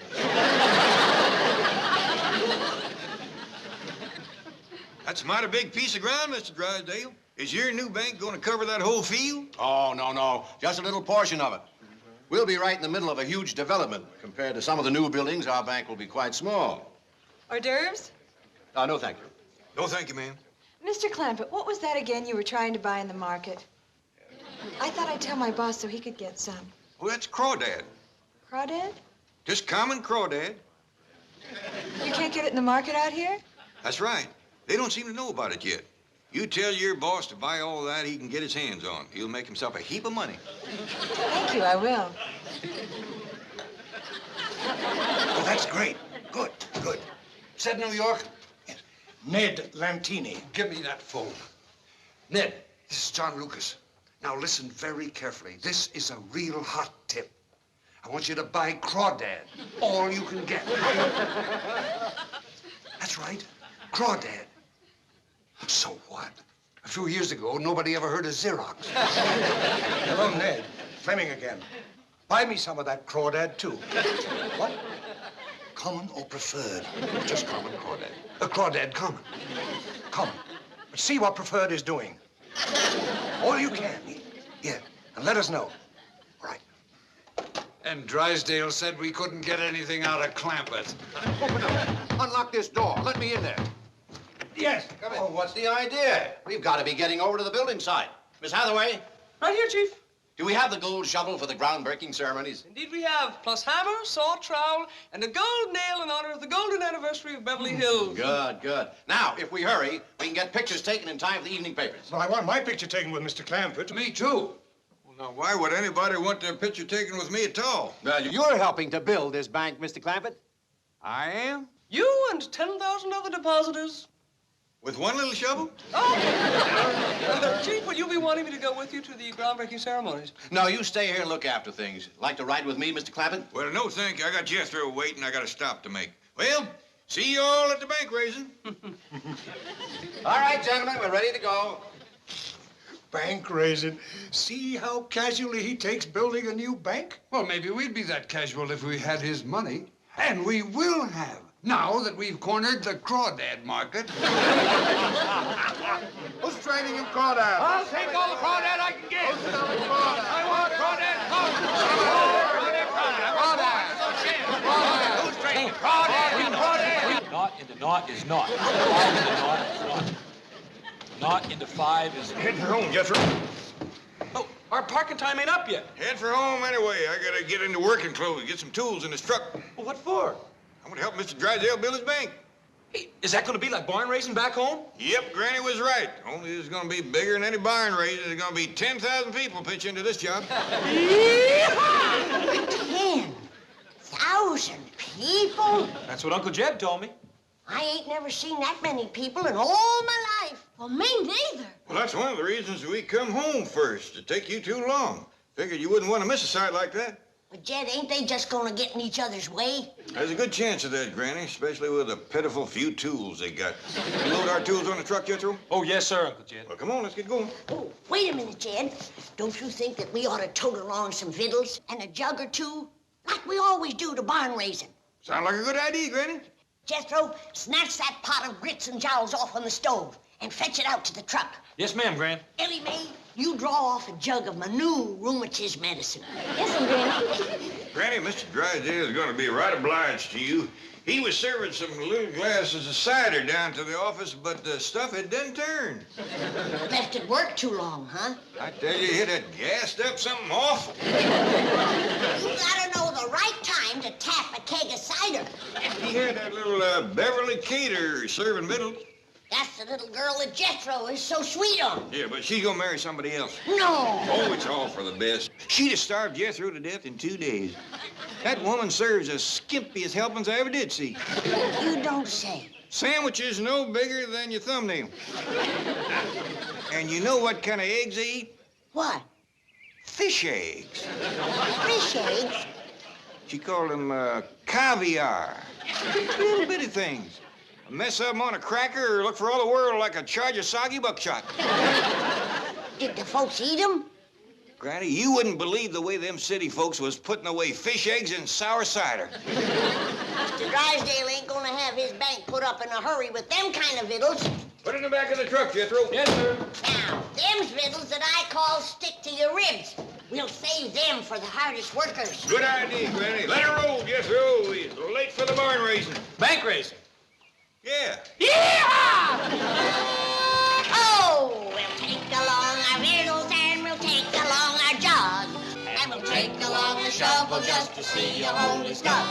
That's a mighty big piece of ground, Mr. Drysdale. Is your new bank going to cover that whole field? Oh, no. Just a little portion of it. We'll be right in the middle of a huge development. Compared to some of the new buildings, our bank will be quite small. Hors d'oeuvres? No, thank you. No, thank you, ma'am. Mr. Clampett, what was that again you were trying to buy in the market? I thought I'd tell my boss so he could get some. Well, that's crawdad. Crawdad? Just common crawdad. You can't get it in the market out here? That's right. They don't seem to know about it yet. You tell your boss to buy all that he can get his hands on. He'll make himself a heap of money. Thank you, I will. Oh, that's great. Good. Said New York? Ned Lantini. Give me that phone. Ned, this is John Lucas. Now listen very carefully. This is a real hot tip. I want you to buy crawdad, all you can get. That's right, crawdad. So what? A few years ago, nobody ever heard of Xerox. Hello, Ned. Fleming again. Buy me some of that crawdad, too. What? Common or preferred? Just common crawdad. Crawdad common. Common. But see what preferred is doing. All you can. Yeah, and let us know. Right. And Drysdale said we couldn't get anything out of Clampett. Open up. Unlock this door. Let me in there. Yes. Come in. Oh, what's the idea? We've got to be getting over to the building site. Miss Hathaway? Right here, Chief. Do we have the gold shovel for the groundbreaking ceremonies? Indeed we have, plus hammer, saw, trowel, and a gold nail in honor of the golden anniversary of Beverly Hills. Good, good. Now, if we hurry, we can get pictures taken in time for the evening papers. Well, I want my picture taken with Mr. Clampett. Me too. Well, now, why would anybody want their picture taken with me at all? Well, you're helping to build this bank, Mr. Clampett. I am? You and 10,000 other depositors. With one little shovel? Oh! Chief, will you be wanting me to go with you to the groundbreaking ceremonies? No, you stay here and look after things. Like to ride with me, Mr. Clampett? Well, no, thank you. I got Jethro waiting. I got a stop to make. Well, see you all at the bank raising. All right, gentlemen, we're ready to go. Bank raising. See how casually he takes building a new bank? Well, maybe we'd be that casual if we had his money. And we will have, now that we've cornered the crawdad market. Who's trading in crawdad? I'll take all the crawdad I can get. Who's selling crawdad? I want crawdad. Crawdad. Who's trading? Crawdad. Knot into knot is knot. 5 into knot is knot. Knot into 5 is... Head for home, Jethro. Oh, our parking time ain't up yet. Head for home anyway. I gotta get into working clothes, get some tools in this truck. Well, what for? I'm gonna help Mr. Drysdale build his bank. Hey, is that gonna be like barn raising back home? Yep, Granny was right. Only it's gonna be bigger than any barn raising. There's gonna be 10,000 people pitch into this job. 10,000 people? That's what Uncle Jeb told me. I ain't never seen that many people in all my life. Well, me neither. Well, that's one of the reasons we come home first, to take you too long. Figured you wouldn't want to miss a sight like that. But, Jed, ain't they just gonna get in each other's way? There's a good chance of that, Granny, especially with the pitiful few tools they got. You load our tools on the truck, Jethro? Oh, yes, sir, Uncle Jed. Well, come on, let's get going. Oh, wait a minute, Jed. Don't you think that we ought to tote along some victuals and a jug or two, like we always do to barn raising? Sound like a good idea, Granny. Jethro, snatch that pot of grits and jowls off on the stove and fetch it out to the truck. Yes, ma'am, Gran. Ellie Mae, you draw off a jug of my new rheumatism medicine. Yes, Granny. Granny, Mr. Drysdale is going to be right obliged to you. He was serving some little glasses of cider down to the office, but the stuff had done turned. Left it work too long, huh? I tell you, it had gassed up something awful. You gotta know the right time to tap a keg of cider. He had that little Beverly cater serving victuals. That's the little girl that Jethro is so sweet on. Yeah, but she's gonna marry somebody else. No. Oh, it's all for the best. She'd have starved Jethro to death in 2 days. That woman serves the skimpiest helpings I ever did see. You don't say. Sandwiches no bigger than your thumbnail. And you know what kind of eggs they eat? What? Fish eggs. Fish eggs? She called them caviar. Little bitty things. Mess up 'em on a cracker or look for all the world like a charge of soggy buckshot. Did the folks eat them? Granny, you wouldn't believe the way them city folks was putting away fish eggs and sour cider. Mr. Drysdale ain't gonna have his bank put up in a hurry with them kind of victuals. Put it in the back of the truck, Jethro. Yes, sir. Now, them's victuals that I call stick to your ribs. We'll save them for the hardest workers. Good idea, Granny. Let her roll, Jethro. We're late for the barn raising. Bank raising. Yeah. Yeehaw! Oh, we'll take along our victuals and we'll take along our jug. And we'll take along the shovel just to see a hole we stuck.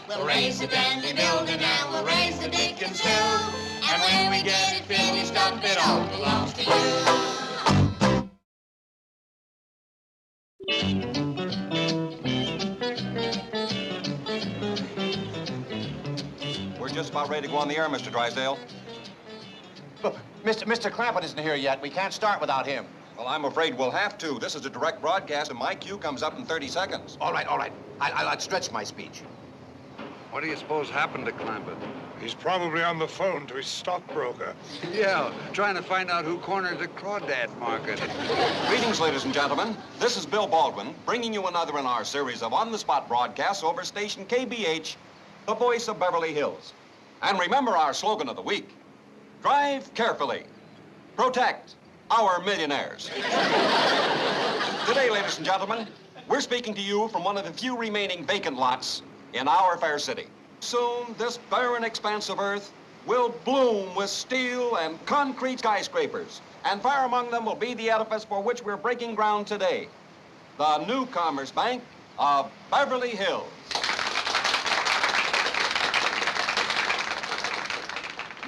We'll raise the dandy building and we'll raise the Dickens too. And when we get it finished up, it all belongs to you. We're just about ready to go on the air, Mr. Drysdale. Mr. Clampett isn't here yet. We can't start without him. Well, I'm afraid we'll have to. This is a direct broadcast, and my cue comes up in 30 seconds. All right. I'll stretch my speech. What do you suppose happened to Clampett? He's probably on the phone to his stockbroker. Yeah, trying to find out who cornered the crawdad market. Greetings, ladies and gentlemen. This is Bill Baldwin, bringing you another in our series of on-the-spot broadcasts over station KBH, the voice of Beverly Hills. And remember our slogan of the week: drive carefully, protect our millionaires. Today, ladies and gentlemen, we're speaking to you from one of the few remaining vacant lots in our fair city. Soon, this barren expanse of earth will bloom with steel and concrete skyscrapers, and far among them will be the edifice for which we're breaking ground today. the Newcomers Bank of Beverly Hills.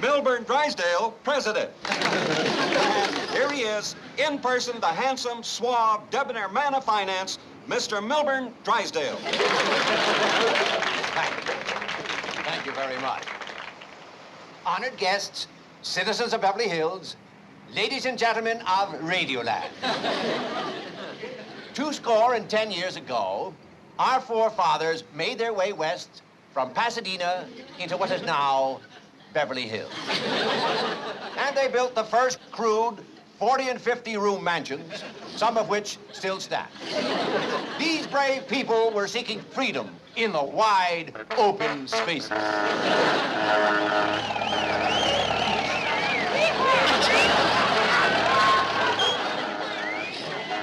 Milburn Drysdale, president. And here he is, in person, the handsome, suave, debonair man of finance, Mr. Milburn Drysdale. Thank you very much. Honored guests, citizens of Beverly Hills, ladies and gentlemen of Radioland. 210 years ago, our forefathers made their way west from Pasadena into what is now Beverly Hills. And they built the first crude 40 and 50 room mansions, some of which still stand. These brave people were seeking freedom in the wide, open spaces.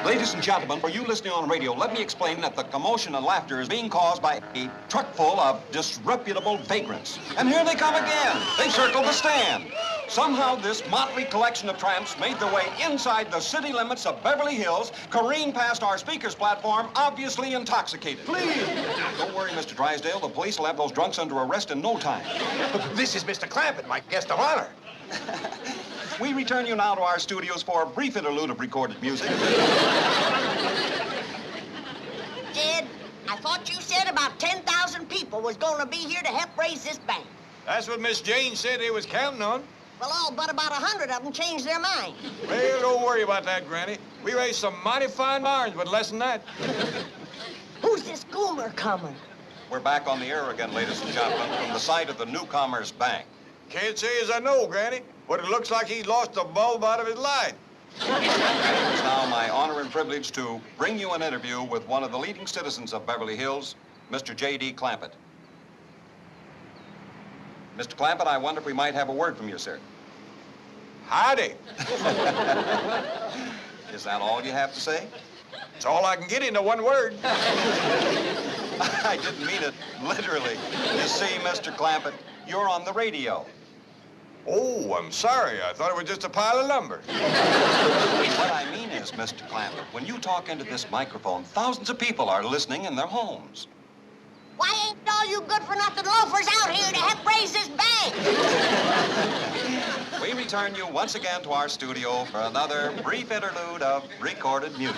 Ladies and gentlemen, for you listening on radio, let me explain that the commotion and laughter is being caused by a truck full of disreputable vagrants. And here they come again. They circle the stand. Somehow this motley collection of tramps made their way inside the city limits of Beverly Hills, careened past our speaker's platform, obviously intoxicated. Please! Don't worry, Mr. Drysdale. The police will have those drunks under arrest in no time. This is Mr. Clampett, my guest of honor. We return you now to our studios for a brief interlude of recorded music. Jed, I thought you said about 10,000 people was going to be here to help raise this bank. That's what Miss Jane said they was counting on. Well, all but about 100 of them changed their mind. Well, don't worry about that, Granny. We raised some mighty fine irons, but less than that. Who's this goomer coming? We're back on the air again, ladies and gentlemen, from the site of the Newcomers Bank. Can't say as I know, Granny, but it looks like he's lost the bulb out of his light. It's now my honor and privilege to bring you an interview with one of the leading citizens of Beverly Hills, Mr. J.D. Clampett. Mr. Clampett, I wonder if we might have a word from you, sir. Howdy. Is that all you have to say? It's all I can get into one word. I didn't mean it literally. You see, Mr. Clampett, you're on the radio. Oh, I'm sorry. I thought it was just a pile of lumber. What I mean is, Mr. Clampett, when you talk into this microphone, thousands of people are listening in their homes. Why ain't all you good-for-nothing loafers out here to help raise this bank? We return you once again to our studio for another brief interlude of recorded music.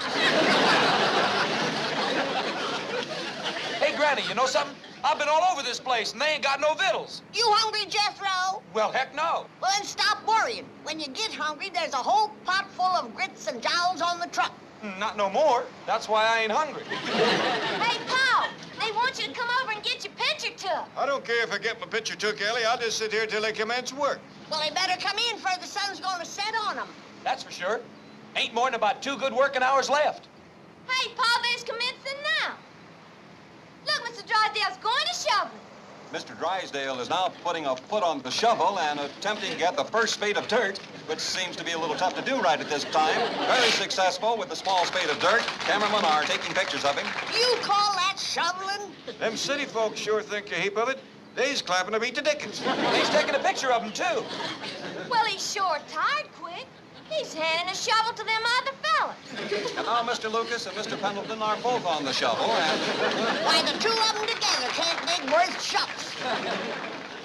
Hey, Granny, you know something? I've been all over this place, and they ain't got no victuals. You hungry, Jethro? Well, heck no. Well, then stop worrying. When you get hungry, there's a whole pot full of grits and jowls on the truck. Not no more. That's why I ain't hungry. Hey, Paul, they want you to come over and get your picture took. I don't care if I get my picture took, Ellie. I'll just sit here till they commence work. Well, they better come in, for the sun's going to set on them. That's for sure. Ain't more than about 2 good working hours left. Hey, Paul, they's commencing now. Look, Mr. Drysdale's going to shovel. Mr. Drysdale is now putting a foot on the shovel and attempting to get the first spade of dirt, which seems to be a little tough to do right at this time. Very successful with the small spade of dirt. Cameramen are taking pictures of him. You call that shoveling? Them city folks sure think a heap of it. They's clapping to beat the dickens. He's taking a picture of him, too. Well, he's sure tired quick. He's handing a shovel to them other fellas. And now Mr. Lucas and Mr. Pendleton are both on the shovel, and... Why, the two of them together can't dig worth shucks.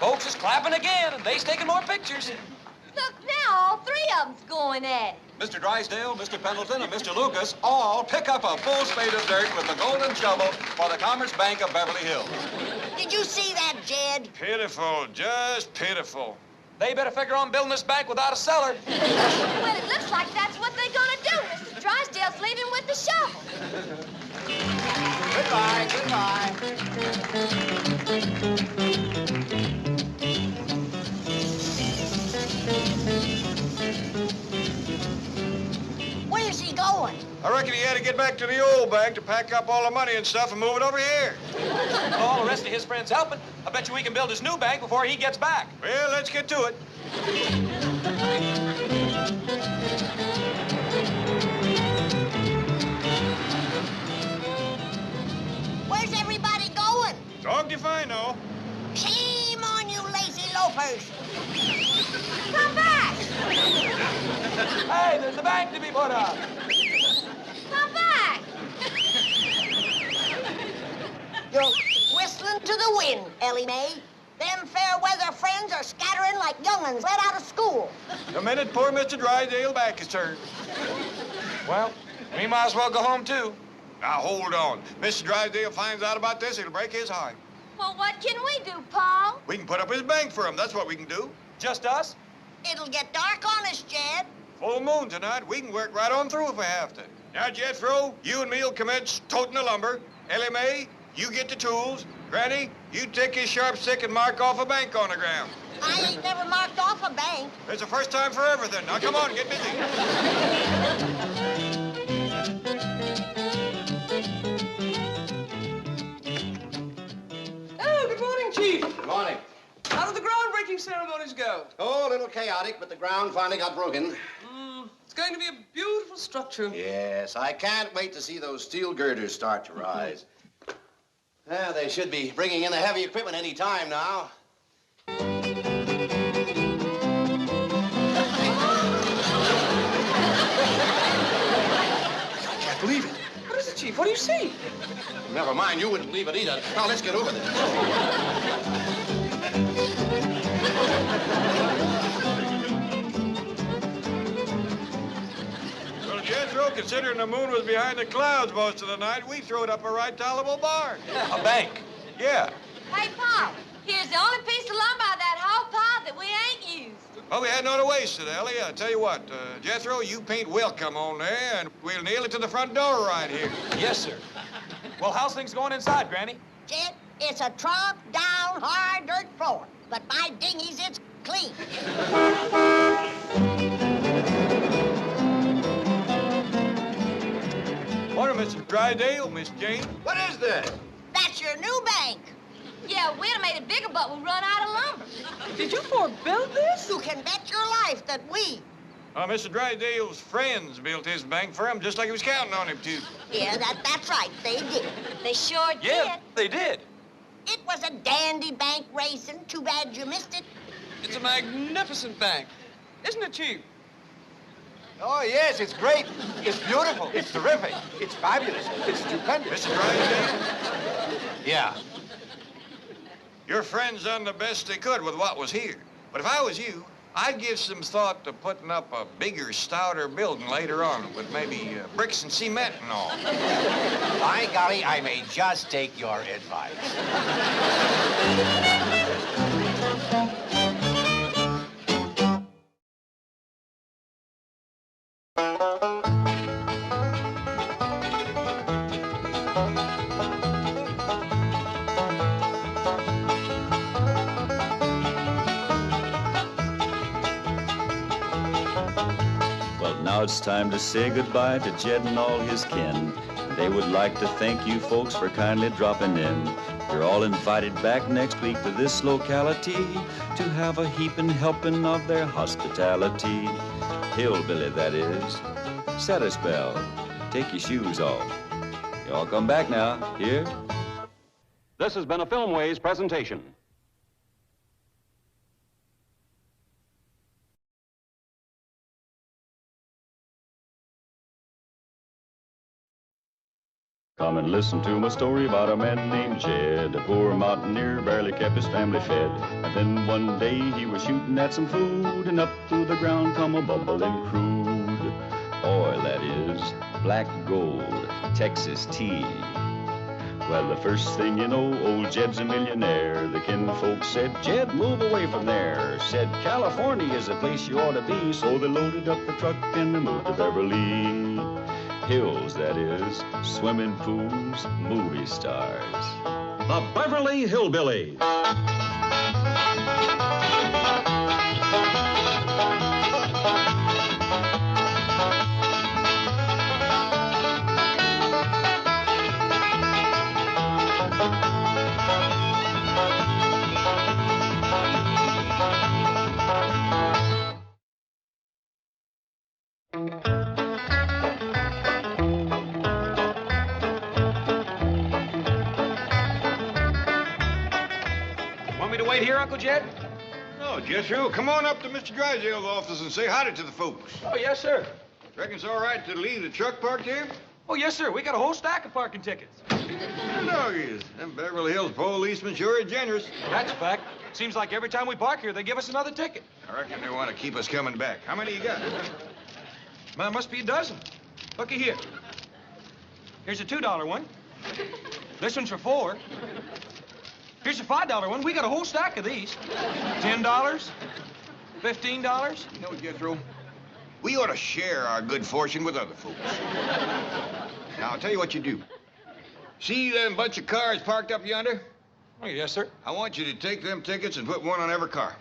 Folks is clapping again, and they's taking more pictures. Look, now all 3 of them's going at it. Mr. Drysdale, Mr. Pendleton, and Mr. Lucas all pick up a full spade of dirt with the golden shovel for the Commerce Bank of Beverly Hills. Did you see that, Jed? Pitiful, just pitiful. They better figure on building this bank without a cellar. Well, it looks like that's what they're gonna do. Mr. Drysdale's leaving with the shovel. Goodbye, Where's he going? I reckon he had to get back to the old bank to pack up all the money and stuff and move it over here. With all the rest of his friends helping, I bet you we can build his new bank before he gets back. Well, let's get to it. Where's everybody going? Dogged if I know. Shame on you lazy loafers. Come back! Hey, there's the bank to be put up. Come back! Ellie Mae. Them fair weather friends are scattering like young'uns let out of school. The minute poor Mr. Drysdale back is turned. Well, we might as well go home, too. Now, hold on. Mr. Drysdale finds out about this, it'll break his heart. Well, what can we do, Paul? We can put up his bank for him. That's what we can do. Just us? It'll get dark on us, Jed. Full moon tonight. We can work right on through if we have to. Now, Jethro, you and me'll commence toting the lumber. Ellie Mae, you get the tools. Granny, you take your sharp stick and mark off a bank on the ground. I ain't never marked off a bank. It's the first time for everything. Now, come on, get busy. Oh, good morning, Chief. Good morning. How did the groundbreaking ceremonies go? Oh, a little chaotic, but the ground finally got broken. It's going to be a beautiful structure. Yes, I can't wait to see those steel girders start to rise. Well, they should be bringing in the heavy equipment any time now. I can't believe it. What is it, Chief? What do you see? Never mind, you wouldn't believe it either. Now, let's get over this. Well, Jethro, considering the moon was behind the clouds most of the night, we throwed up a right tolerable barn. A bank? Yeah. Hey, Paul, here's the only piece of lumber out of that whole pile that we ain't used. Well, we had no to waste it, Ellie. I tell you what, Jethro, you paint welcome on there, and we'll nail it to the front door right here. Yes, sir. Well, how's things going inside, Granny? Jed, it's a trod down hard dirt floor, but by dingies, it's clean. Morning, Mr. Drysdale, Miss Jane. What is this? That's your new bank. Yeah, we'd have made it bigger, but we run out of lumber. Did you forebuild this? You can bet your life that we. Mr. Drysdale's friends built his bank for him just like he was counting on him to. Yeah, that's right. They did. They sure Yeah, did. they did. It was a dandy bank racing. Too bad you missed it. It's a magnificent bank. Isn't it, Chief? Oh, yes, it's great. It's beautiful. It's terrific. It's fabulous. It's stupendous. Mr. Drysdale? Yeah. Your friends done the best they could with what was here. But if I was you, I'd give some thought to putting up a bigger, stouter building later on with maybe bricks and cement and all. By golly, I may just take your advice. Now it's time to say goodbye to Jed and all his kin. They would like to thank you folks for kindly dropping in. You're all invited back next week to this locality to have a heaping helping of their hospitality. Hillbilly, that is. Set a spell. Take your shoes off. Y'all come back now. Here? This has been a Filmways presentation. Come and listen to my story about a man named Jed. A poor mountaineer barely kept his family fed. And then one day he was shooting at some food, and up through the ground come a bubbling crude oil, that is, black gold, Texas tea. Well, the first thing you know, old Jed's a millionaire. The kinfolks said, Jed, move away from there. Said, California is the place you ought to be. So they loaded up the truck and they moved to Beverly Hills, that is, swimming pools, movie stars. The Beverly Hillbillies. Wait here, Uncle Jed? No, Jethro, come on up to Mr. Drysdale's office and say hi to the folks. Oh, yes, sir. Reckon it's all right to leave the truck parked here? Oh, yes, sir. We got a whole stack of parking tickets. Doggies. Them Beverly Hills policemen sure are generous. That's a fact. Seems like every time we park here, they give us another ticket. I reckon they want to keep us coming back. How many you got? Man, must be a dozen. Looky here. Here's a $2 one. This one's for $4. Here's a $5 one. We got a whole stack of these. $10, $15. You know, Jethro, we ought to share our good fortune with other folks. Now, I'll tell you what you do. See them bunch of cars parked up yonder? Oh, yes, sir. I want you to take them tickets and put one on every car.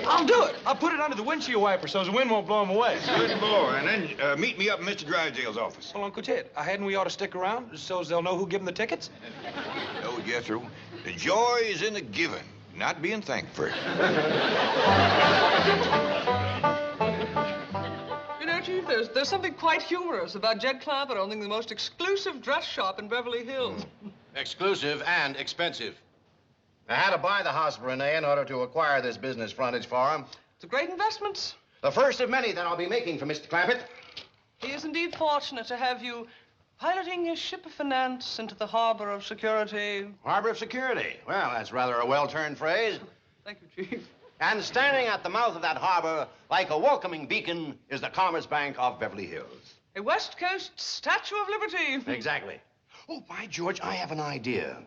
I'll do it. I'll put it under the windshield wiper so the wind won't blow them away. Good boy. And then meet me up in Mr. Drysdale's office. Well, Uncle Ted, hadn't we ought to stick around so they'll know who give them the tickets? No, Jethro. The joy is in the giving, not being thanked for it. You know, Chief, there's something quite humorous about Jed Clampett owning the most exclusive dress shop in Beverly Hills. Exclusive and expensive. I had to buy the house, Renee, in order to acquire this business frontage for him. It's a great investment. The first of many that I'll be making for Mr. Clampett. He is indeed fortunate to have you piloting his ship of finance into the harbor of security. Harbor of security. Well, that's rather a well-turned phrase. Thank you, Chief. And standing at the mouth of that harbor, like a welcoming beacon, is the Commerce Bank of Beverly Hills. A West Coast Statue of Liberty. Exactly. Oh, by George, I have an idea.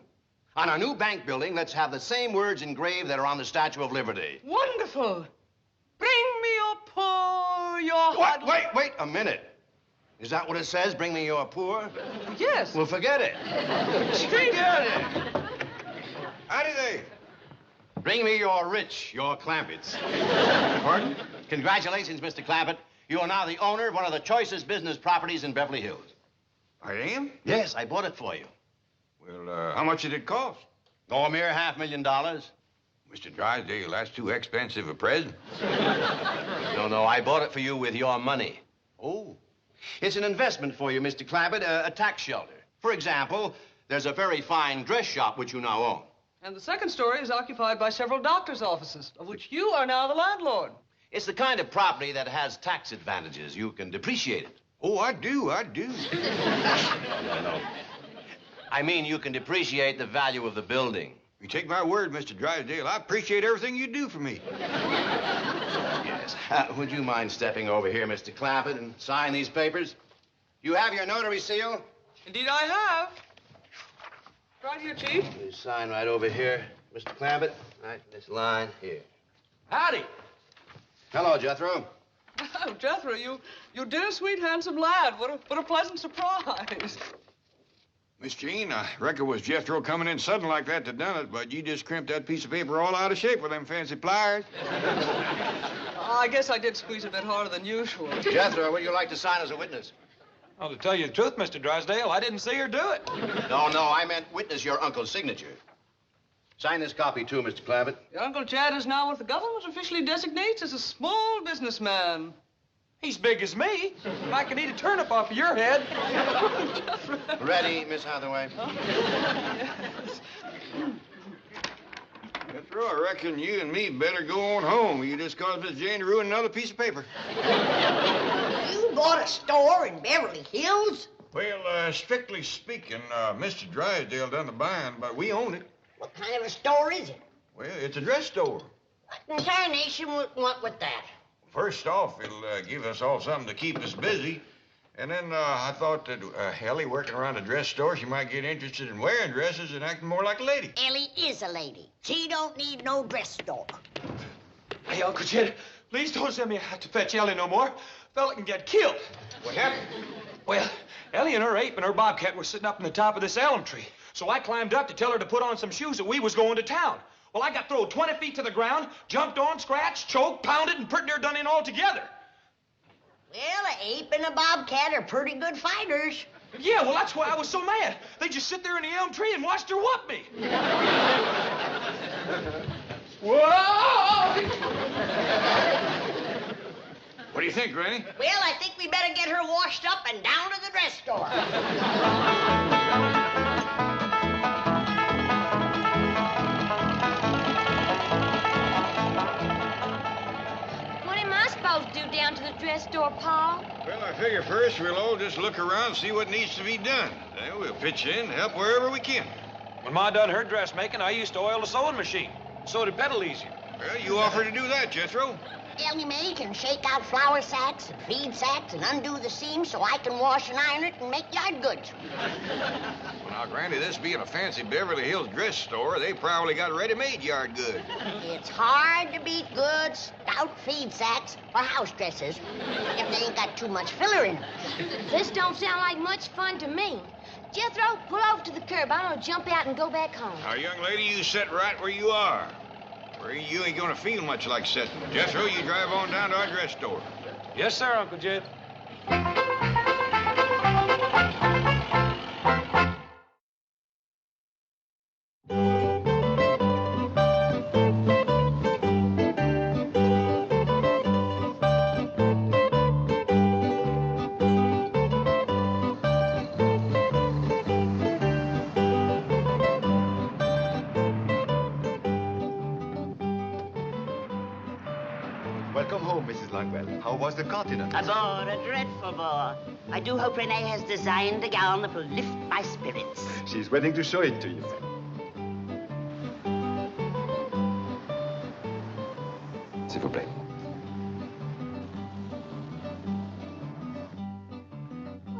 On our new bank building, let's have the same words engraved that are on the Statue of Liberty. Wonderful. Bring me your poor, your What? Wait a minute. Is that what it says? Bring me your poor? Yes. Well, forget it. Forget it. Howdy they. Bring me your rich, your Clampetts. Pardon? Congratulations, Mr. Clampett. You are now the owner of one of the choicest business properties in Beverly Hills. I am? Yes, I bought it for you. Well, how much did it cost? Oh, a mere $500,000. Mr. Drysdale, that's too expensive a present. No, I bought it for you with your money. Oh. It's an investment for you, Mr. Clampett, a tax shelter. For example, there's a very fine dress shop which you now own. And the second story is occupied by several doctor's offices, of which you are now the landlord. It's the kind of property that has tax advantages. You can depreciate it. Oh, I do. No. I mean, you can depreciate the value of the building. You take my word, Mr. Drysdale, I appreciate everything you do for me. Yes. Would you mind stepping over here, Mr. Clampett, and sign these papers? You have your notary seal? Indeed, I have. Right here, Chief. You sign right over here, Mr. Clampett. Right, this line here. Howdy. Hello, Jethro. Oh, Jethro, you dear, sweet, handsome lad. What a pleasant surprise. Miss Jean, I reckon it was Jethro coming in sudden like that that done it, but you just crimped that piece of paper all out of shape with them fancy pliers. I guess I did squeeze a bit harder than usual. Jethro, would you like to sign as a witness? Well, to tell you the truth, Mr. Drysdale, I didn't see her do it. No, I meant witness your uncle's signature. Sign this copy, too, Mr. Clampett. Your Uncle Chad is now what the government officially designates as a small businessman. He's big as me. I can eat a turnip off of your head. Ready, Miss Hathaway? Yes. Jethro, I reckon you and me better go on home. You just caused Miss Jane to ruin another piece of paper. You bought a store in Beverly Hills? Well, strictly speaking, Mr. Drysdale done the buying, but we own it. What kind of a store is it? Well, it's a dress store. What in tarnation would want with that? First off, it'll give us all something to keep us busy. And then I thought that Ellie working around a dress store, she might get interested in wearing dresses and acting more like a lady. Ellie is a lady. She don't need no dress store. Hey, Uncle Jed, please don't send me out to fetch Ellie no more. Fella can get killed. What happened? Well, Ellie and her ape and her bobcat were sitting up in the top of this elm tree. So I climbed up to tell her to put on some shoes that we was going to town. Well, I got thrown 20 feet to the ground, jumped on, scratched, choked, pounded, and pretty near done in all together. Well, an ape and a bobcat are pretty good fighters. Yeah, well, that's why I was so mad. They just sit there in the elm tree and watched her whoop me. Whoa! What do you think, Granny? Well, I think we better get her washed up and down to the dress store. What am I supposed to do down to the a dress store, Pa? Well, I figure first we'll all just look around and see what needs to be done. Then we'll pitch in and help wherever we can. When Ma done her dressmaking, I used to oil the sewing machine. So did Petalise. Well, you offered to do that, Jethro. Ellie Mae can shake out flour sacks and feed sacks and undo the seams so I can wash and iron it and make yard goods. Well, now, Granny, this being a fancy Beverly Hills dress store, they probably got ready-made yard goods. It's hard to beat good, stout feed sacks for house dresses if they ain't got too much filler in them. This don't sound like much fun to me. Jethro, pull over to the curb. I'm gonna jump out and go back home. Now, young lady, you sit right where you are. Where you ain't gonna feel much like sitting. Jethro, you drive on down to our dress store. Yes, sir, Uncle Jed. Welcome home, Mrs. Longwell. How was the continent? A bore, a dreadful bore. I do hope Renee has designed a gown that will lift my spirits. She's waiting to show it to you. S'il vous plaît.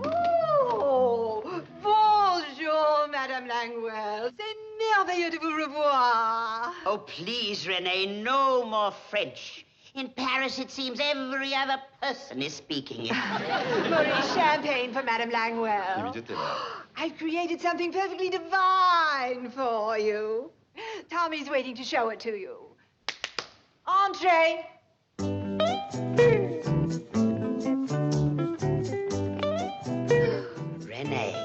Oh, bonjour, Madame Langwell. C'est merveilleux de vous revoir. Oh, please, Renee, no more French. In Paris, it seems every other person is speaking it. Maurice, champagne for Madame Langwell. Immediately, madame. I've created something perfectly divine for you. Tommy's waiting to show it to you. Entree. Renee.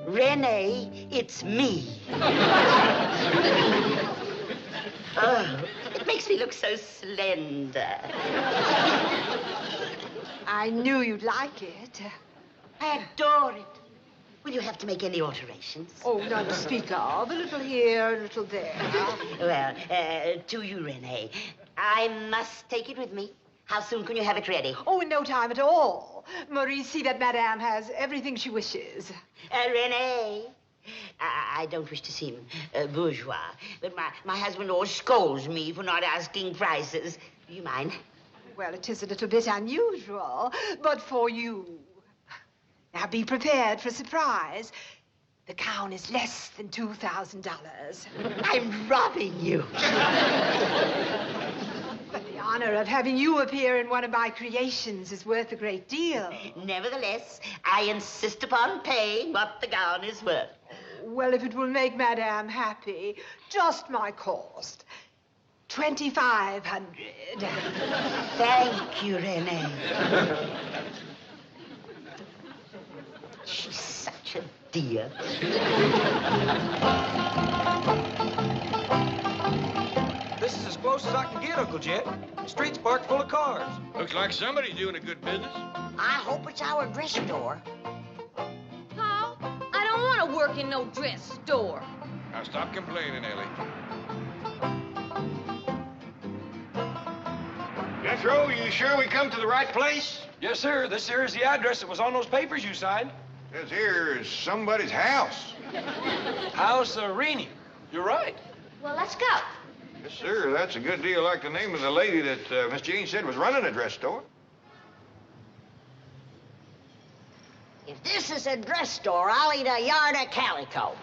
Renee, it's me. Oh, it makes me look so slender. I knew you'd like it. I adore it. Will you have to make any alterations? Oh, none to speak of. A little here, a little there. Well, to you, Renee. I must take it with me. How soon can you have it ready? Oh, in no time at all. Maurice, see that Madame has everything she wishes. Renee, I don't wish to seem bourgeois, but my husband always scolds me for not asking prices. Do you mind? Well, it is a little bit unusual, but for you. Now, be prepared for a surprise. The gown is less than $2,000. I'm robbing you. But the honor of having you appear in one of my creations is worth a great deal. Nevertheless, I insist upon paying what the gown is worth. Well, if it will make Madame happy, just my cost. $2,500. Thank you, Renee. She's such a dear. This is as close as I can get, Uncle Jed. The street's parked full of cars. Looks like somebody's doing a good business. I hope it's our dress store. Pa, I don't want to work in no dress store. Now stop complaining, Ellie. Jethro, you sure we come to the right place? Yes, sir. This here is the address that was on those papers you signed. This here is somebody's house. House Renee. You're right. Well, let's go. Yes, sir. That's a good deal like the name of the lady that Miss Jane said was running a dress store. If this is a dress store, I'll eat a yard of calico.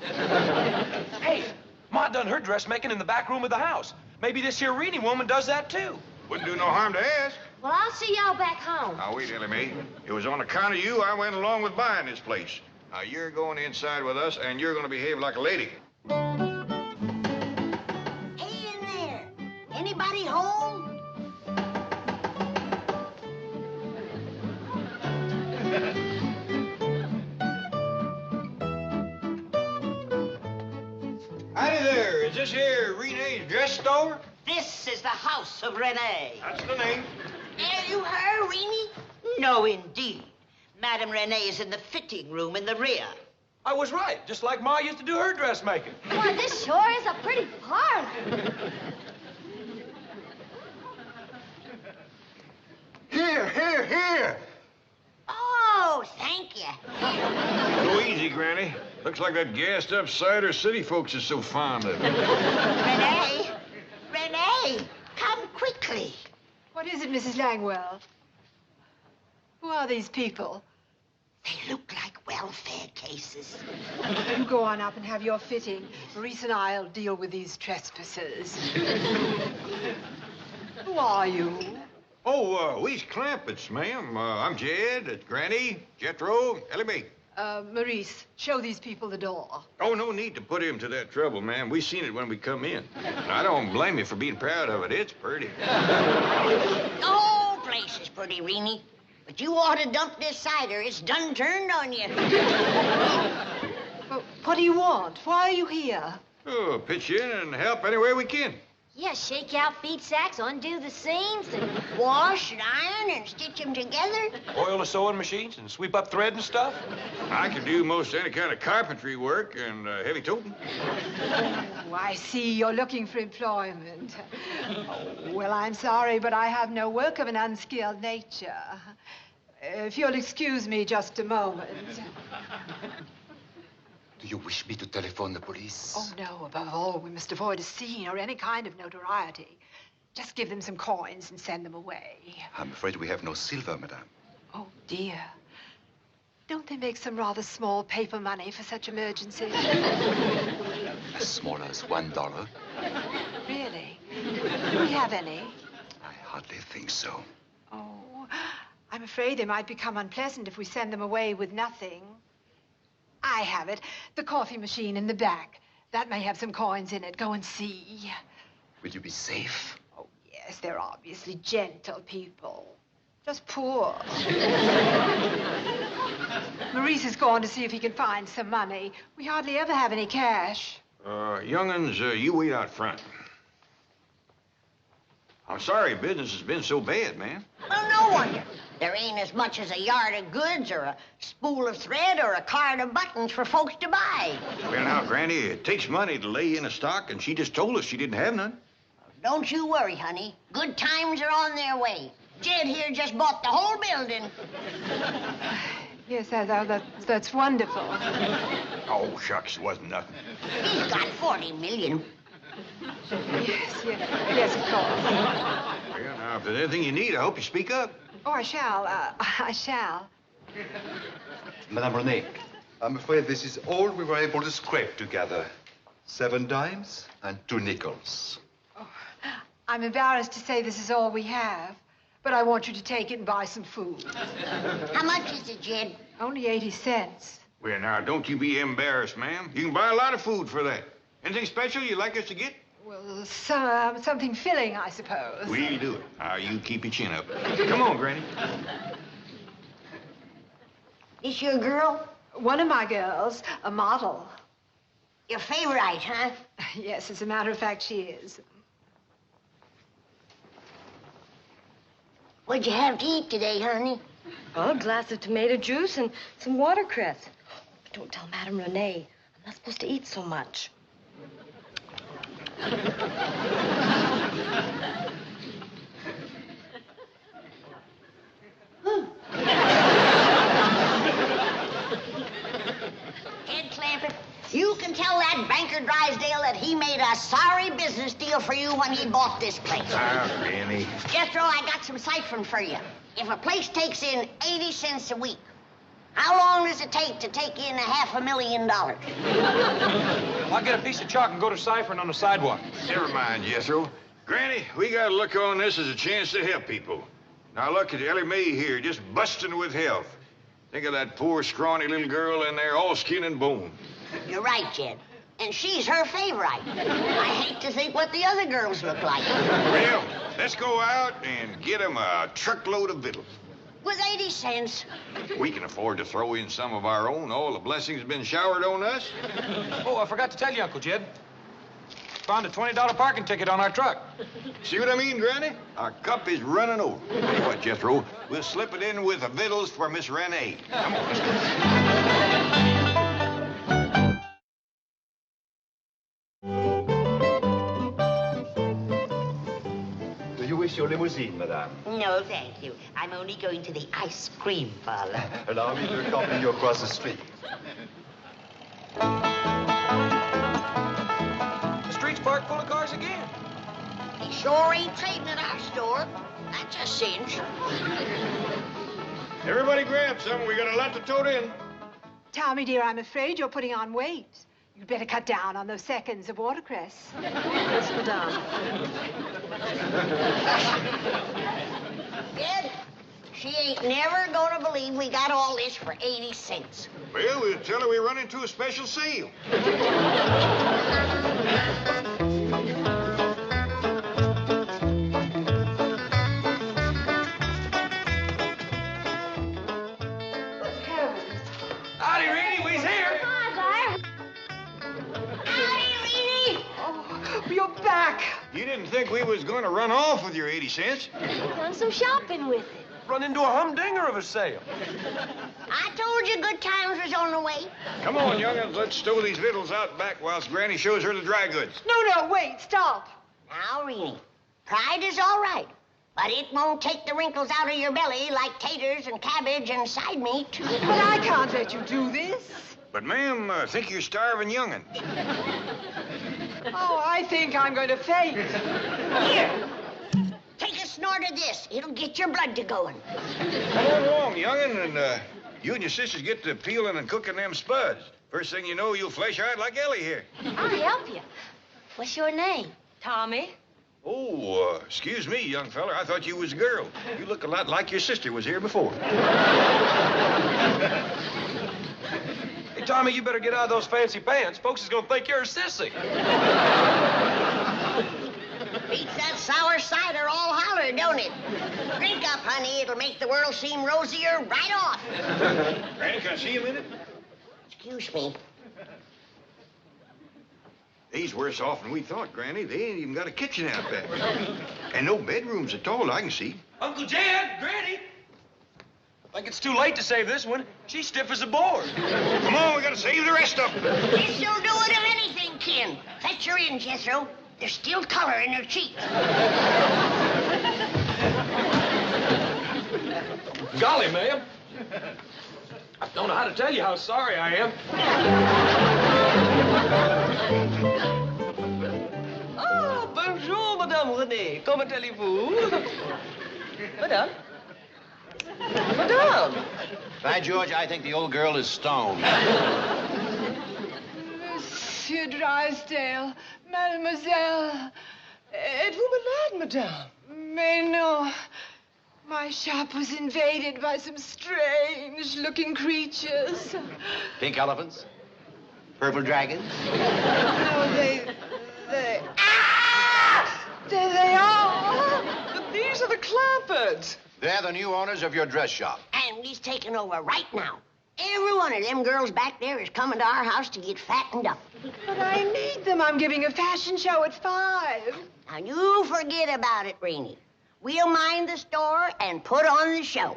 Hey, Ma done her dressmaking in the back room of the house. Maybe this here Renee woman does that, too. Wouldn't do no harm to ask. Well, I'll see y'all back home. Now, wait, Ellie Mae. It was on account of you I went along with buying this place. Now, you're going inside with us, and you're going to behave like a lady. Hey, in there. Anybody home? Howdy there. Is this here Renee's dress store? This is the house of Renee. That's the name. Are you her, Renee? No, indeed. Madame Renee is in the fitting room in the rear. I was right, just like Ma used to do her dressmaking. Boy, this sure is a pretty parlor. Here Here. Oh, thank you. Go easy, Granny. Looks like that gassed-up cider city folks are so fond of it. Renee, come quickly. What is it, Mrs. Langwell? Who are these people? They look like welfare cases. You go on up and have your fitting. Maurice and I'll deal with these trespassers. Who are you? Oh, we's Clampetts, ma'am. I'm Jed, it's Granny, Jethro, Ellie Mae. Maurice, show these people the door. Oh, no need to put him to that trouble, ma'am. We seen it when we come in. And I don't blame you for being proud of it. It's pretty. The whole place is pretty, Reenie. But you ought to dump this cider. It's done turned on you. Well, what do you want? Why are you here? Oh, pitch in and help any way we can. Yeah, shake out feed sacks, undo the seams, and Wash and iron and stitch them together. Oil the sewing machines and sweep up thread and stuff? I can do most any kind of carpentry work and heavy toting. Oh, I see. You're looking for employment. Oh, well, I'm sorry, but I have no work of an unskilled nature. If you'll excuse me just a moment. Do you wish me to telephone the police? Oh, no. Above all, we must avoid a scene or any kind of notoriety. Just give them some coins and send them away. I'm afraid we have no silver, madame. Oh, dear. Don't they make some rather small paper money for such emergencies? As small as $1? Really? Do we have any? I hardly think so. Oh, I'm afraid they might become unpleasant if we send them away with nothing. I have it. The coffee machine in the back. That may have some coins in it. Go and see. Will you be safe? Oh, yes, they're obviously gentle people. Just poor. Maurice is going to see if he can find some money. We hardly ever have any cash. Young'uns, you wait out front. I'm sorry business has been so bad, man. Well, no wonder. There ain't as much as a yard of goods or a spool of thread or a card of buttons for folks to buy. Well, now, Granny, it takes money to lay in a stock, and she just told us she didn't have none. Don't you worry, honey. Good times are on their way. Jed here just bought the whole building. Yes, that's wonderful. Oh, shucks, it wasn't nothing. He's got 40 million. Yes, of course. Well, now, if there's anything you need, I hope you speak up. Oh, I shall. Madame Renee, I'm afraid this is all we were able to scrape together. 7 dimes and 2 nickels. Oh, I'm embarrassed to say this is all we have, but I want you to take it and buy some food. How much is it, Jed? Only 80 cents. Well, now, don't you be embarrassed, ma'am. You can buy a lot of food for that. Anything special you'd like us to get? Well, something filling, I suppose. We'll do it. Now, you keep your chin up. Come on, Granny. This your girl? One of my girls, a model. Your favorite, huh? Yes, as a matter of fact, she is. What'd you have to eat today, honey? Oh, a glass of tomato juice and some watercress. But don't tell Madame Renee. I'm not supposed to eat so much. Ed Clampett, you can tell that banker Drysdale that he made a sorry business deal for you when he bought this place. Ah, Granny. Jethro, I got some ciphering for you. If a place takes in 80 cents a week, how long does it take to take in $500,000? I'll get a piece of chalk and go to ciphering on the sidewalk. Never mind, Jethro. Granny, we got to look on this as a chance to help people. Now look at Ellie Mae here, just busting with health. Think of that poor, scrawny little girl in there, all skin and bone. You're right, Jed. And she's her favorite. I hate to think what the other girls look like. Well, let's go out and get 'em a truckload of victuals. With 80 cents. We can afford to throw in some of our own. All the blessings have been showered on us. Oh, I forgot to tell you, Uncle Jed. Found a $20 parking ticket on our truck. See what I mean, Granny? Our cup is running over. Tell you what, Jethro, we'll slip it in with the victuals for Miss Renee. Come on, let's go. is your limousine, madame. No, thank you. I'm only going to the ice cream parlor. Allow me to accompany you across the street. The street's parked full of cars again. He sure ain't trading at our store. That's a cinch. Everybody grab some. We got a lot to tote in. Tommy, dear, I'm afraid you're putting on weight. You'd better cut down on those seconds of watercress. Yes, madame. Kid, she ain't never gonna believe we got all this for 80 cents. Well, we'll tell her we run into a special sale. Howdy, Reenie, we's here. You're back. You didn't think we was going to run off with your 80 cents? Done some shopping with it. Run into a humdinger of a sale. I told you good times was on the way. Come on, young'uns, let's stow these victuals out back whilst Granny shows her the dry goods. No, wait, stop. Now, Reenie, pride is all right, but it won't take the wrinkles out of your belly like taters and cabbage and side meat. But I can't let you do this. But, ma'am, I think you're starving young'uns. Oh, I think I'm going to faint. Here, take a snort of this. It'll get your blood to going. Come on along, young'un, and you and your sisters get to peeling and cooking them spuds. First thing you know, you'll flesh out like Ellie here. I'll help you. What's your name? Tommy. Oh, excuse me, young feller. I thought you was a girl. You look a lot like your sister was here before. Hey, Tommy, you better get out of those fancy pants. Folks is gonna think you're a sissy. Beats that sour cider all holler, don't it? Drink up, honey. It'll make the world seem rosier right off. Granny, can I see you a minute? Excuse me. They's worse off than we thought, Granny. They ain't even got a kitchen out back. And no bedrooms at all, I can see. Uncle Jed, Granny. I think it's too late to save this one. She's stiff as a board. Come on, we gotta save the rest of them. This'll do it if anything, Ken. Fetch her in, Jethro. There's still color in her cheeks. Golly, ma'am. I don't know how to tell you how sorry I am. Ah, bonjour, Madame Renée. Comment allez-vous? Madame? Madame! By George, I think the old girl is stoned. Monsieur Drysdale, mademoiselle. Êtes-vous malade, madame? Mais non. My shop was invaded by some strange-looking creatures. Pink elephants? Purple dragons? No, they... Ah! There they are! But these are the Clampetts. They're the new owners of your dress shop. And he's taking over right now. Every one of them girls back there is coming to our house to get fattened up. But I need them. I'm giving a fashion show at 5. Now, you forget about it, Reenie. We'll mind the store and put on the show.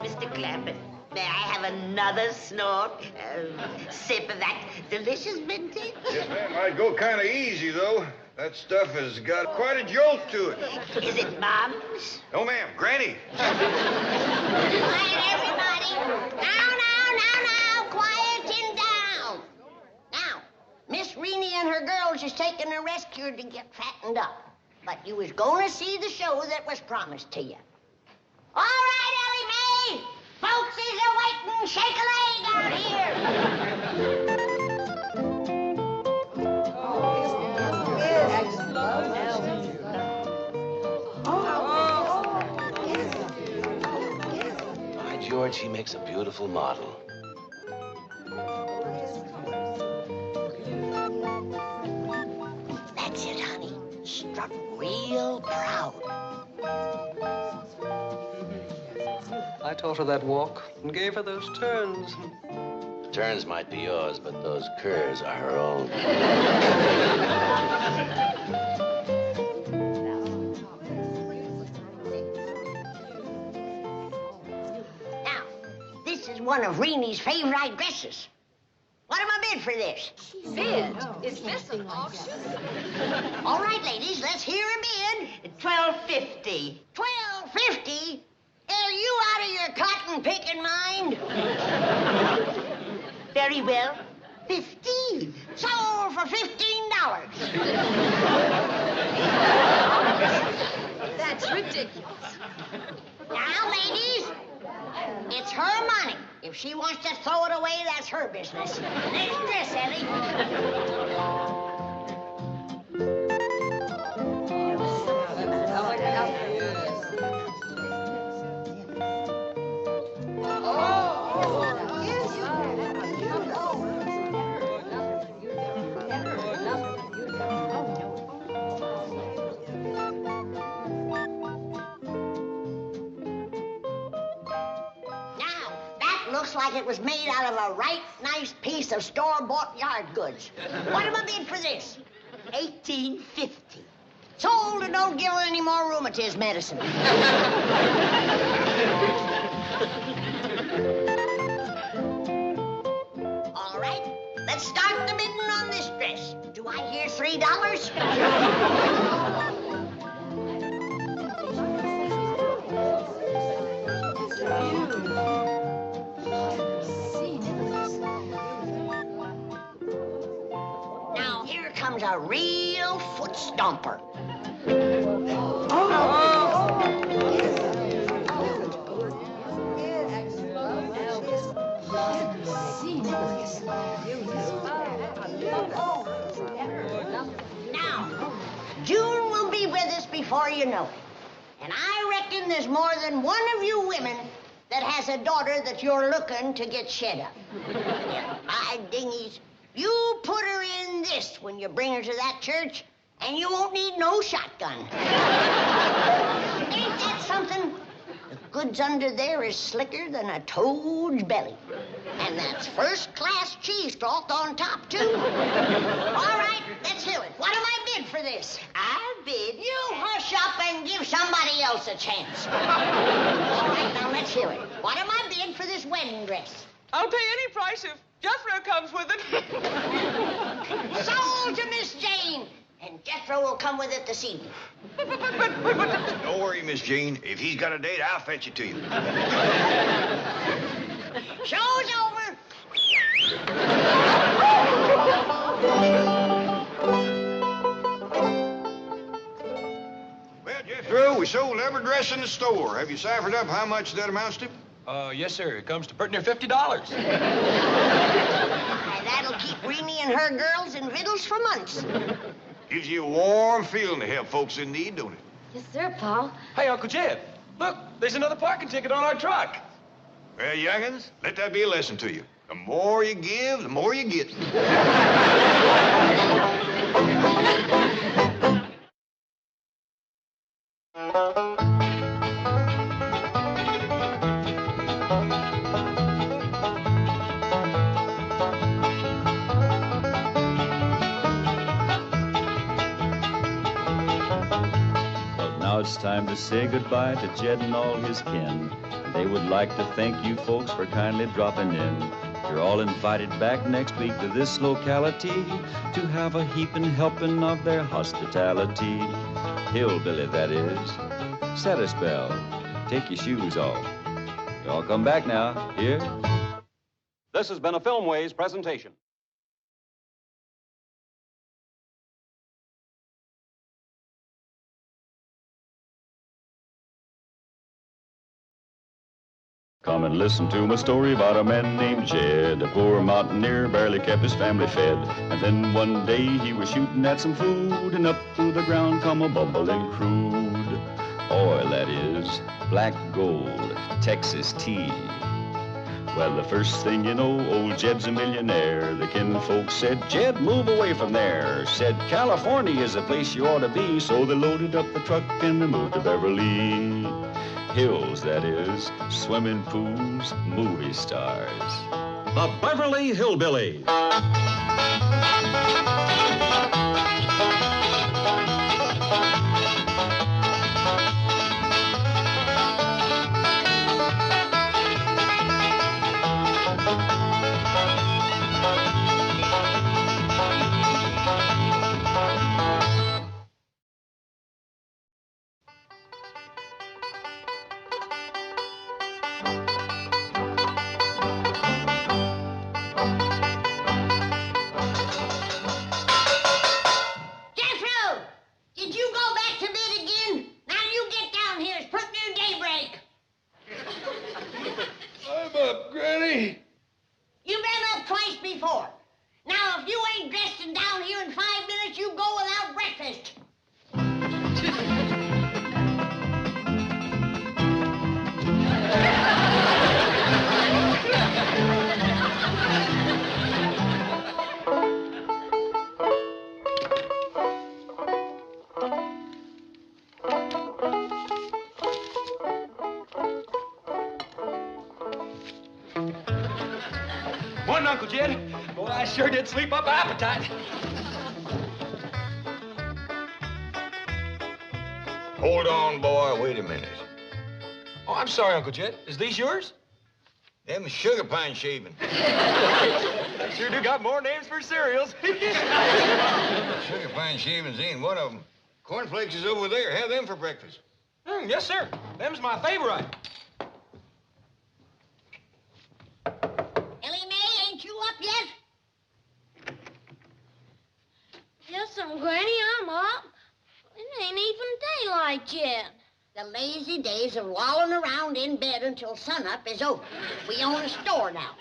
Mr. Clampett, may I have another snort? Sip of that delicious vintage? Yes, ma'am. I'd go kind of easy, though. That stuff has got quite a jolt to it. Is it Mom's? No, ma'am. Granny. Quiet, everybody. Now. Quieting down. Now, Miss Reenie and her girls is taking a rescue to get fattened up. But you was going to see the show that was promised to you. All right, Ellie Mae. Folks is a-waiting. Shake a leg out here. By George, he makes a beautiful model. That's it, honey. Strut real proud. I taught her that walk and gave her those turns. turns might be yours, but those curves are her own. Now, this is one of Reenie's favorite dresses. What am I bid for this? Bid? Is this an auction? All right, ladies, let's hear a bid. $12.50. $12.50? Are you out of your cotton picking mind? Very well. 15. Sold for $15. That's ridiculous. Now, ladies, it's her money. If she wants to throw it away, that's her business. Next dress, Ellie. Looks like it was made out of a right nice piece of store-bought yard goods. What am I bid for this? $18.50. Sold and don't give her any more rheumatism medicine. All right, let's start the bidding on this dress. Do I hear $3? Comes a real foot stomper. Now, June will be with us before you know it. And I reckon there's more than one of you women that has a daughter that you're looking to get shed up. My dingies. You put her in this when you bring her to that church, and you won't need no shotgun. Ain't that something? The goods under there is slicker than a toad's belly. And that's first-class cheesecloth on top, too. All right, let's hear it. What am I bid for this? I bid you hush up and give somebody else a chance. All right, now let's hear it. What am I bid for this wedding dress? I'll pay any price if Jethro comes with it. Sold to Miss Jane. And Jethro will come with it this evening. Don't worry, Miss Jane. If he's got a date, I'll fetch it to you. Show's over. Well, Jethro, we sold every dress in the store. Have you ciphered up how much that amounts to? Yes, sir. It comes to pretty near $50. That'll keep Reenie and her girls in victuals for months. Gives you a warm feeling to help folks in need, don't it? Yes, sir, Pa. Hey, Uncle Jed, look, there's another parking ticket on our truck. Well, young'uns, let that be a lesson to you. The more you give, the more you get. Now it's time to say goodbye to Jed and all his kin. They would like to thank you folks for kindly dropping in. You're all invited back next week to this locality to have a heaping helping of their hospitality. Hillbilly, that is. Set a spell. Take your shoes off. Y'all come back now. Here? This has been a Filmways presentation. Come and listen to my story about a man named Jed. A poor mountaineer barely kept his family fed. And then one day he was shooting at some food, and up through the ground come a bubbling crude oil, that is, black gold, Texas tea. Well, the first thing you know, old Jed's a millionaire. The kinfolks said, Jed, move away from there. Said, California is the place you ought to be. So they loaded up the truck and they moved to Beverly Hills, that is, swimming pools, movie stars. the Beverly Hillbillies. Jethro! Did you go back to bed again? Now you get down here. It's pretty near daybreak. I'm up, Granny. You've been up twice before. Now, if you ain't dressed and down here in 5 minutes, you go without breakfast. Morning, Uncle Jed. Boy, I sure did sleep up appetite. Hold on, boy. Wait a minute. Oh, I'm sorry, Uncle Jed. Is these yours? Them sugar pine shaving. They sure do got more names for cereals. Sugar pine shavings ain't one of them. Cornflakes is over there. Have them for breakfast. Yes, sir. Them's my favorite. Ellie Mae, ain't you up yet? Yes, Granny, I'm up. It ain't even daylight yet. The lazy days of lolling around in bed until sunup is over. We own a store now,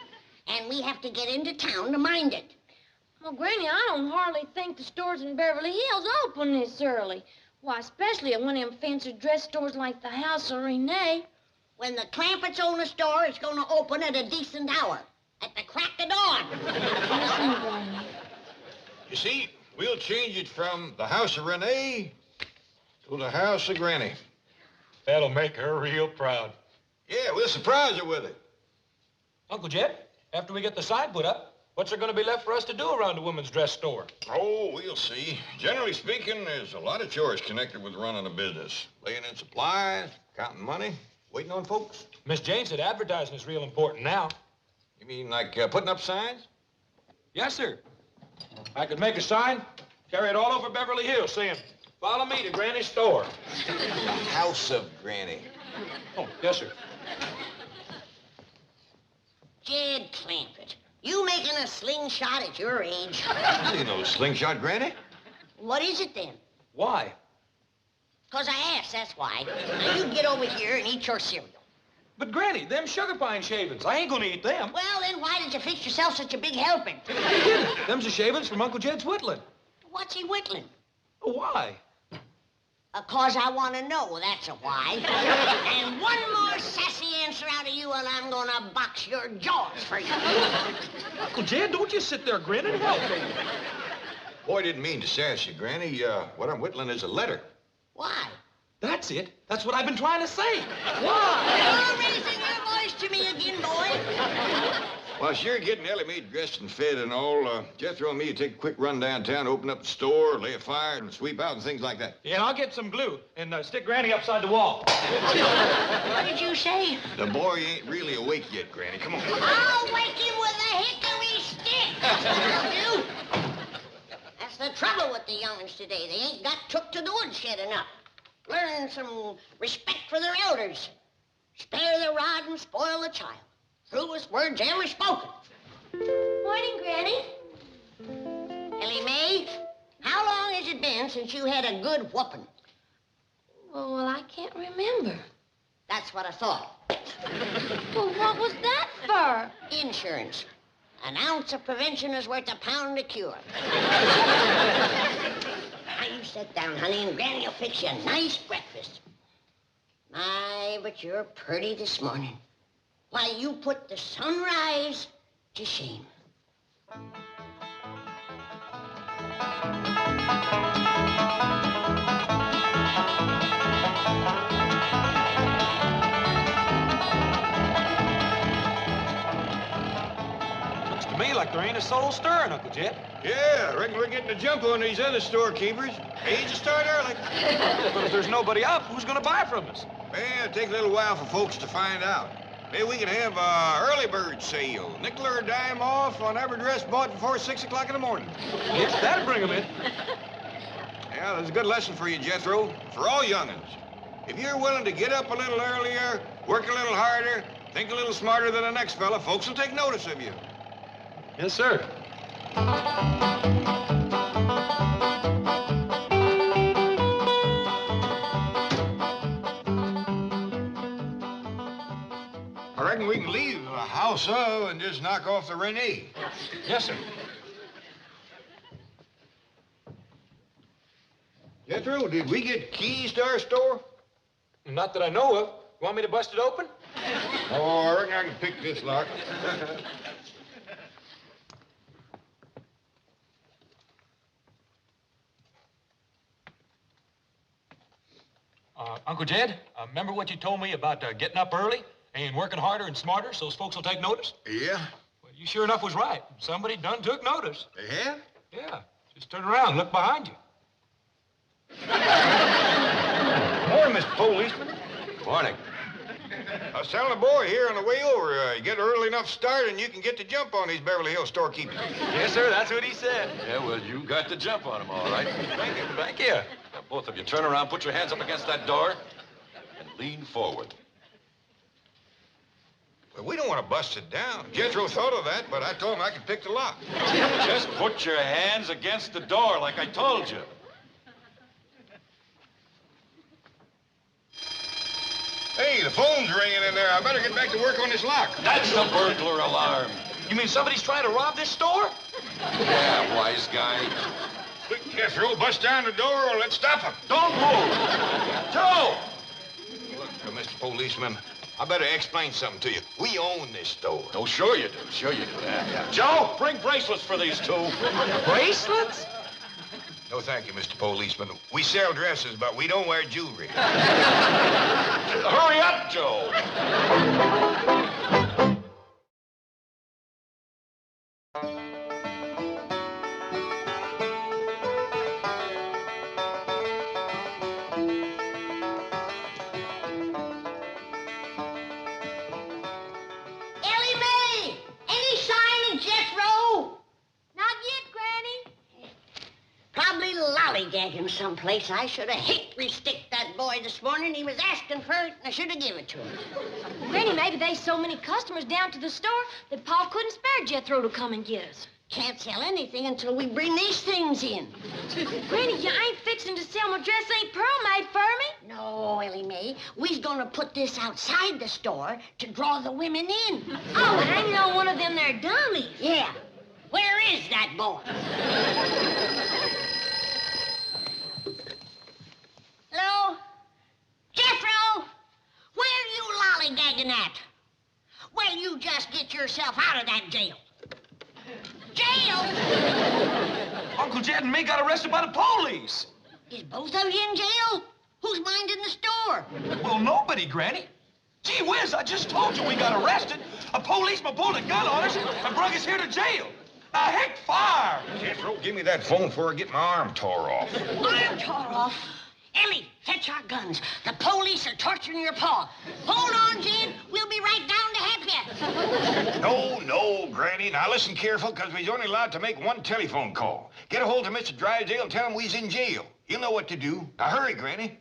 and we have to get into town to mind it. Well, Granny, I don't hardly think the stores in Beverly Hills open this early. Why, especially at one of them fancy dress stores like the House of Renee. When the Clampetts own a store, it's going to open at a decent hour, at the crack of dawn. Listen, Granny. You see, we'll change it from the House of Renee to the House of Granny. That'll make her real proud. Yeah, we'll surprise her with it. Uncle Jed, after we get the sign put up, what's there going to be left for us to do around the women's dress store? Oh, we'll see. Generally speaking, there's a lot of chores connected with running a business. Laying in supplies, counting money, waiting on folks. Miss Jane said advertising is real important now. You mean like putting up signs? Yes, sir. I could make a sign, carry it all over Beverly Hills saying, "Follow me to Granny's store." The House of Granny. Oh, yes, sir. Jed Clampett, you making a slingshot at your age? You know, slingshot Granny? What is it then? Why? 'Cause I asked, that's why. Now you get over here and eat your cereal. But, Granny, them sugar pine shavings, I ain't gonna eat them. Well, then why did you fix yourself such a big helping? Them's the shavings from Uncle Jed's whittling. What's he whittling? Why? 'Cause I want to know, that's a why. And one more sassy answer out of you and I'm gonna box your jaws for you. Uncle Jed, don't you sit there grinning. Help me. Boy, I didn't mean to sass you, Granny. What I'm whittling is a letter. Why? That's it. That's what I've been trying to say. Why? You're raising your voice to me again, boy. While you're getting Ellie Mae dressed and fed and all, Jethro and me take a quick run downtown, open up the store, lay a fire, and sweep out and things like that. Yeah, and I'll get some glue and stick Granny upside the wall. What did you say? The boy ain't really awake yet, Granny. Come on. I'll wake him with a hickory stick. Will you? That's the trouble with the young'uns today. They ain't got took to the woodshed enough. Learn some respect for their elders. Spare the rod and spoil the child. Truest words ever spoken. Morning, Granny. Ellie Mae, how long has it been since you had a good whooping? Well, I can't remember. That's what I thought. Well, what was that for? Insurance. An ounce of prevention is worth a pound of cure. Now you sit down, honey, and Granny will fix you a nice breakfast. My, but you're pretty this morning. Why, you put the sunrise to shame. like there ain't a soul stirring, Uncle Jed. Yeah, I reckon we're getting a jump on these other storekeepers. Age to start early. But if there's nobody up, who's gonna buy from us? Well, it'll take a little while for folks to find out. Maybe we can have a early bird sale. Nickel or a dime off on every dress bought before 6 o'clock in the morning. Yes, that'll bring them in. Yeah, there's a good lesson for you, Jethro. For all young'uns. If you're willing to get up a little earlier, work a little harder, think a little smarter than the next fella, folks will take notice of you. Yes, sir. I reckon we can leave the house and just knock off the Renee. Yes, sir. Jethro, did we get keys to our store? Not that I know of. You want me to bust it open? Oh, I reckon I can pick this lock. Uncle Jed, remember what you told me about getting up early and working harder and smarter so those folks will take notice? Yeah? Well, you sure enough was right. Somebody done took notice. They have? Yeah. Just turn around and look behind you. Morning, Mr. Policeman. Morning. I was telling the boy here on the way over, you get an early enough start and you can get the jump on these Beverly Hills storekeepers. Yes, sir, that's what he said. Yeah, well, you got the jump on him, all right. Thank you, thank you. Now, both of you, turn around, put your hands up against that door, and lean forward. Well, we don't want to bust it down. Jethro thought of that, but I told him I could pick the lock. Just put your hands against the door like I told you. Hey, the phone's ringing in there. I better get back to work on this lock. That's the burglar alarm. You mean somebody's trying to rob this store? Yeah, wise guy. Quick, Jethro, bust down the door or let's stop him. Don't move. Joe! Look, Mr. Policeman, I better explain something to you. We own this store. Oh, sure you do. Sure you do. Yeah. Joe, bring bracelets for these two. Bracelets? No, thank you, Mr. Policeman. We sell dresses, but we don't wear jewelry. Hurry up, Joe. Ellie Mae! Any sign of Jethro? Not yet, Granny. Probably lollygagging someplace. I should have hit-resticked that boy this morning. He was asking for it, and I should have given it to him. Granny, maybe there's so many customers down to the store that Pa couldn't spare Jethro to come and get us. Can't sell anything until we bring these things in. Granny, you ain't fixing to sell my dress ain't pearl made for me. No, Ellie Mae. We's gonna put this outside the store to draw the women in. Oh, hanging on one of them there dummies. Yeah. Where is that boy? Hello? Jethro? Where are you lollygagging at? Well, you just get yourself out of that jail. Jail? Uncle Jed and me got arrested by the police. Is both of you in jail? Who's minding the store? Well, nobody, Granny. Gee whiz, I just told you we got arrested. A policeman pulled a gun on us and brought us here to jail. Now, heck, fire! Jethro, give me that phone before I get my arm tore off. Arm tore off? Ellie, fetch our guns. The police are torturing your paw. Hold on, Jed. We'll be right down to help you. No, Granny. Now, listen careful, because we's only allowed to make one telephone call. Get a hold of Mr. Drysdale and tell him we's in jail. He'll know what to do. Now, hurry, Granny.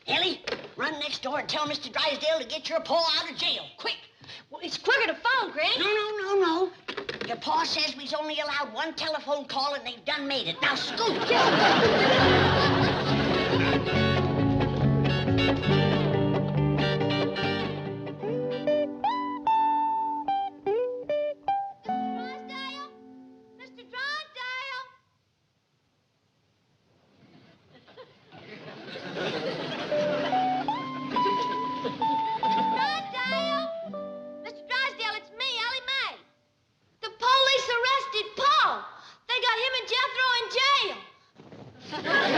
Ellie, run next door and tell Mr. Drysdale to get your paw out of jail. Quick. Well, it's quicker to phone, Granny. No. Your pa says we's only allowed one telephone call, and they've done made it. Now, scoot. Mr. Drysdale! Mr. Drysdale, it's me, Ellie Mae. The police arrested Paul. They got him and Jethro in jail.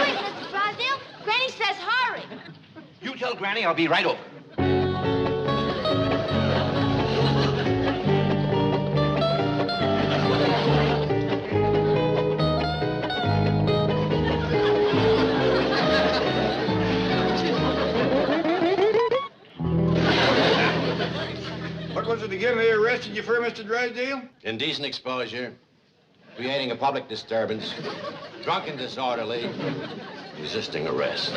Wait, Mr. Drysdale. Granny says hurry. You tell Granny I'll be right over. again they arrested you for, Mr. Drysdale? Indecent exposure, creating a public disturbance, drunk and disorderly, resisting arrest.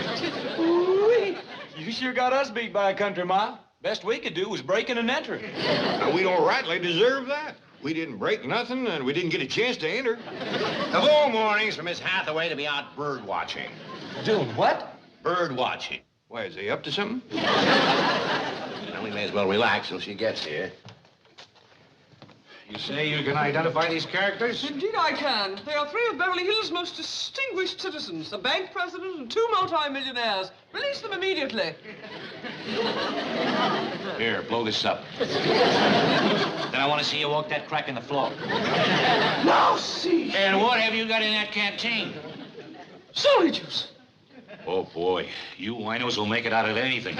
Ooh-wee. You sure got us beat by a country mile. Best we could do was breaking and entering. And we don't rightly deserve that. We didn't break nothing, and we didn't get a chance to enter. The whole morning's for Miss Hathaway to be out bird watching. Doing what? Bird watching. Why, is he up to something? Well, we may as well relax till she gets here. You say you can identify these characters? Indeed I can. They are three of Beverly Hills' most distinguished citizens, a bank president and two multi-millionaires. Release them immediately. Here, blow this up. Then I want to see you walk that crack in the floor. Now see. And what have you got in that canteen? Celery juice. Oh, boy. You winos will make it out of anything.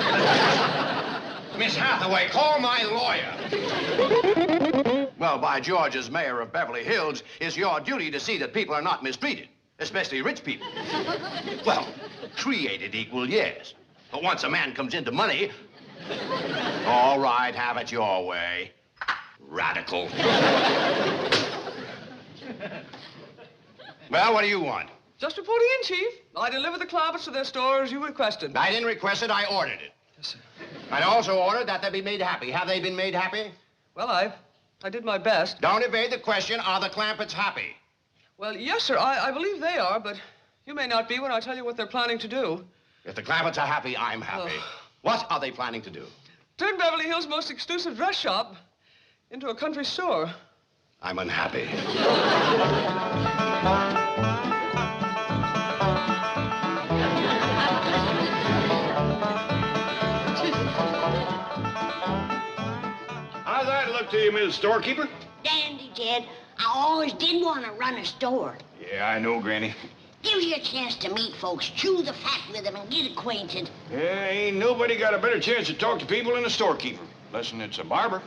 Miss Hathaway, call my lawyer. Well, by George, as mayor of Beverly Hills, it's your duty to see that people are not mistreated, especially rich people. Well, created equal, yes. But once a man comes into money, all right, have it your way. Radical. Well, what do you want? Just reporting in, Chief. I delivered the Clampetts to their store as you requested. I didn't request it, I ordered it. Yes, sir. I also ordered that they be made happy. Have they been made happy? Well, I did my best. Don't evade the question, are the Clampetts happy? Well, yes, sir, I believe they are, but you may not be when I tell you what they're planning to do. If the Clampetts are happy, I'm happy. What are they planning to do? Turn Beverly Hills' most exclusive dress shop into a country store. I'm unhappy. How's that look to you, Mrs. Storekeeper? Dandy, Jed. I always did want to run a store. Yeah, I know, Granny. Gives you a chance to meet folks, chew the fat with them, and get acquainted. Yeah, ain't nobody got a better chance to talk to people than a storekeeper. Unless it's a barber.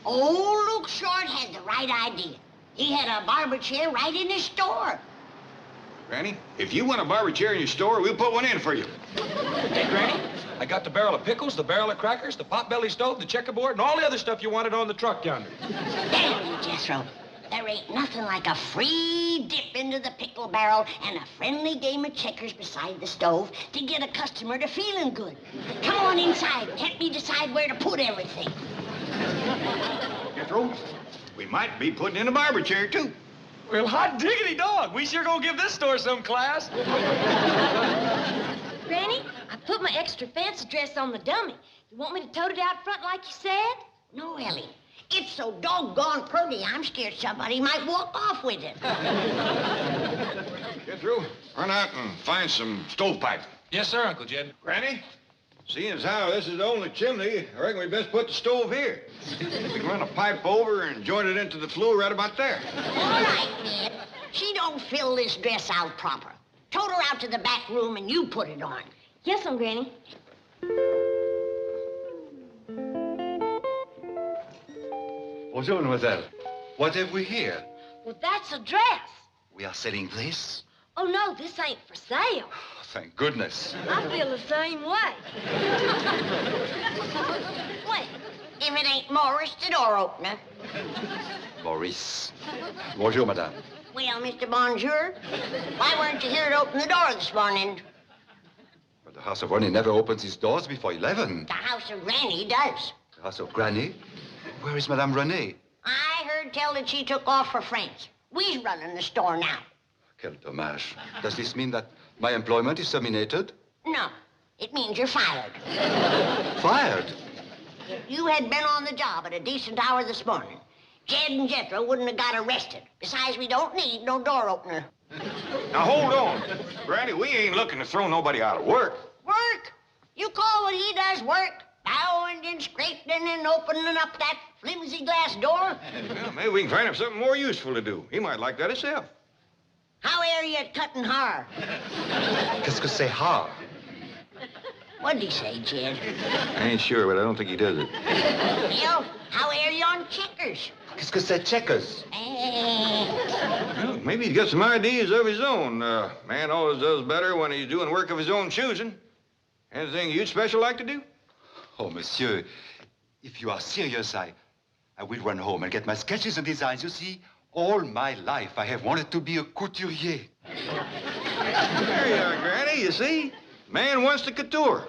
Old Luke Short had the right idea. He had a barber chair right in his store. Granny, if you want a barber chair in your store, we'll put one in for you. Hey, Granny, I got the barrel of pickles, the barrel of crackers, the pot-belly stove, the checkerboard, and all the other stuff you wanted on the truck yonder. Damn you, Jethro. There ain't nothing like a free dip into the pickle barrel and a friendly game of checkers beside the stove to get a customer to feeling good. Come on inside and help me decide where to put everything. Jethro, we might be putting in a barber chair, too. Well, hot diggity dog. We sure gonna give this store some class. Granny, I put my extra fancy dress on the dummy. You want me to tote it out front like you said? No, Ellie. It's so doggone pretty, I'm scared somebody might walk off with it. Jethro, run out and find some stovepipe. Yes, sir, Uncle Jed. Granny, seeing as how this is the only chimney, I reckon we best put the stove here. We can run a pipe over and join it into the flue right about there. All right, Ned. She don't fill this dress out proper. Tote her out to the back room and you put it on. Yes, Granny. Bonjour, mademoiselle. What have we here? Well, that's a dress. We are selling this? Oh, no, this ain't for sale. Oh, thank goodness. I feel the same way. Well, if it ain't Morris, the door opener. Maurice. Bonjour, madame. Well, Mr. Bonjour, why weren't you here to open the door this morning? But the House of Ronnie never opens its doors before 11. The House of Granny does. The House of Granny? Where is Madame Renee? I heard tell that she took off for France. We's running the store now. Quel dommage. Does this mean that my employment is terminated? No, it means you're fired. Fired? If you had been on the job at a decent hour this morning, Jed and Jethro wouldn't have got arrested. Besides, we don't need no door opener. Now, hold on. Granny, we ain't looking to throw nobody out of work. Work? You call what he does work? Bowing and scraping and opening up that flimsy glass door? Well, maybe we can find him something more useful to do. He might like that himself. How are you at cutting hair? Qu'est-ce que c'est hard? What'd he say, Jed? I ain't sure, but I don't think he does it. Bill, how are you on checkers? Qu'est-ce que c'est checkers? Well, maybe he's got some ideas of his own. Man always does better when he's doing work of his own choosing. Anything you'd special like to do? Oh, monsieur, if you are serious, I will run home and get my sketches and designs. You see, all my life I have wanted to be a couturier. There you are, Granny, you see? Man wants to couture.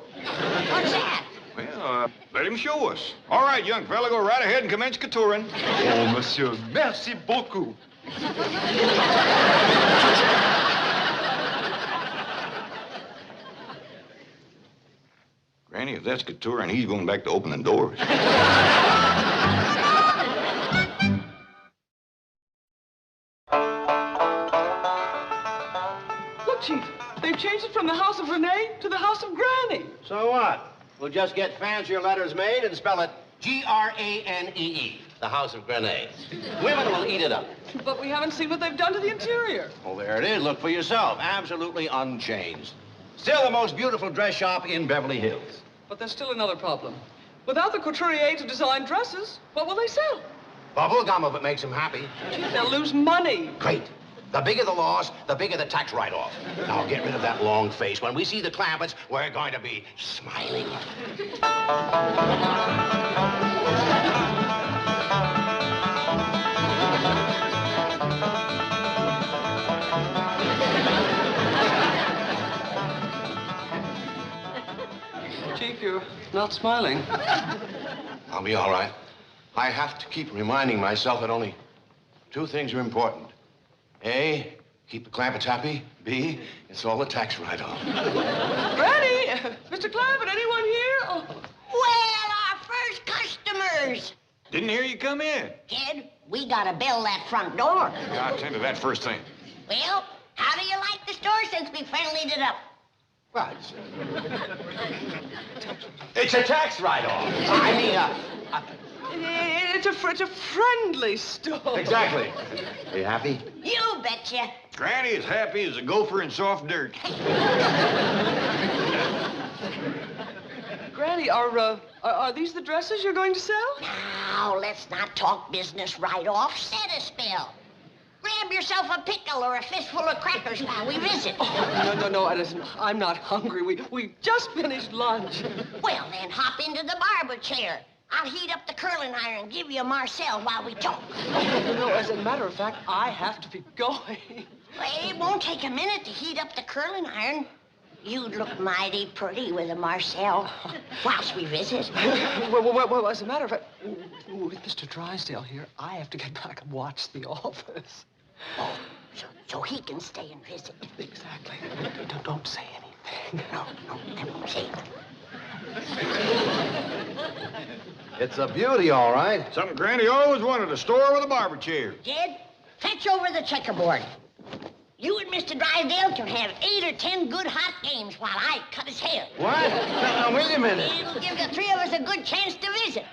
What's that? Well, let him show us. All right, young fella, go right ahead and commence coutouring. Oh, monsieur, merci beaucoup. Granny, if that's coutouring, he's going back to opening doors. Look, Chief, they've changed it from the house of Renee to the house of Granny. So what? We'll just get fancier letters made and spell it Granee, the house of Grenade. Women will eat it up. But we haven't seen what they've done to the interior. Well, there it is. Look for yourself. Absolutely unchanged. Still the most beautiful dress shop in Beverly Hills. But there's still another problem. Without the couturier to design dresses, what will they sell? Bubble gum if it makes them happy. Chief, they'll lose money. Great. The bigger the loss, the bigger the tax write-off. Now get rid of that long face. When we see the Clampetts, we're going to be smiling. Chief, you're not smiling. I'll be all right. I have to keep reminding myself that only two things are important. A, keep the Clampetts happy. B, it's all a tax write-off. Granny! Mr. Clampett, anyone here? Oh. Well, our first customers. Didn't hear you come in. Kid, we gotta build that front door. Yeah, I'll attend to that first thing. Well, how do you like the store since we friendlied it up? Well, it's a tax write-off. I mean, It's a friendly store. Exactly. Are you happy? You betcha. Granny is happy as a gopher in soft dirt. Granny, are these the dresses you're going to sell? Now, let's not talk business right off. Set a spell. Grab yourself a pickle or a fistful of crackers while we visit. Oh, no, listen, I'm not hungry. We just finished lunch. Well, then hop into the barber chair. I'll heat up the curling iron and give you a Marcel while we talk. No, as a matter of fact, I have to be going. Well, it won't take a minute to heat up the curling iron. You'd look mighty pretty with a Marcel whilst we visit. Well, as a matter of fact, with Mr. Drysdale here, I have to get back and watch The Office. Oh, so he can stay and visit. Exactly. Don't say anything. No, I won't say it. It's a beauty, all right. Something Granny always wanted, a store with a barber chair. Jed, fetch over the checkerboard. You and Mr. Drysdale can have 8 or 10 good hot games while I cut his hair. What? Now, wait a minute. It'll give the three of us a good chance to visit.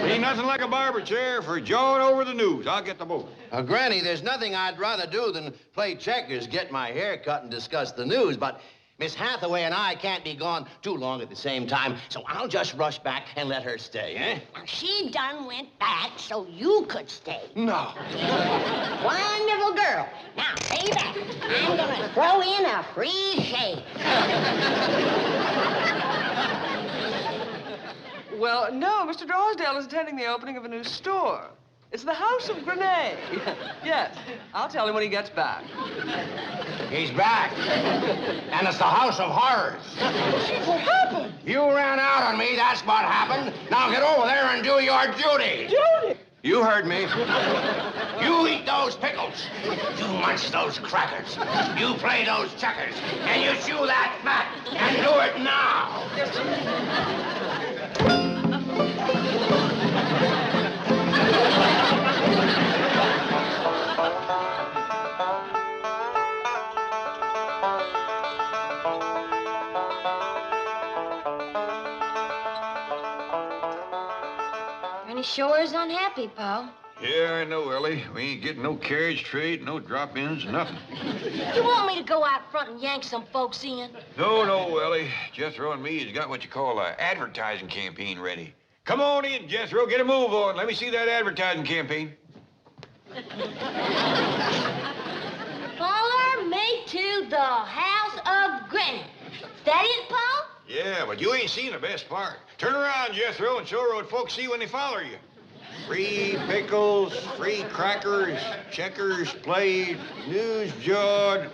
Ain't nothing like a barber chair for jawing over the news. I'll get the boat. Granny, there's nothing I'd rather do than play checkers, get my hair cut, and discuss the news, but Miss Hathaway and I can't be gone too long at the same time, so I'll just rush back and let her stay, eh? Now, she done went back so you could stay. No. Wonderful girl. Now, stay back. I'm gonna throw in a free shave. Well, no, Mr. Drysdale is attending the opening of a new store. It's the House of Grenade. Yes, I'll tell him when he gets back. He's back. And it's the House of Horrors. What happened? You ran out on me, that's what happened. Now get over there and do your duty. Duty? You heard me. You eat those pickles. You munch those crackers. You play those checkers. And you chew that fat. And do it now. Granny sure is unhappy, Pa. Yeah, I know, Ellie. We ain't getting no carriage trade, no drop-ins, nothing. You want me to go out front and yank some folks in? No, Ellie. Jethro and me has got what you call an advertising campaign ready. Come on in, Jethro. Get a move on. Let me see that advertising campaign. Follow me to the House of Granny. That it, Pa? Yeah, but you ain't seen the best part. Turn around, Jethro, and show her what folks see when they follow you. Free pickles, free crackers, checkers played, news jawed,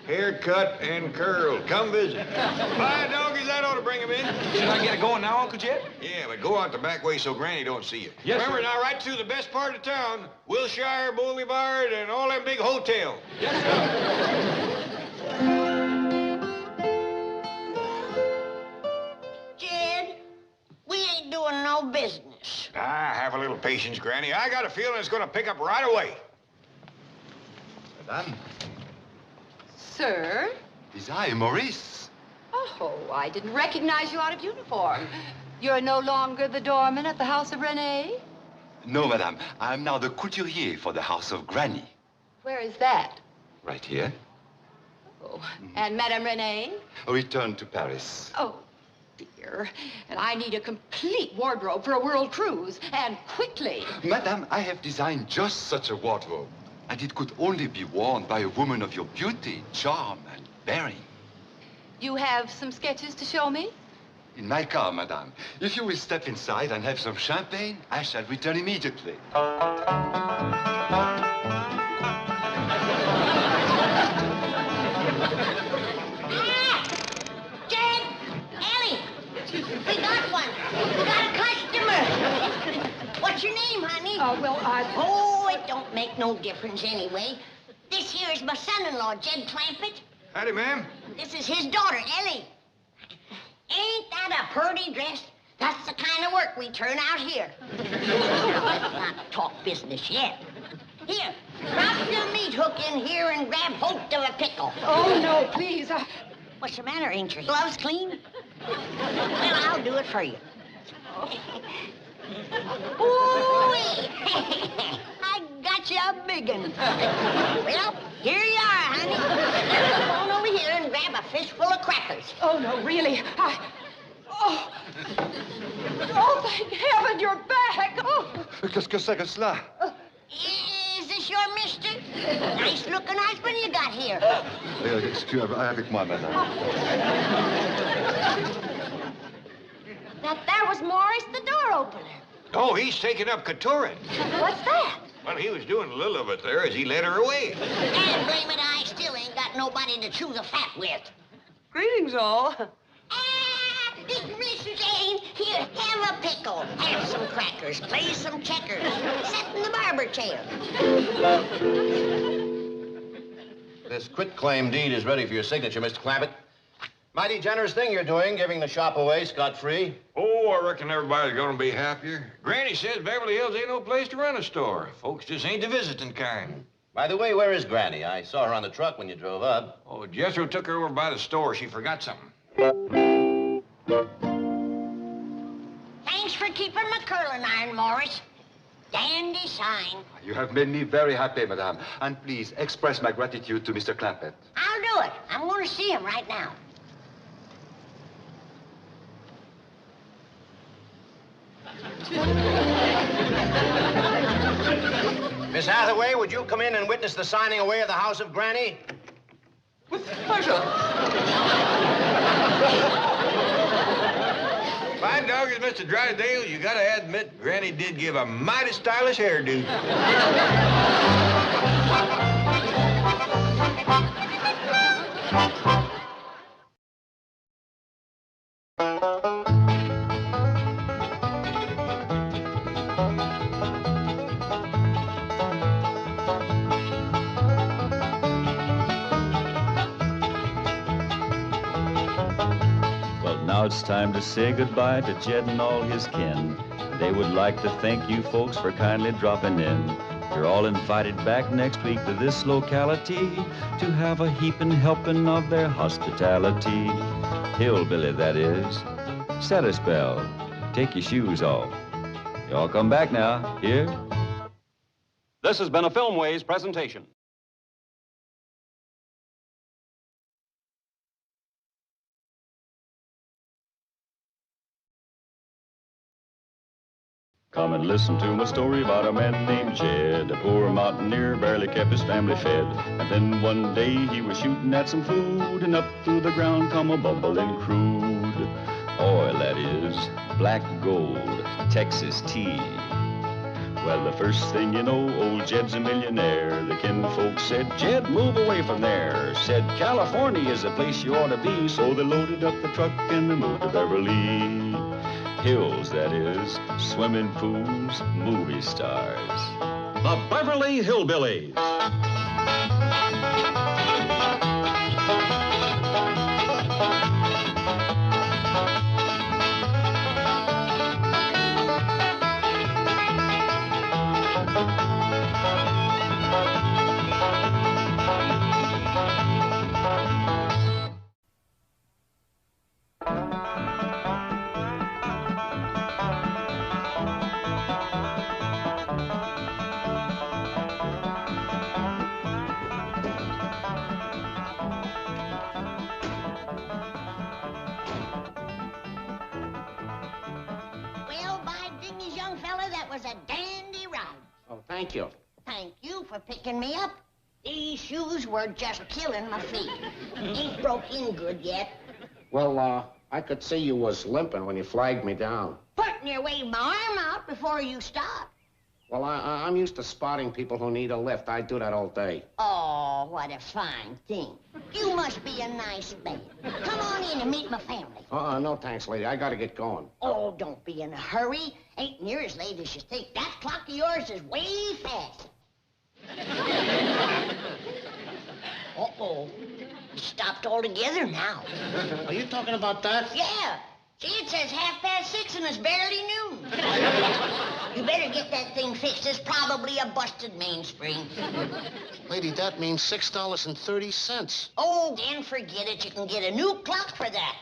haircut and curled. Come visit. Bye, doggies. That ought to bring him in. Should I get it going now, Uncle Jed? Yeah, but go out the back way so Granny don't see you. Yes, Remember sir. now, right through the best part of town, Wilshire Boulevard and all them big hotels. Yes, sir. Jed, we ain't doing no business. Ah, have a little patience, Granny. I got a feeling it's going to pick up right away. Madame, Sir? it is I, Maurice. Oh, I didn't recognize you out of uniform. You're no longer the doorman at the house of Renee? No, madame. I am now the couturier for the house of Granny. Where is that? Right here. Oh, and Madame Renee? Return to Paris. Oh, dear. And I need a complete wardrobe for a world cruise, and quickly. Madame, I have designed just such a wardrobe. And it could only be worn by a woman of your beauty, charm, and bearing. You have some sketches to show me? In my car, madame. If you will step inside and have some champagne, I shall return immediately. Jed, Ellie, we got one. We got a customer. What's your name, honey? Oh, it don't make no difference anyway. This here is my son-in-law, Jed Clampetts. Howdy, ma'am. This is his daughter, Ellie. Ain't that a purty dress? That's the kind of work we turn out here. Now, let's not talk business yet. Here, drop your meat hook in here and grab hold of a pickle. Oh, no, please. What's the matter? Ain't your gloves clean? Well, I'll do it for you. Ooh-wee. I got you a big one. Well, here you are, honey. Now come on over here and grab a fistful of crackers. Oh, no, really. Oh, thank heaven, you're back. Oh. Qu'est-ce que c'est que cela? Is this your mister? Nice-looking husband you got here. Excusez-moi, avec moi, madame. That was Morris, the door opener. Oh, he's taking up couturier. What's that? Well, he was doing a little of it there as he led her away. And blame it, I still ain't got nobody to chew the fat with. Greetings, all. Mrs. Jane, here, have a pickle, have some crackers, play some checkers, sit in the barber chair. This quitclaim deed is ready for your signature, Mr. Clampett. Mighty generous thing you're doing, giving the shop away scot-free. Oh, I reckon everybody's gonna be happier. Granny says Beverly Hills ain't no place to run a store. Folks just ain't the visiting kind. By the way, where is Granny? I saw her on the truck when you drove up. Oh, Jethro took her over by the store. She forgot something. Thanks for keeping my curling iron, Morris. Dandy sign. You have made me very happy, madame. And please express my gratitude to Mr. Clampett. I'll do it. I'm going to see him right now. Miss Hathaway, would you come in and witness the signing away of the house of Granny? With pleasure. Fine dog is Mr. Drysdale. You gotta admit, Granny did give a mighty stylish hairdo. Now it's time to say goodbye to Jed and all his kin. They would like to thank you folks for kindly dropping in. You're all invited back next week to this locality to have a heaping helping of their hospitality. Hillbilly, that is. Set a spell. Take your shoes off. Y'all come back now. Here? This has been a Filmways presentation. Come and listen to my story about a man named Jed. A poor mountaineer barely kept his family fed. And then one day he was shooting at some food, and up through the ground come a bubbling crude oil, that is, black gold, Texas tea. Well, the first thing you know, old Jed's a millionaire. The kinfolk said, Jed, move away from there. Said, California is the place you ought to be. So they loaded up the truck and they moved to Beverly Hills, that is, swimming pools, movie stars. The Beverly Hillbillies. Thank you. Thank you for picking me up. These shoes were just killing my feet. Ain't broke in good yet. Well, I could see you was limping when you flagged me down. Putting your wave my arm out before you stop. Well, I'm used to spotting people who need a lift. I do that all day. Oh, what a fine thing. You must be a nice man. Come on in and meet my family. No thanks, lady. I gotta get going. Oh, don't be in a hurry. Ain't near as late as you think. That clock of yours is way fast. Uh-oh. It stopped altogether now. Are you talking about that? Yeah. See, it says 6:30 and it's barely noon. You better get that thing fixed. It's probably a busted mainspring. Lady, that means $6.30. Oh, then forget it. You can get a new clock for that.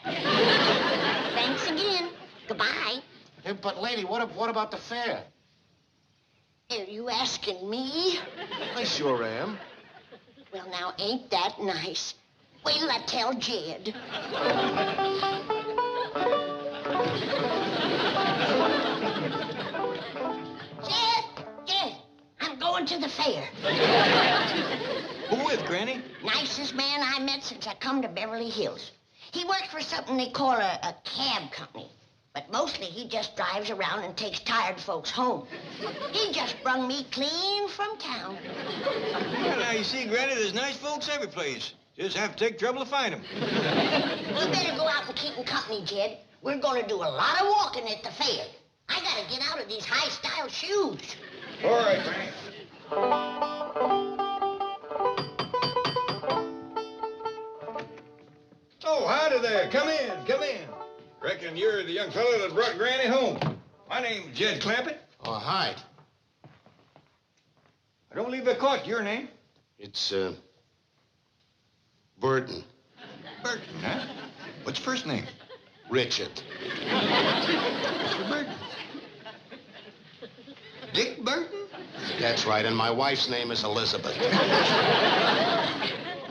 Thanks again. Goodbye. Hey, but lady, what about the fare? Are you asking me? I sure am. Well, now, ain't that nice? Wait till I tell Jed. Jed, I'm going to the fair. Who with, Granny? Nicest man I met since I come to Beverly Hills. He works for something they call a cab company. But mostly he just drives around and takes tired folks home. He just brung me clean from town. Well, now, you see, Granny, there's nice folks every place. Just have to take trouble to find them. You better go out and keep him company, Jed. We're going to do a lot of walking at the fair. I got to get out of these high-style shoes. All right, Granny. Oh, howdy there. Come in, come in. Reckon you're the young fellow that brought Granny home. My name's Jed Clampett. Oh, hi. I don't believe I caught your name. It's, Burton. Burton, huh? What's your first name? Richard. Mr. Burton. Dick Burton? That's right, and my wife's name is Elizabeth.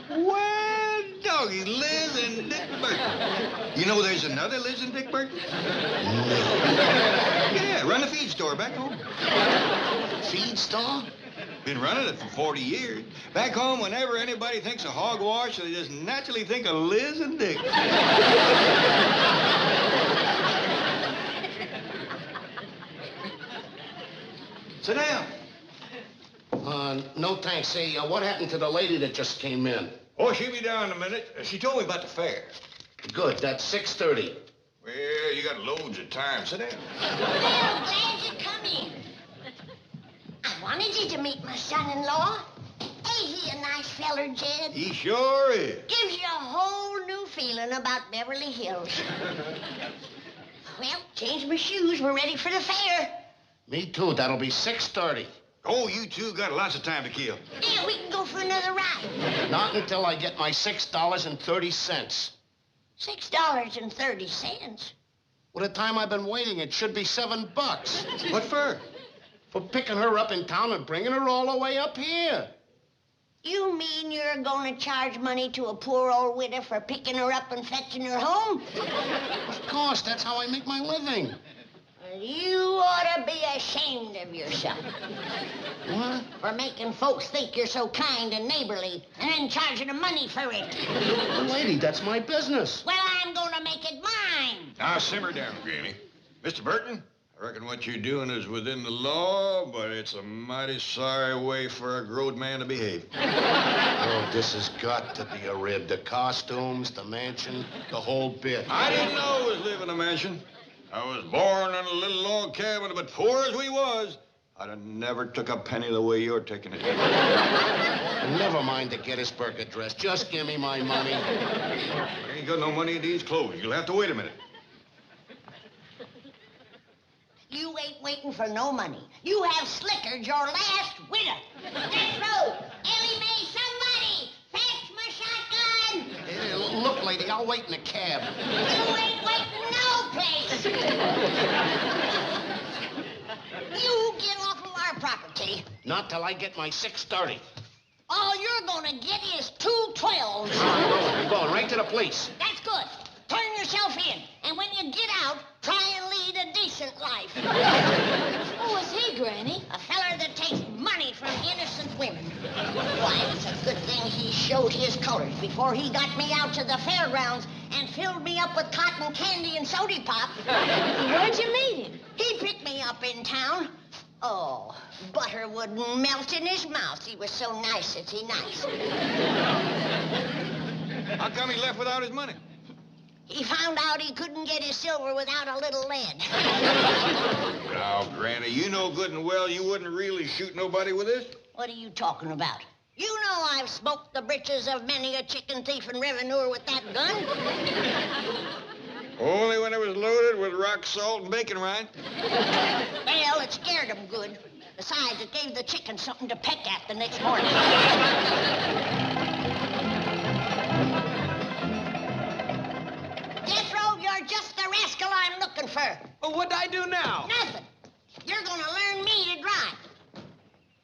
Well, doggy, Liz and Dick Burton. You know there's another Liz and Dick Burton? Yeah, run a feed store back home. Feed store? Been running it for 40 years. Back home, whenever anybody thinks of hogwash, they just naturally think of Liz and Dick. Sit down. No thanks. Say, what happened to the lady that just came in? Oh, she'll be down in a minute. She told me about the fair. Good. That's 6:30. Well, you got loads of time. Sit down. Well, glad you come in. I wanted you to meet my son-in-law. Ain't he a nice feller, Jed? He sure is. Gives you a whole new feeling about Beverly Hills. Well, changed my shoes. We're ready for the fair. Me too. That'll be 6:30. Oh, you two got lots of time to kill. Yeah, we can go for another ride. Not until I get my $6.30. $6.30. Well, the time I've been waiting, it should be $7. What for? For picking her up in town and bringing her all the way up here. You mean you're going to charge money to a poor old widow for picking her up and fetching her home? Of course, that's how I make my living. You ought to be ashamed of yourself. What? For making folks think you're so kind and neighborly and then charging them money for it. Well, lady, that's my business. Well, I'm going to make it mine. Now, simmer down, Granny. Mr. Burton, I reckon what you're doing is within the law, but it's a mighty sorry way for a grown man to behave. Oh, this has got to be a rib. The costumes, the mansion, the whole bit. I didn't always live in a mansion. I was born in a little log cabin, but poor as we was, I'd have never took a penny the way you're taking it. Never mind the Gettysburg Address. Just give me my money. I ain't got no money in these clothes. You'll have to wait a minute. You ain't waiting for no money. You have slickered your last winner. Jethro, Ellie Mae, somebody, fetch my shotgun. Hey, look, lady, I'll wait in the cab. You ain't waiting no place. You get off of our property. Not till I get my 6:30. All you're gonna get is 2 12s. I'm going right to the police. That's good. Turn yourself in. And when you get out, try and lead a decent life. Who is he, Granny? A feller that takes money from innocent women. Why, it's a good thing he showed his colors before he got me out to the fairgrounds and filled me up with cotton candy and soda pop. Where'd you meet him? He picked me up in town. Oh, butter wouldn't melt in his mouth. He was so nicety nice. How come he left without his money? He found out he couldn't get his silver without a little lead. Now, Granny, you know good and well you wouldn't really shoot nobody with this. What are you talking about? You know I've smoked the britches of many a chicken thief and revenue with that gun. Only when it was loaded with rock salt and bacon rind. Well, it scared him good. Besides, it gave the chicken something to peck at the next morning. Jethro, you're just the rascal I'm looking for. Well, what'd I do now? Nothing. You're gonna learn me to drive.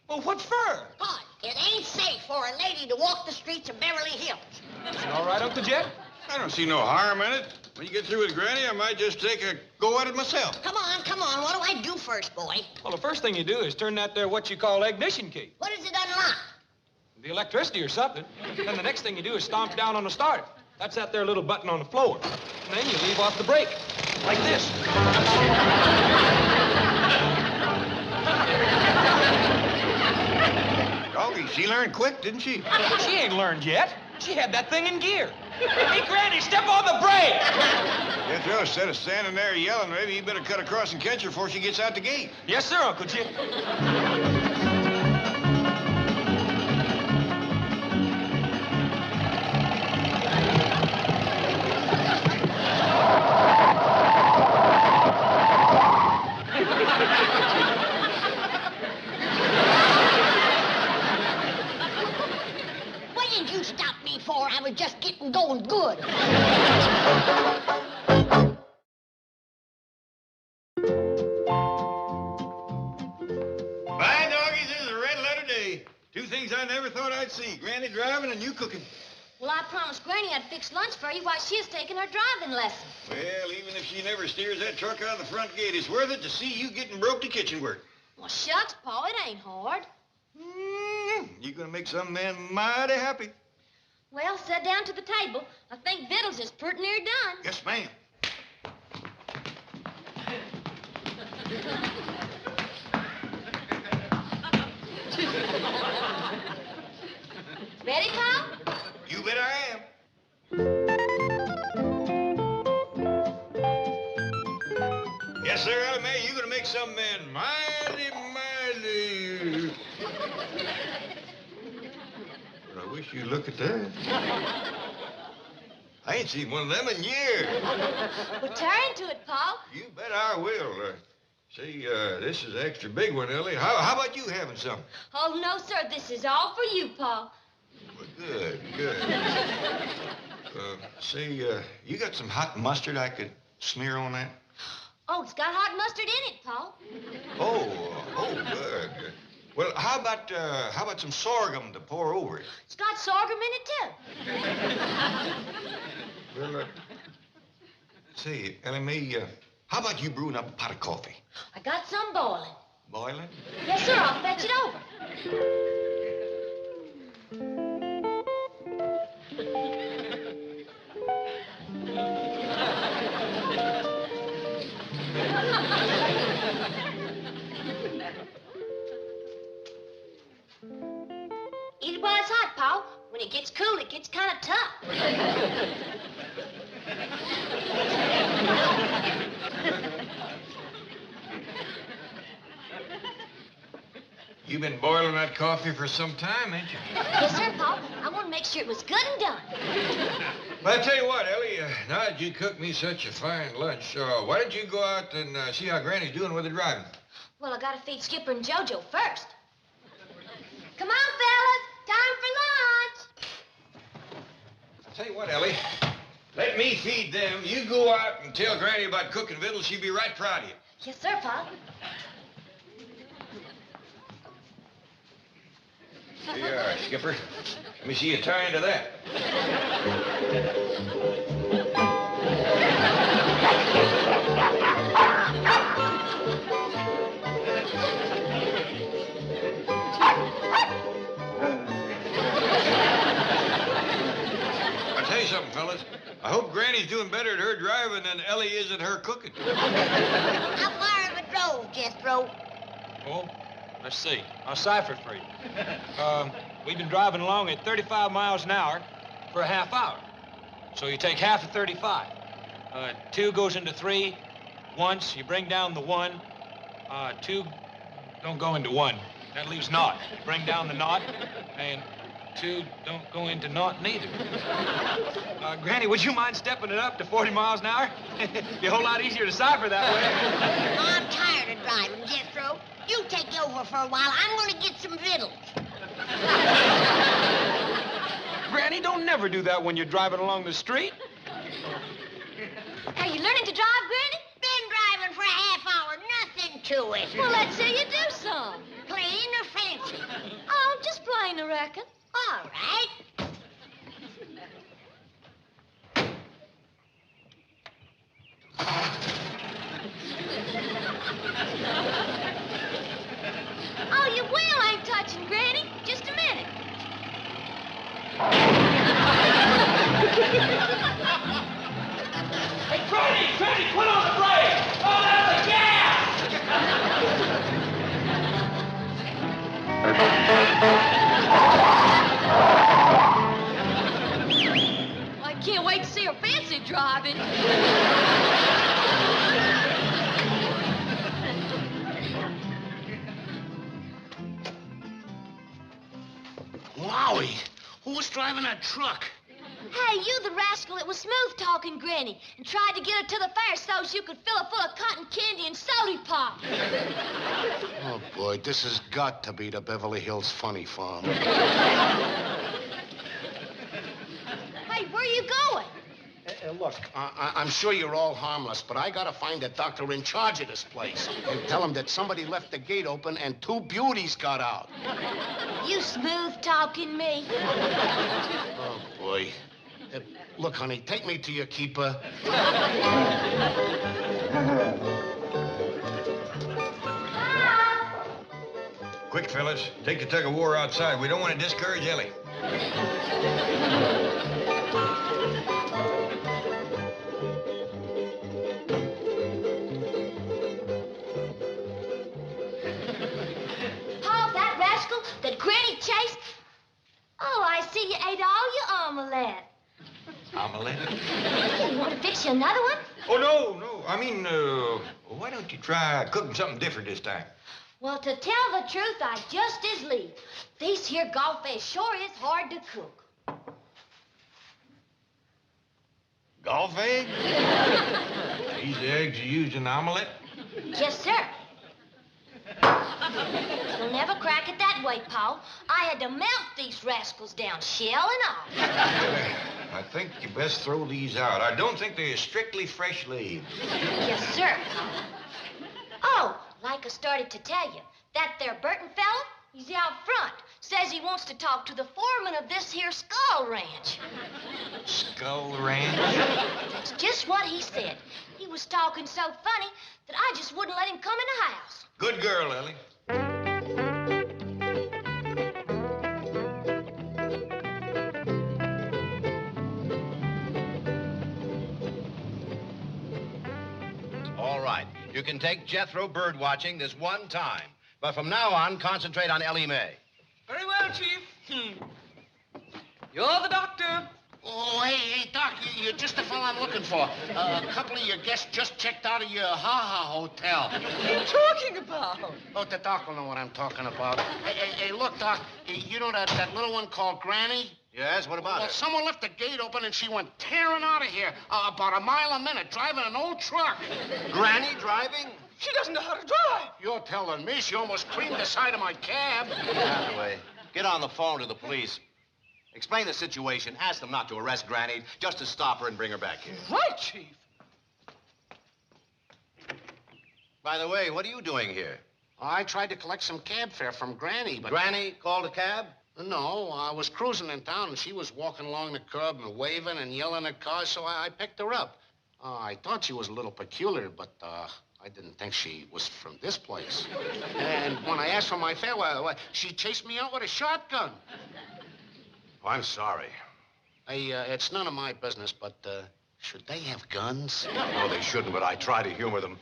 Well, what for? God, it ain't safe for a lady to walk the streets of Beverly Hills. Is it all right, Uncle Jet? I don't see no harm in it. When you get through with Granny, I might just take a go at it myself. Come on, come on. What do I do first, boy? Well, the first thing you do is turn that there what you call ignition key. What does it unlock? The electricity or something. Then the next thing you do is stomp down on the start. That's that there little button on the floor. And then you leave off the brake. Like this. Doggy, she learned quick, didn't she? She ain't learned yet. She had that thing in gear. Hey, Granny, step on the brake! Jethro, instead of standing there yelling, maybe you better cut across and catch her before she gets out the gate. Yes, sir, Uncle Jim. What did you stop me for? I was just getting going good. Bye, doggies. This is a red letter day. Two things I never thought I'd see. Granny driving and you cooking. Well, I promised Granny I'd fix lunch for you while she is taking her driving lesson. Well, even if she never steers that truck out of the front gate, it's worth it to see you getting broke to kitchen work. Well, shucks, Pa, it ain't hard. You're gonna make some man mighty happy. Well, sit down to the table. I think victuals is pretty near done. Yes, ma'am. Ready, Pa? You bet I am. Yes, sir, Ellie Mae, you're gonna make some man mighty. But I wish you'd look at that. I ain't seen one of them in years. Well, tear into it, Pa. You bet I will. This is an extra big one, Ellie. How about you having some? Oh, no, sir. This is all for you, Pa. Well, good. You got some hot mustard I could smear on that? Oh, it's got hot mustard in it, Pa. Oh, good. Well, how about some sorghum to pour over it? It's got sorghum in it, too. Well, Ellie Mae, how about you brewing up a pot of coffee? I got some boiling. Boiling? Yes, sir. I'll fetch it over. it gets cool, it gets kind of tough. You've been boiling that coffee for some time, ain't you? Yes, sir, Pa. I want to make sure it was good and done. Well, I tell you what, Ellie, now that you cooked me such a fine lunch, why don't you go out and see how Granny's doing with the driving? Well, I gotta feed Skipper and JoJo first. Come on, fellas. Time for lunch. I'll tell you what, Ellie. Let me feed them. You go out and tell Granny about cooking victuals. She'll be right proud of you. Yes, sir, Pa. Here you are, Skipper. Let me see you tie into that. I'll tell you something, fellas. I hope Granny's doing better at her driving than Ellie is at her cooking. How far have it drove, Jethro? Oh, let's see. I'll cipher it for you. We've been driving along at 35 miles an hour for a half hour. So you take half of 35. 2 goes into 3. Once, you bring down the 1. 2 don't go into 1. That leaves naught. Bring down the naught, and 2 don't go into naught neither. Granny, would you mind stepping it up to 40 miles an hour? It'd be a whole lot easier to cipher that way. I'm tired of driving, Jethro. You take over for a while. I'm going to get some victuals. Granny, don't never do that when you're driving along the street. Are you learning to drive, Granny? Been driving for a half hour. Nothing to it. Well, let's see you do some. Plain or fancy? Oh, just plain, I reckon. All right. Oh, your wheel ain't touching, Granny. Just a minute. Hey, Granny, put on the brake! Oh, that's the gas! I can't wait to see her fancy driving. Wowie! Who's driving that truck? Hey, you the rascal that was smooth-talking Granny and tried to get her to the fair so you could fill her full of cotton candy and soda pop. Oh, boy, this has got to be the Beverly Hills Funny Farm. Hey, where are you going? Look, I'm sure you're all harmless, but I gotta find the doctor in charge of this place and tell him that somebody left the gate open and 2 beauties got out. You smooth-talking me. Oh, boy. Look, honey, take me to your keeper. Quick, fellas. Take the tug-of-war outside. We don't want to discourage Ellie. Paul, that rascal that Granny chased. Oh, I see you ate all your omelette. Omelette? You want to fix you another one? Oh, no. I mean, why don't you try cooking something different this time? Well, to tell the truth, I just as lieve. These here golf eggs sure is hard to cook. Golf eggs? These eggs you use in the omelet? Yes, sir. You'll never crack it that way, Paul. I had to melt these rascals down, shell and all. I think you best throw these out. I don't think they're strictly fresh laid. Yes, sir, Paul. Oh, like I started to tell you, that there Burton fella, he's out front. Says he wants to talk to the foreman of this here Skull Ranch. Skull Ranch? That's just what he said. He was talking so funny that I just wouldn't let him come in the house. Good girl, Ellie. All right. You can take Jethro bird watching this one time. But from now on, concentrate on Ellie Mae. Very well, Chief. You're the doctor. Oh, hey, Doc, you're just the fellow I'm looking for. A couple of your guests just checked out of your ha-ha hotel. What are you talking about? Oh, the doc will know what I'm talking about. Hey, look, Doc, you know that little one called Granny? Yes, what about Well, her? someone left the gate open and she went tearing out of here about a mile a minute, driving an old truck. Granny driving? She doesn't know how to drive. You're telling me she almost creamed the side of my cab. Hathaway, get on the phone to the police. Explain the situation. Ask them not to arrest Granny, just to stop her and bring her back here. Right, Chief. By the way, what are you doing here? I tried to collect some cab fare from Granny, but... Granny called a cab? No, I was cruising in town, and she was walking along the curb and waving and yelling at cars, so I picked her up. I thought she was a little peculiar, but I didn't think she was from this place. And when I asked for my fare, she chased me out with a shotgun. Oh, I'm sorry. Hey, it's none of my business, but should they have guns? No, they shouldn't, but I try to humor them.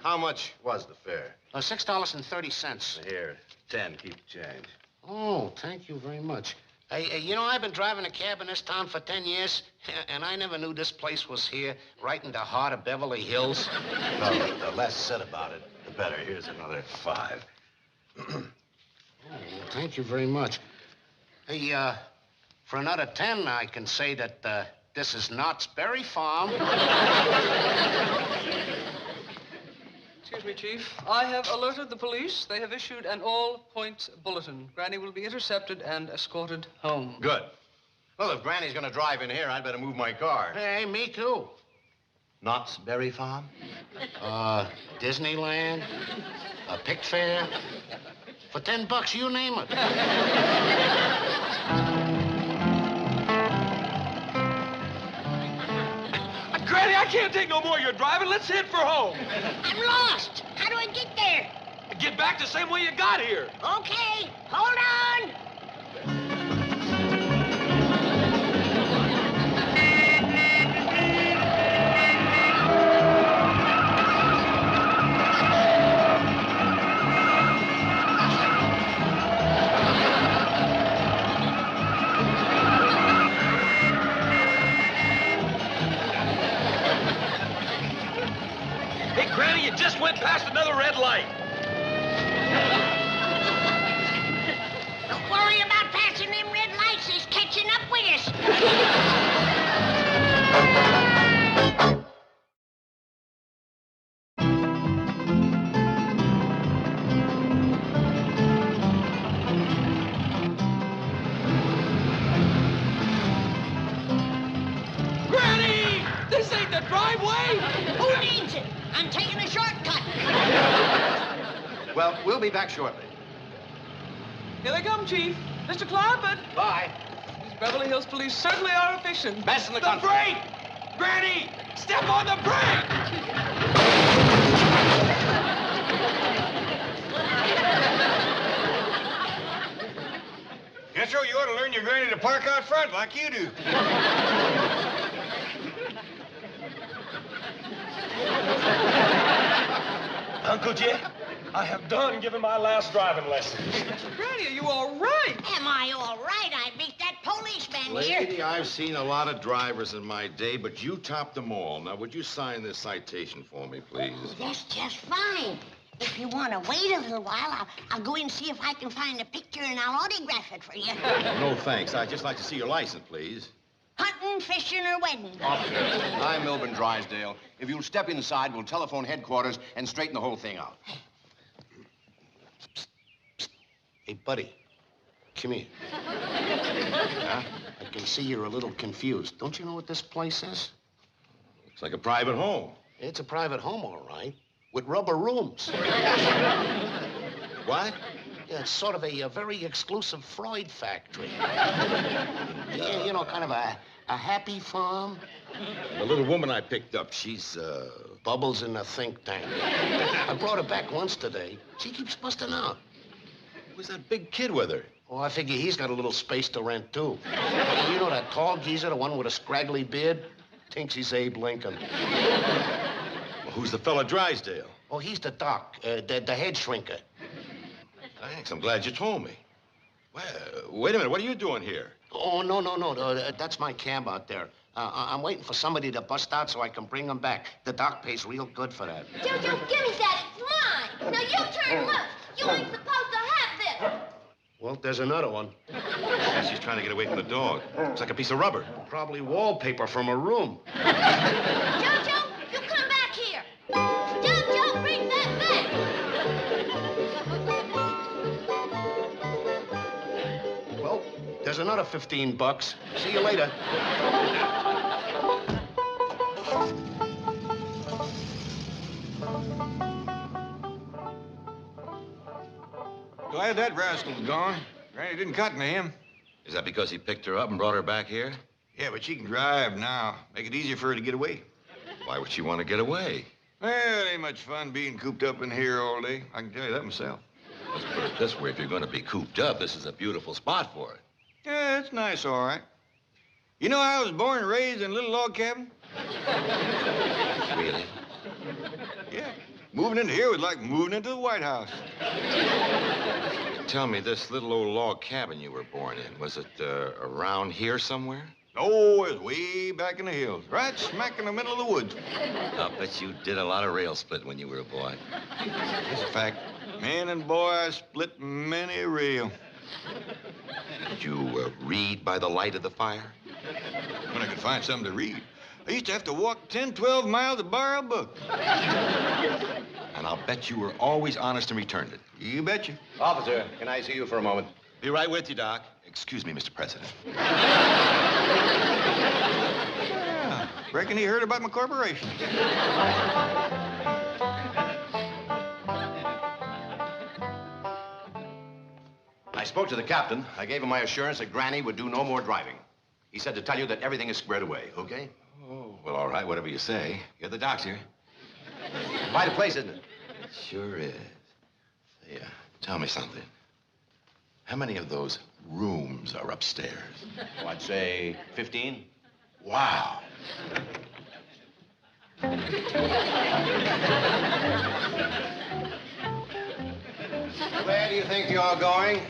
How much was the fare? $6.30. Here, 10. Keep the change. Oh, thank you very much. Hey, you know, I've been driving a cab in this town for 10 years, and I never knew this place was here, right in the heart of Beverly Hills. Well, the less said about it, the better. Here's another 5. Oh, thank you very much. Hey, for another 10, I can say that this is Knott's Berry Farm. Excuse me, Chief. I have alerted the police. They have issued an all-points bulletin. Granny will be intercepted and escorted home. Good. Well, if Granny's gonna drive in here, I'd better move my car. Hey, me too. Knott's Berry Farm? Disneyland, a pick fair. For $10, you name it. Granny, I can't take no more of your driving. Let's head for home. I'm lost. How do I get there? Get back the same way you got here. Okay, hold on. Granny, you just went past another red light. Don't worry about passing them red lights. He's catching up with us. Granny! This ain't the driveway! Who needs it? I'm taking a shortcut. Well, we'll be back shortly. Here they come, Chief. Mr. Clampett. Bye. These Beverly Hills police certainly are efficient. Best in the country. Brake! Granny! Step on the brake! Jethro, you ought to learn your granny to park out front like you do. Uncle Jet, I have done giving my last driving lessons. Granny, are you all right? Am I all right? I beat that policeman here. Lady, I've seen a lot of drivers in my day, but you topped them all. Now, would you sign this citation for me, please? That's just fine. If you want to wait a little while, I'll go in and see if I can find a picture and I'll autograph it for you. No, thanks. I'd just like to see your license, please. Hunting, fishing, or wedding. I'm Milburn Drysdale. If you'll step inside, we'll telephone headquarters and straighten the whole thing out. Hey, buddy, come here. Huh? I can see you're a little confused. Don't you know what this place is? It's like a private home. It's a private home, all right, with rubber rooms. What? Yeah, it's sort of a very exclusive Freud factory. You know, kind of a happy farm. The little woman I picked up, she's, Bubbles in the think tank. I brought her back once today. She keeps busting out. Who's that big kid with her? Oh, I figure he's got a little space to rent, too. You know that tall geezer, the one with a scraggly beard? Thinks he's Abe Lincoln. Well, who's the fella Drysdale? Oh, he's the doc, the head shrinker. Thanks. I'm glad you told me. Well, wait a minute. What are you doing here? Oh, no. That's my cab out there. I'm waiting for somebody to bust out so I can bring them back. The doc pays real good for that. Jojo, give me that. It's mine. Now you turn loose. You ain't supposed to have this. Well, there's another one. She's trying to get away from the dog. It's like a piece of rubber. Probably wallpaper from a room. Jojo, you come back here. Jojo, bring that back. Well, there's another $15. See you later. Glad that rascal's gone. Granny didn't cotton to him. Is that because he picked her up and brought her back here? Yeah, but she can drive now. Make it easier for her to get away. Why would she want to get away? Well, it ain't much fun being cooped up in here all day. I can tell you that myself. Let's put it this way. If you're going to be cooped up, this is a beautiful spot for it. Yeah, it's nice, all right. You know, I was born and raised in a little log cabin. Really? Yeah. Moving into here was like moving into the White House. Tell me, this little old log cabin you were born in, was it around here somewhere? No, it was way back in the hills, right smack in the middle of the woods. I'll bet you did a lot of rail split when you were a boy. It's a fact. Man and boy, I split many a rail. Did you read by the light of the fire? When I could find something to read. I used to have to walk 10, 12 miles to borrow a book. And I'll bet you were always honest and returned it. You betcha. Officer, can I see you for a moment? Be right with you, Doc. Excuse me, Mr. President. Yeah, reckon he heard about my corporation. I spoke to the captain. I gave him my assurance that Granny would do no more driving. He said to tell you that everything is squared away, okay? Oh, well, all right, whatever you say. You're the doc's here. Quite a place, isn't it? It sure is. Say, tell me something. How many of those rooms are upstairs? Oh, I'd say 15. Wow. Where do you think you're going?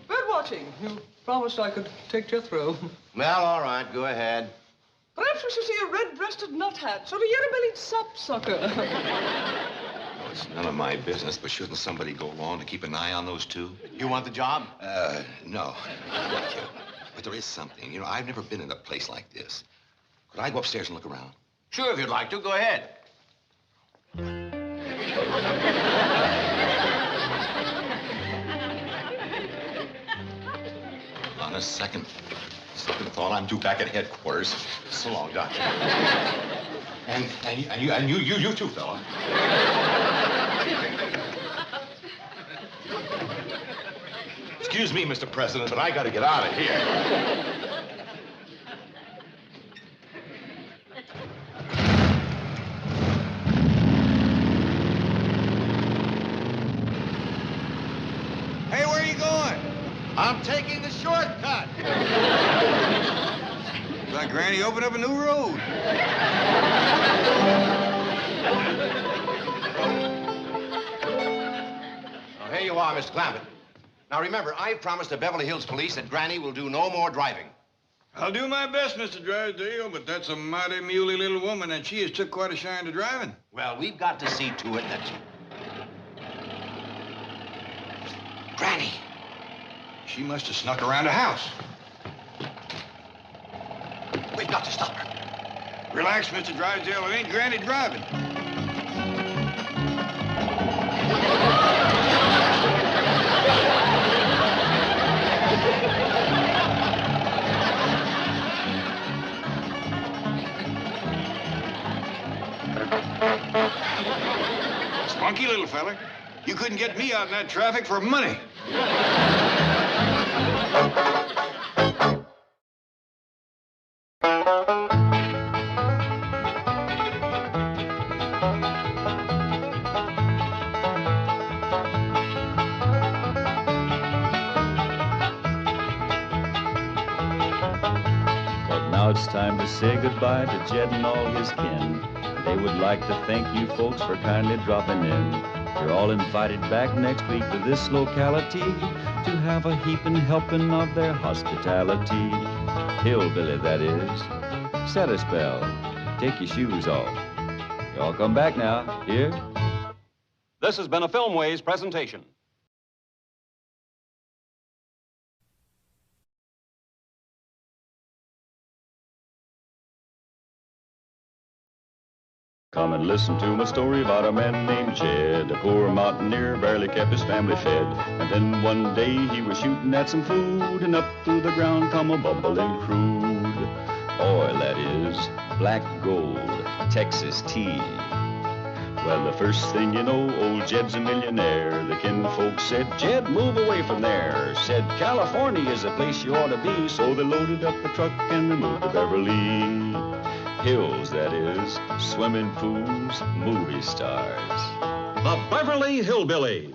Bird watching. You promised I could take Jethro. Well, all right, go ahead. Perhaps we should see a red-breasted nuthat, sort of yellow-bellied sapsucker. Oh, it's none of my business, but shouldn't somebody go along to keep an eye on those two? You want the job? No. Thank you. But there is something. You know, I've never been in a place like this. Could I go upstairs and look around? Sure, if you'd like to. Go ahead. On a second thought, I'm due back at headquarters. So long, Doctor. And you too, fella. Excuse me, Mr. President, but I gotta get out of here. Hey, where are you going? I'm taking the shortcut. Like Granny opened up a new road. Oh, here you are, Mr. Clampett. Now, remember, I promised the Beverly Hills police that Granny will do no more driving. I'll do my best, Mr. Drysdale, but that's a mighty muley little woman, and she has took quite a shine to driving. Well, we've got to see to it that... Granny! She must have snuck around the house. We've got to stop her. Relax, Mr. Drysdale. It ain't Granny driving. Spunky little fella. You couldn't get me out in that traffic for money. Now it's time to say goodbye to Jed and all his kin. They would like to thank you folks for kindly dropping in. You're all invited back next week to this locality to have a heaping helping of their hospitality. Hillbilly, that is. Set a spell. Take your shoes off. Y'all come back now. Here? This has been a Filmways presentation. Come and listen to my story about a man named Jed. A poor mountaineer barely kept his family fed. And then one day he was shooting at some food, and up through the ground come a bubbling crude. Oil, that is. Black gold. Texas tea. Well, the first thing you know, old Jed's a millionaire. The kinfolks said, Jed, move away from there. Said, California is the place you ought to be. So they loaded up the truck and they moved to Beverly Hills, that is. Swimming pools, movie stars. The Beverly Hillbillies.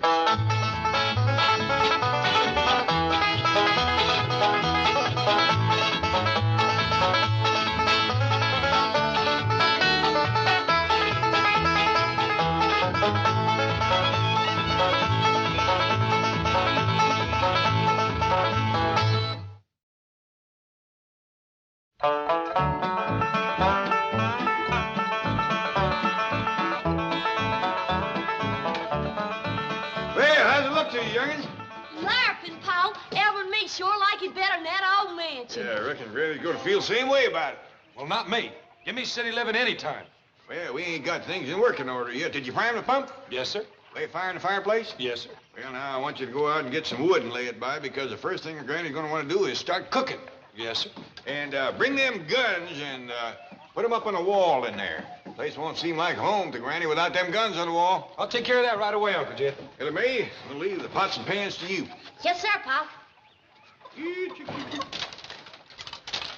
Larpin', Paul. Elmer and me sure like it better than that old mansion. Yeah, I reckon Granny's gonna feel the same way about it. Well, not me. Give me city living anytime. Well, we ain't got things in working order yet. Did you prime the pump? Yes, sir. Lay fire in the fireplace? Yes, sir. Well, now, I want you to go out and get some wood and lay it by, because the first thing Granny's gonna want to do is start cooking. Yes, sir. And bring them guns and put them up on the wall in there. The place won't seem like home to Granny without them guns on the wall. I'll take care of that right away, Uncle Jed. Ellie Mae, we'll leave the pots and pans to you. Yes, sir, Pop.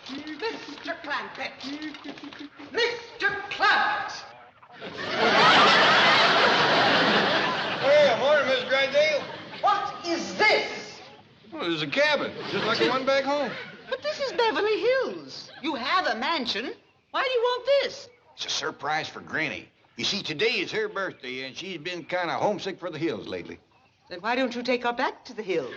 Mr. Clampett. Mr. Clampett. Well, morning, Miss Drysdale. What is this? Well, there's a cabin, just like the one back home. But this is Beverly Hills. You have a mansion. Why do you want this? It's a surprise for Granny. You see, today is her birthday, and she's been kind of homesick for the hills lately. Then why don't you take her back to the hills?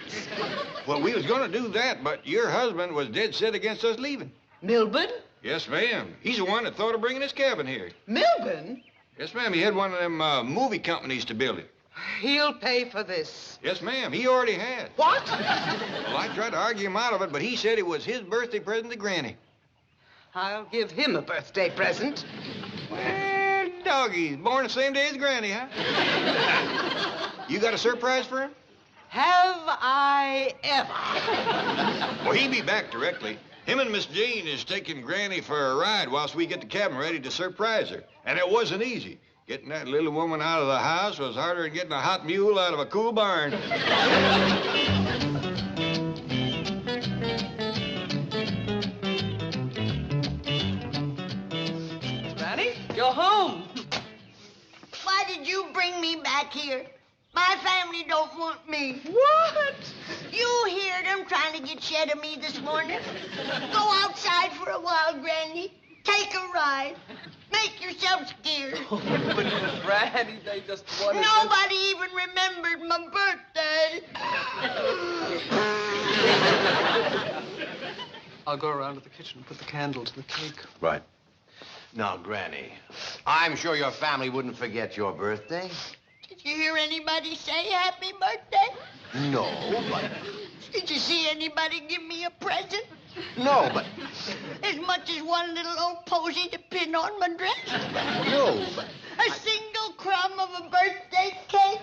Well, we was going to do that, but your husband was dead set against us leaving. Milburn? Yes, ma'am. He's the one that thought of bringing his cabin here. Milburn? Yes, ma'am. He had one of them movie companies to build it. He'll pay for this. Yes, ma'am. He already had. What? Well, I tried to argue him out of it, but he said it was his birthday present to Granny. I'll give him a birthday present. Well, doggy, he's born the same day as Granny, huh? You got a surprise for him? Have I ever? Well, he'll be back directly. Him and Miss Jane is taking Granny for a ride whilst we get the cabin ready to surprise her. And it wasn't easy. Getting that little woman out of the house was harder than getting a hot mule out of a cool barn. Granny, you're home. Why did you bring me back here? My family don't want me. What? You heard them trying to get shed of me this morning. Go outside for a while, Granny. Take a ride. Make yourself scared. Oh, but Granny, they just wanted Nobody even remembered my birthday. I'll go around to the kitchen and put the candle to the cake. Right. Now, Granny, I'm sure your family wouldn't forget your birthday. Did you hear anybody say happy birthday? No, but... Did you see anybody give me a present? No, but... As much as one little old posy to pin on my dress? No, but... A single crumb of a birthday cake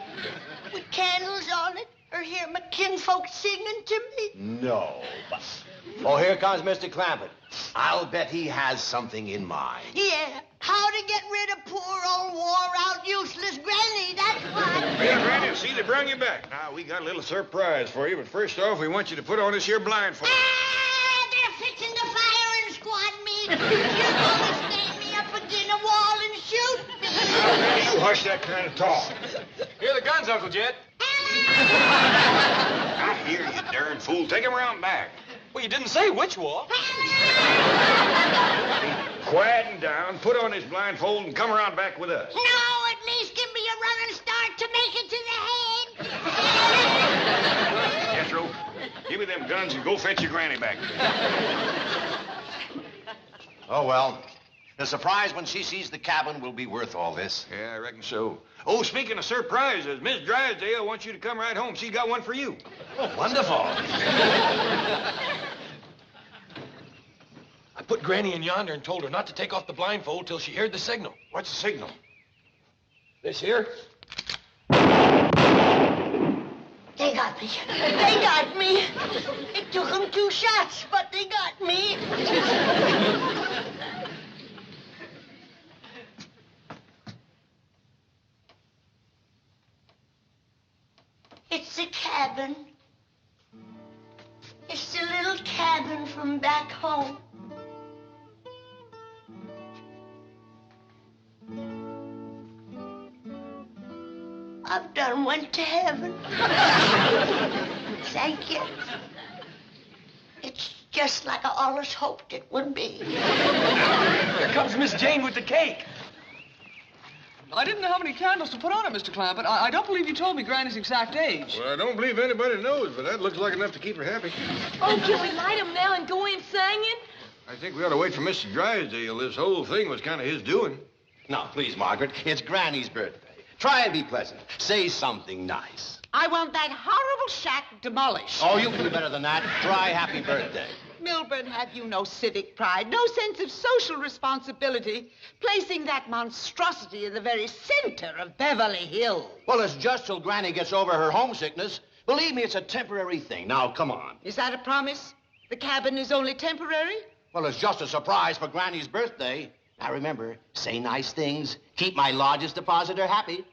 with candles on it, or hear my kinfolk singing to me? No, but... Oh, here comes Mr. Clampett. I'll bet he has something in mind. Yeah, how to get rid of poor old wore-out, useless Granny, that's why. Well, Granny, see, they brought you back. Now, we got a little surprise for you, but first off, we want you to put on this here blindfold. Ah, they're fixing to fire and squad me. You're gonna stand me up against a wall and shoot me. Now, you hush that kind of talk. Here are the guns, Uncle Jed. Now, here, you darn fool. Take him around back. Well, you didn't say which wall. Quiet and down, put on his blindfold, and come around back with us. No, at least give me a running start to make it to the head. Jethro, Give me them guns and go fetch your granny back. Oh, well. The surprise when she sees the cabin will be worth all this. Yeah, I reckon so. Oh, speaking of surprises, Miss Drysdale wants you to come right home. She's got one for you. Oh, wonderful. I put Granny in yonder and told her not to take off the blindfold till she heard the signal. What's the signal? This here? They got me. They got me. It took them 2 shots, but they got me. It's the cabin. It's the little cabin from back home. I've done went to heaven. Thank you. It's just like I always hoped it would be. Here comes Miss Jane with the cake. I didn't have any candles to put on her, Mr. Clampett. I don't believe you told me Granny's exact age. Well, I don't believe anybody knows, but that looks like enough to keep her happy. Oh, can we light 'em now and go in singing? I think we ought to wait for Mr. Drysdale. This whole thing was kind of his doing. Now, please, Margaret, it's Granny's birthday. Try and be pleasant. Say something nice. I want that horrible shack demolished. Oh, you can do better than that. Try happy birthday. Milburn, have you no civic pride, no sense of social responsibility, placing that monstrosity in the very center of Beverly Hills? Well, it's just till Granny gets over her homesickness. Believe me, it's a temporary thing. Now, come on. Is that a promise? The cabin is only temporary? Well, it's just a surprise for Granny's birthday. Now, remember, say nice things. Keep my lodger's depositor happy.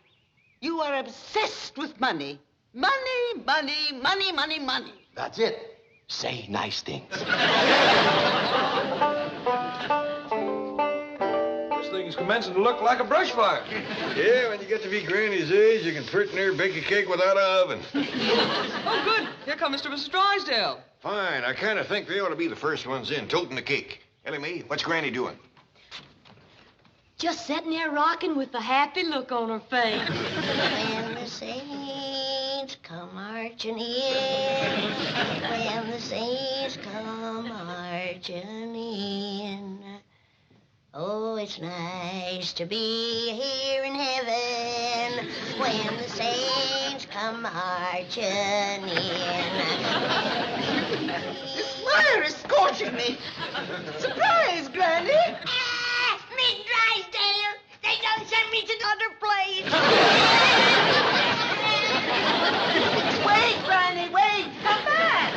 You are obsessed with money. Money, money, money, money, money. That's it. Say nice things. This thing's commencing to look like a brush fire. Yeah, when you get to be Granny's age, you can pretty near bake a cake without an oven. Oh, good. Here come Mr. and Mrs. Drysdale. Fine. I kind of think they ought to be the first ones in, toting the cake. Ellie Mae, what's Granny doing? Just sitting there rocking with a happy look on her face. When the saints come marching in, when the saints come marching in, oh, it's nice to be here in heaven when the saints come marching in. This fire is scorching me. Surprise, Granny. Miss Drysdale, they don't send me to another place. Wait, Granny, wait. Come back.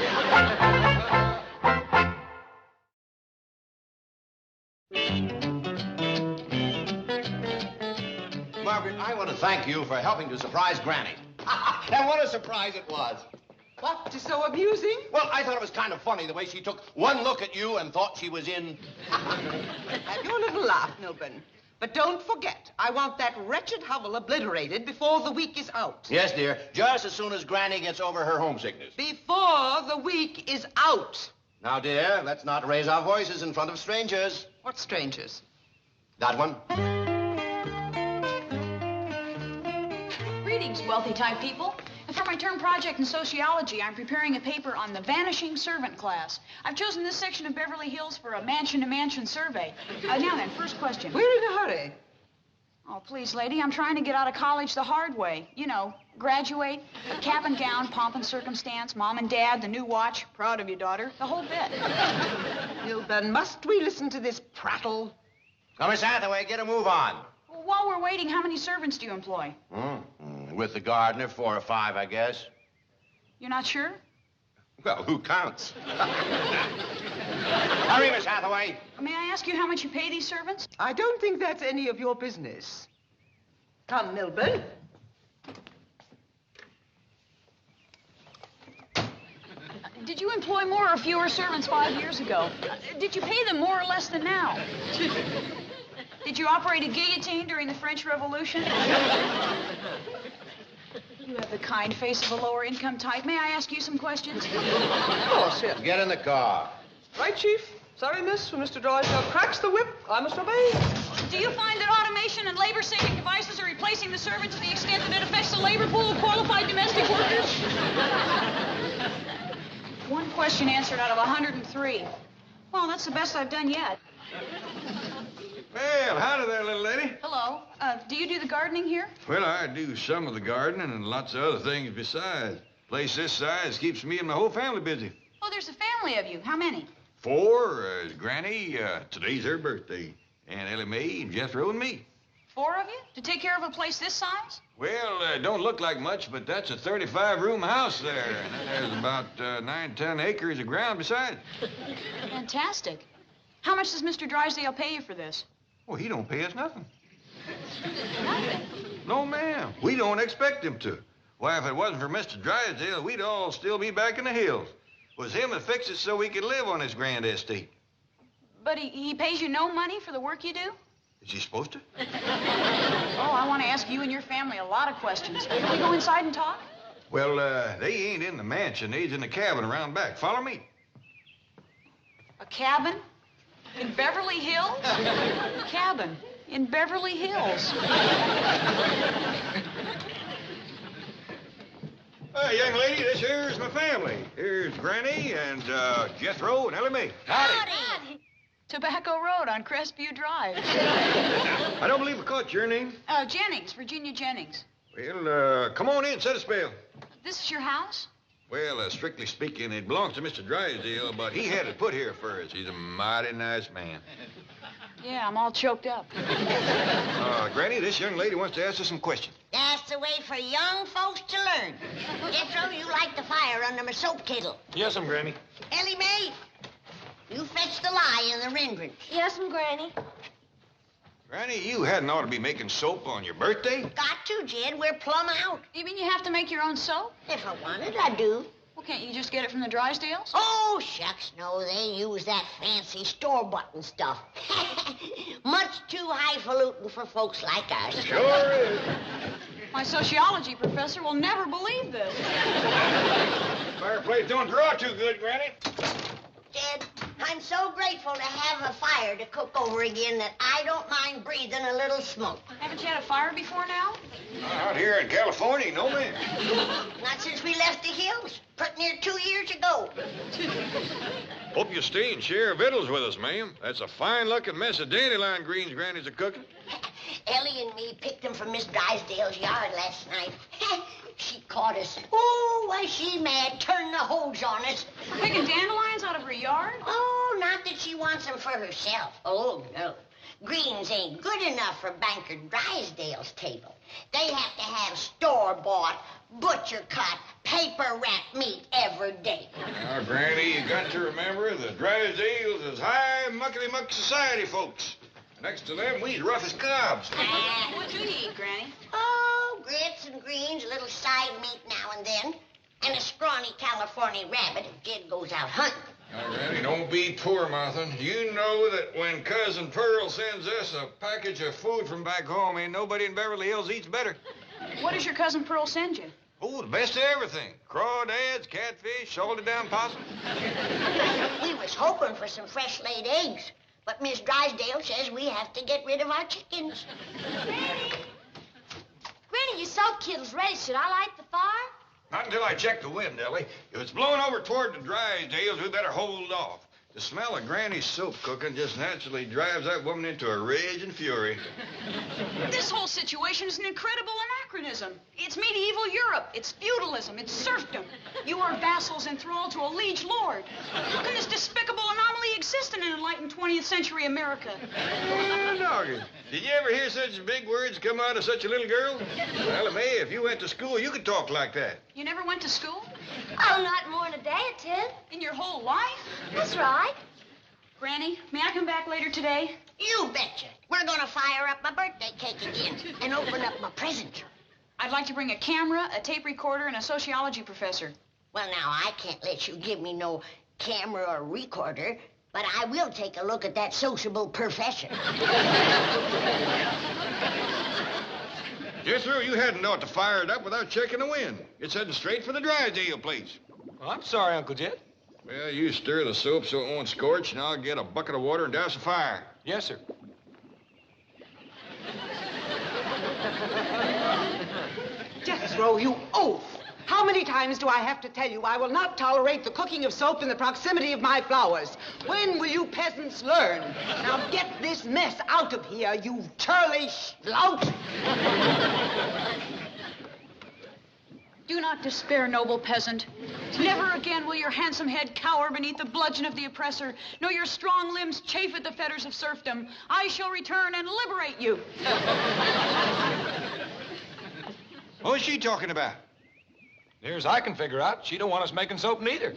Margaret, I want to thank you for helping to surprise Granny. And what a surprise it was. What is so amusing? Well, I thought it was kind of funny the way she took one look at you and thought she was in... Have your little laugh, Milburn. But don't forget, I want that wretched hovel obliterated before the week is out. Yes, dear. Just as soon as Granny gets over her homesickness. Before the week is out. Now, dear, let's not raise our voices in front of strangers. What strangers? That one. Greetings, wealthy type people. For my term project in sociology, I'm preparing a paper on the vanishing servant class. I've chosen this section of Beverly Hills for a mansion-to-mansion survey. Now then, first question. We're in a hurry. Oh, please, lady, I'm trying to get out of college the hard way. You know, graduate, a cap and gown, pomp and circumstance, mom and dad, the new watch, proud of you, daughter, the whole bit. Milburn, must we listen to this prattle? Now, Miss Hathaway, get a move on. Well, while we're waiting, how many servants do you employ? With the gardener, 4 or 5, I guess. You're not sure? Well, who counts? Hurry, Miss Hathaway. May I ask you how much you pay these servants? I don't think that's any of your business. Come, Milburn. Did you employ more or fewer servants 5 years ago? Did you pay them more or less than now? Did you operate a guillotine during the French Revolution? You have the kind face of a lower income type. May I ask you some questions? Of course, yes. Get in the car. Right, Chief. Sorry, miss. When Mr. Drysdale cracks the whip, I must obey. Do you find that automation and labor-saving devices are replacing the servants to the extent that it affects the labor pool of qualified domestic workers? One question answered out of 103. Well, that's the best I've done yet. Well, howdy there, little lady. Hello. Do you do the gardening here? Well, I do some of the gardening and lots of other things besides. Place this size keeps me and my whole family busy. Oh, there's a family of you. How many? 4, Granny, today's her birthday, and Ellie Mae, and Jethro, and me. 4 of you? To take care of a place this size? Well, don't look like much, but that's a 35-room house there, and then there's about 9-10 acres of ground besides. Fantastic. How much does Mr. Drysdale pay you for this? Well, he don't pay us nothing. Nothing. No, ma'am. We don't expect him to. Why, if it wasn't for Mr. Drysdale, we'd all still be back in the hills. It was him that fixed it so we could live on this grand estate. But he pays you no money for the work you do? Is he supposed to? Oh, I want to ask you and your family a lot of questions. Can we go inside and talk? Well, they ain't in the mansion. They's in the cabin around back. Follow me. A cabin? In Beverly Hills? Cabin in Beverly Hills. Young lady, this here's my family. Here's Granny and Jethro and Ellie Mae. Howdy. Tobacco Road on Crestview Drive. I don't believe I caught your name. Jennings, Virginia Jennings. Well, come on in, set a spell. This is your house? Well, strictly speaking, it belongs to Mr. Drysdale, but he had it put here for us. He's a mighty nice man. Yeah, I'm all choked up. Granny, this young lady wants to ask us some questions. That's the way for young folks to learn. Jethro, you light the fire under my soap kettle. Yes, Granny. Ellie Mae, you fetch the lye in the rendering. Yes, Granny. Granny, you hadn't ought to be making soap on your birthday. Got to, Jed. We're plumb out. You mean you have to make your own soap? If I wanted, I do. Well, can't you just get it from the Drysdales? Oh, shucks, no. They use that fancy store-bought stuff. Much too highfalutin for folks like us. Sure is. My sociology professor will never believe this. Fireplace don't draw too good, Granny. Jed, I'm so grateful to have a fire to cook over again that I don't mind breathing a little smoke. Haven't you had a fire before now? Out here in California, no, ma'am. Not since we left the hills, pretty near 2 years ago. Hope you stay and share victuals with us, ma'am. That's a fine-looking mess of dandelion greens Granny's a-cooking. Ellie and me picked them from Miss Drysdale's yard last night. She caught us. Oh, was she mad, turned the hose on us. Picking dandelions out of her yard? Oh, not that she wants them for herself. Oh, no. Greens ain't good enough for Banker Drysdale's table. They have to have store-bought, butcher-cut, paper-wrapped meat every day. Now, Granny, you got to remember the Drysdales is high muckety-muck society folks. Next to them, we's rough as cobs. What do you eat, Granny? Oh, grits and greens, a little side meat now and then, and a scrawny California rabbit if Jed goes out hunting. Now, Granny, don't be poor, Martha. You know that when Cousin Pearl sends us a package of food from back home, ain't nobody in Beverly Hills eats better. What does your Cousin Pearl send you? Oh, the best of everything. Crawdads, catfish, salted down possum. We was hoping for some fresh-laid eggs, but Miss Drysdale says we have to get rid of our chickens. Granny, your soap kettle's ready. Should I light the fire? Not until I check the wind, Ellie. If it's blowing over toward the Drysdales, we better hold off. The smell of Granny's soap cooking just naturally drives that woman into a rage and fury. This whole situation is an incredible anachronism. It's medieval Europe. It's feudalism. It's serfdom. You are vassals enthralled to a liege lord. How can this despicable anomaly exist in an enlightened 20th century America? Doggy. Did you ever hear such big words come out of such a little girl? Well, May, if you went to school, you could talk like that. You never went to school? Oh, not more than a day or two. In your whole life? That's right. Granny, may I come back later today? You betcha. We're gonna fire up my birthday cake again and open up my present. I'd like to bring a camera, a tape recorder, and a sociology professor. Well, now, I can't let you give me no camera or recorder, but I will take a look at that sociable professor. Jethro, you hadn't ought to fire it up without checking the wind. It's heading straight for the Drysdale place. Well, I'm sorry, Uncle Jed. Well, you stir the soap so it won't scorch, and I'll get a bucket of water and douse the fire. Yes, sir. Jethro, you oaf! How many times do I have to tell you I will not tolerate the cooking of soap in the proximity of my flowers? When will you peasants learn? Now get this mess out of here, you churlish lout! Do not despair, noble peasant. Never again will your handsome head cower beneath the bludgeon of the oppressor, nor your strong limbs chafe at the fetters of serfdom. I shall return and liberate you. What is she talking about? Near as I can figure out, she don't want us making soap neither.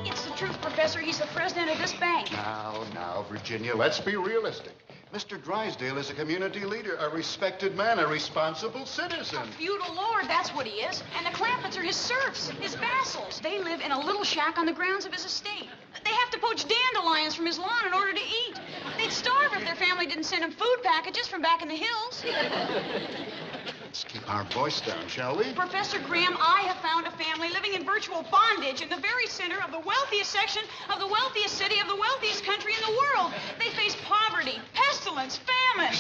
It's the truth, Professor. He's the president of this bank. Now, Virginia, let's be realistic. Mr. Drysdale is a community leader, a respected man, a responsible citizen. A feudal lord, that's what he is. And the Clampetts are his serfs, his vassals. They live in a little shack on the grounds of his estate. They have to poach dandelions from his lawn in order to eat. They'd starve if their family didn't send them food packages from back in the hills. Let's keep our voice down, shall we? Professor Graham, I have found a family living in virtual bondage in the very center of the wealthiest section of the wealthiest city of the wealthiest country in the world. They face poverty, pestilence, famine.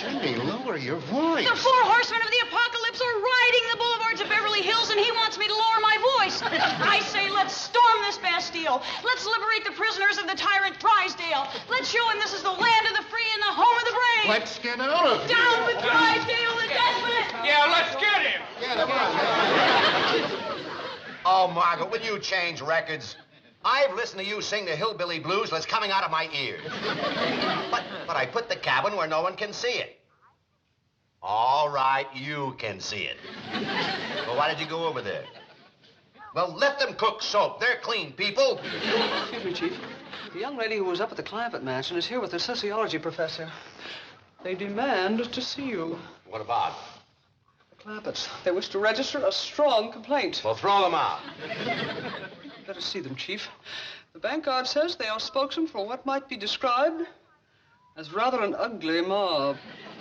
Jenny, lower your voice. The four horsemen of the apocalypse are riding the boulevards of Beverly Hills, and he wants me to lower my voice. I say, let's storm this Bastille. Let's liberate the prisoners of the tyrant Drysdale. Let's show him this is the land of the free and the home of the brave. Let's get out of here. Down with Drysdale, the despot! Yeah, let's get him. Oh, Margaret, will you change records? I've listened to you sing the hillbilly blues that's coming out of my ears. But I put the cabin where no one can see it. All right, you can see it. Well, why did you go over there? Well, let them cook soap. They're clean people. Excuse me, Chief. The young lady who was up at the Clampett mansion is here with the sociology professor. They demand to see you. What about? The Clampetts. They wish to register a strong complaint. Well, throw them out. Let us see them, Chief. The bank guard says they are spokesmen for what might be described as rather an ugly mob.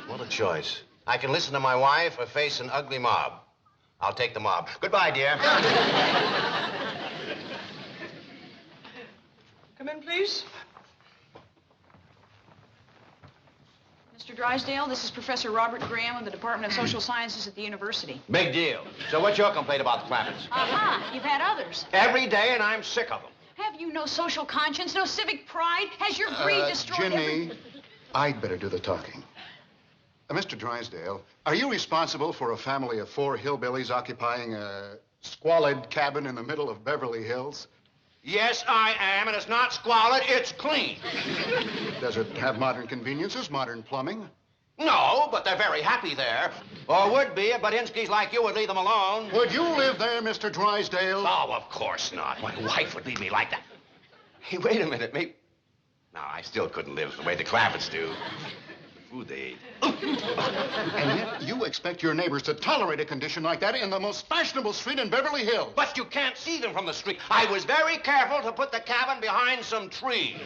What a choice. I can listen to my wife or face an ugly mob. I'll take the mob. Goodbye, dear. Come in, please. Mr. Drysdale, this is Professor Robert Graham of the Department of Social Sciences at the university. Big deal. So what's your complaint about the Clampetts? Aha, you've had others. Every day, and I'm sick of them. Have you no social conscience, no civic pride? Has your greed destroyed Ginny, I'd better do the talking. Mr. Drysdale, are you responsible for a family of 4 hillbillies occupying a squalid cabin in the middle of Beverly Hills? Yes, I am, and it's not squalid, it's clean. Does it have modern conveniences, modern plumbing? No, but they're very happy there. Or would be if Badinsky's like you would leave them alone. Would you live there, Mr. Drysdale? Oh, of course not. My wife would leave me like that. Hey, wait a minute, maybe... No, I still couldn't live the way the Clampetts do. The food they eat. And yet you expect your neighbors to tolerate a condition like that in the most fashionable street in Beverly Hills. But you can't see them from the street. I was very careful to put the cabin behind some trees.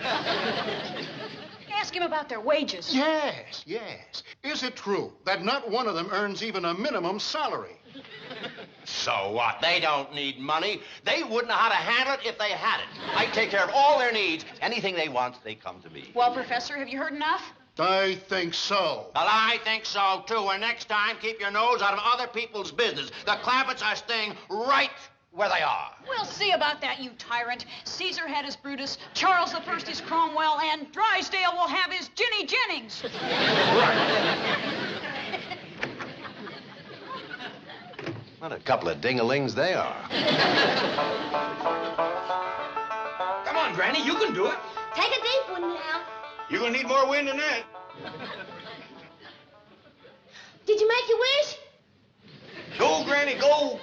Ask him about their wages. Yes. Is it true that not one of them earns even a minimum salary? So what? They don't need money. They wouldn't know how to handle it if they had it. I take care of all their needs. Anything they want, they come to me. Well, Professor, have you heard enough? I think so. Well, I think so, too. And next time, keep your nose out of other people's business. The Clampetts are staying right where they are. We'll see about that, you tyrant. Caesar had his Brutus, Charles I is Cromwell, and Drysdale will have his Ginny Jennings. What a couple of ding-a-lings they are. Come on, Granny, you can do it. Take a deep one now. You're gonna need more wind than that. Did you make your wish? Go, Granny, go.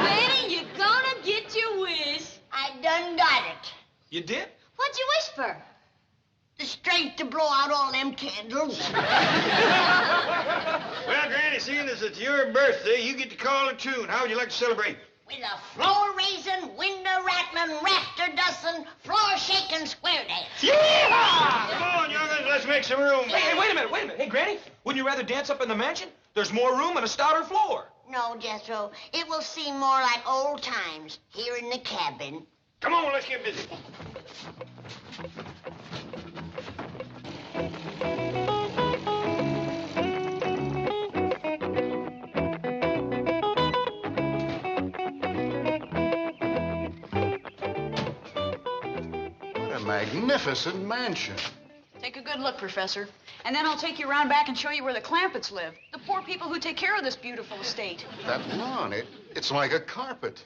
Granny, you're gonna get your wish. I done got it. You did? What'd you wish for? The strength to blow out all them candles. Well, Granny, seeing as it's your birthday, you get to call a tune. How would you like to celebrate? With a floor raising, window rattling, rafter dusting, floor shaking square dance. Yeehaw! Come on, young'uns, let's make some room. Hey, wait a minute. Hey, Granny, wouldn't you rather dance up in the mansion? There's more room and a stouter floor. No, Jethro, it will seem more like old times here in the cabin. Come on, let's get busy. What a magnificent mansion. Take a good look, Professor. And then I'll take you around back and show you where the Clampetts live. The poor people who take care of this beautiful estate. That lawn, it's like a carpet.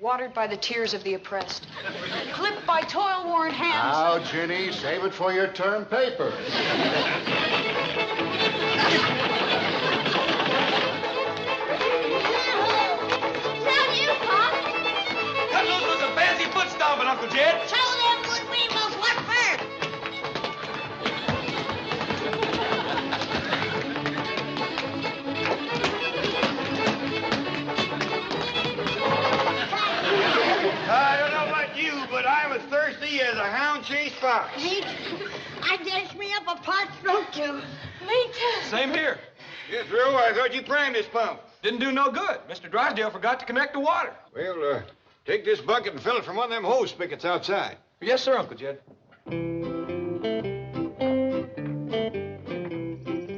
Watered by the tears of the oppressed. Clipped by toil-worn hands. Now, Ginny, save it for your term paper. Is that you, Pop? Cut loose with some fancy foot stomping, Uncle Jed. Show them good weevils what for. I don't know about you, but I'm as thirsty as a hound chased fox. I dashed me up a parched throat, too. Me too. Same here. Jethro, I thought you planned this pump. Didn't do no good. Mr. Drysdale forgot to connect the water. Well, take this bucket and fill it from one of them hose spigots outside. Yes, sir, Uncle Jed.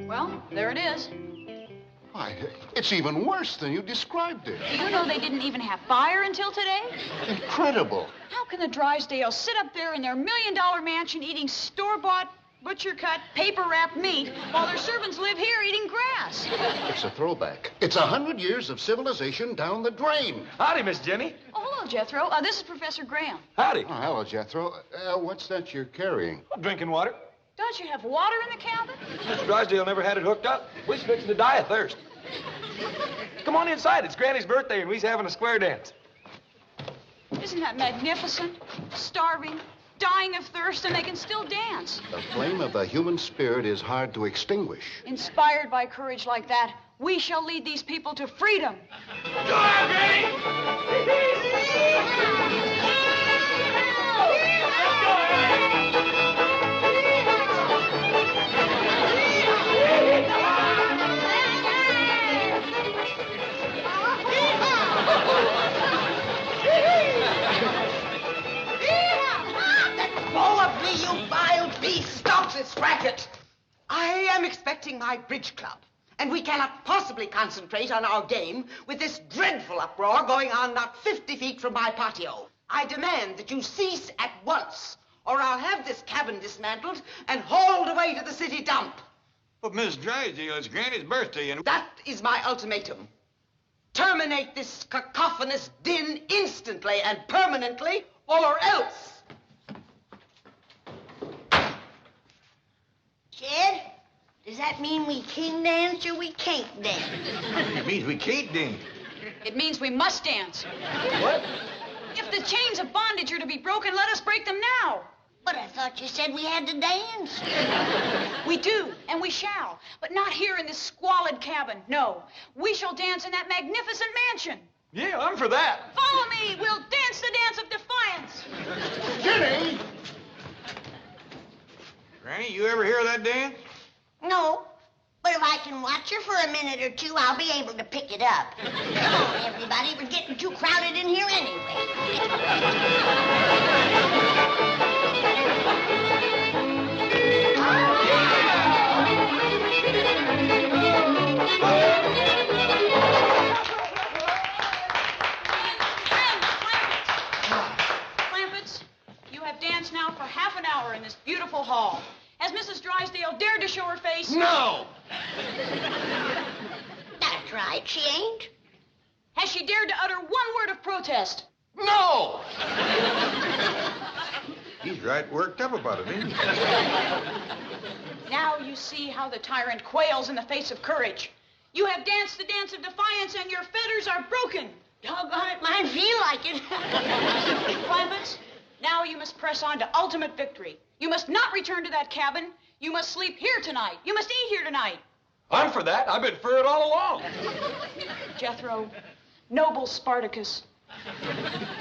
Well, there it is. Why, it's even worse than you described it. Do you know they didn't even have fire until today? Incredible. How can the Drysdales sit up there in their million-dollar mansion eating store-bought, butcher-cut, paper-wrapped meat while their servants live here eating grass? It's a throwback. It's 100 years of civilization down the drain. Howdy, Miss Jenny. Oh, hello, Jethro. This is Professor Graham. Howdy. Oh, hello, Jethro. What's that you're carrying? Drinking water. Don't you have water in the cabin? Mr. Drysdale never had it hooked up. We's fixing to die of thirst. Come on inside. It's Granny's birthday, and we's having a square dance. Isn't that magnificent? Starving, dying of thirst, and they can still dance. The flame of the human spirit is hard to extinguish. Inspired by courage like that, we shall lead these people to freedom. Go on, Granny! Go of me, you vile beast! Stop this racket! I am expecting my bridge club, and we cannot possibly concentrate on our game with this dreadful uproar going on not 50 feet from my patio. I demand that you cease at once, or I'll have this cabin dismantled and hauled away to the city dump. But, Miss Drysdale, it's Granny's birthday, and... That is my ultimatum. Terminate this cacophonous din instantly and permanently, or else. Jed, does that mean we can dance or we can't dance? It means we can't dance. It means we must dance. What? If the chains of bondage are to be broken, let us break them now. But I thought you said we had to dance. We do, and we shall. But not here in this squalid cabin, no. We shall dance in that magnificent mansion. Yeah, I'm for that. Follow me. We'll dance the dance of defiance. Ginny! Granny, you ever hear that dance? No, but if I can watch her for a minute or two, I'll be able to pick it up. Come on, everybody. We're getting too crowded in here Clampetts, you have danced now for half an hour in this beautiful hall. Has Mrs. Drysdale dared to show her face? No! That's right, she ain't. Has she dared to utter one word of protest? No! He's right worked up about it, ain't he? Now you see how the tyrant quails in the face of courage. You have danced the dance of defiance, and your fetters are broken. Doggone it, mine feel like it. Clampetts, now you must press on to ultimate victory. You must not return to that cabin. You must sleep here tonight. You must eat here tonight. I'm for that. I've been for it all along. Jethro, noble Spartacus,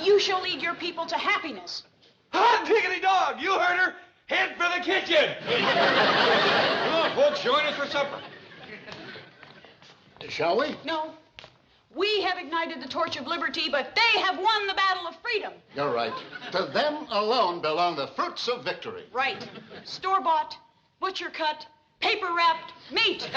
you shall lead your people to happiness. Hot diggity dog! You heard her. Head for the kitchen. Come on, folks, join us for supper. Shall we? No. We have ignited the torch of liberty, but they have won the battle of freedom. You're right. To them alone belong the fruits of victory. Right. Store-bought, butcher-cut, paper-wrapped meat.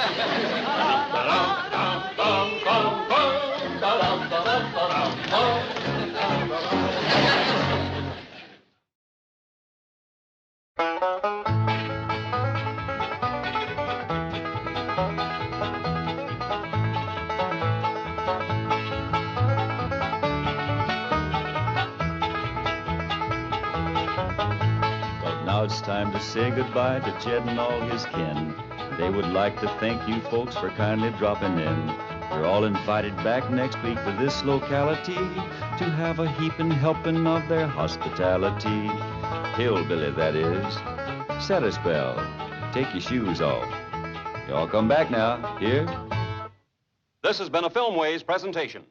Now it's time to say goodbye to Jed and all his kin. They would like to thank you folks for kindly dropping in. You're all invited back next week to this locality to have a heaping helping of their hospitality. Hillbilly, that is. Set a spell. Take your shoes off. Y'all come back now. Here? This has been a Filmways presentation.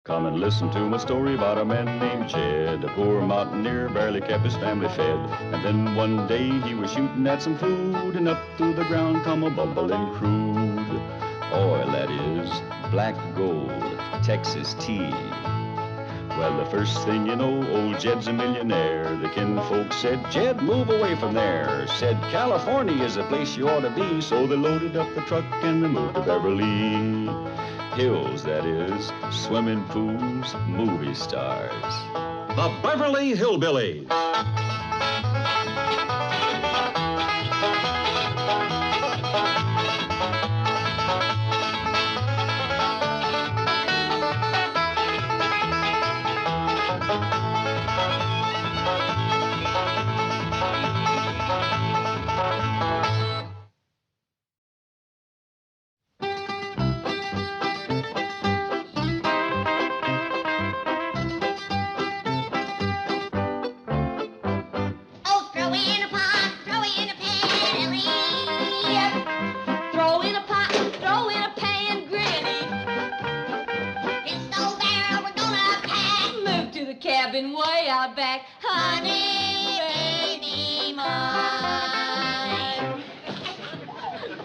Come and listen to my story about a man named Jed. A poor mountaineer barely kept his family fed. And then one day he was shooting at some food, and up through the ground come a bubbling crude oil, that is, black gold, Texas tea. Well, the first thing you know, old Jed's a millionaire. The kinfolk said, Jed, move away from there. Said, California is the place you ought to be. So they loaded up the truck and they moved to Beverly Hills, that is, swimming pools, movie stars. The Beverly Hillbillies. Way out back, honey, baby mine.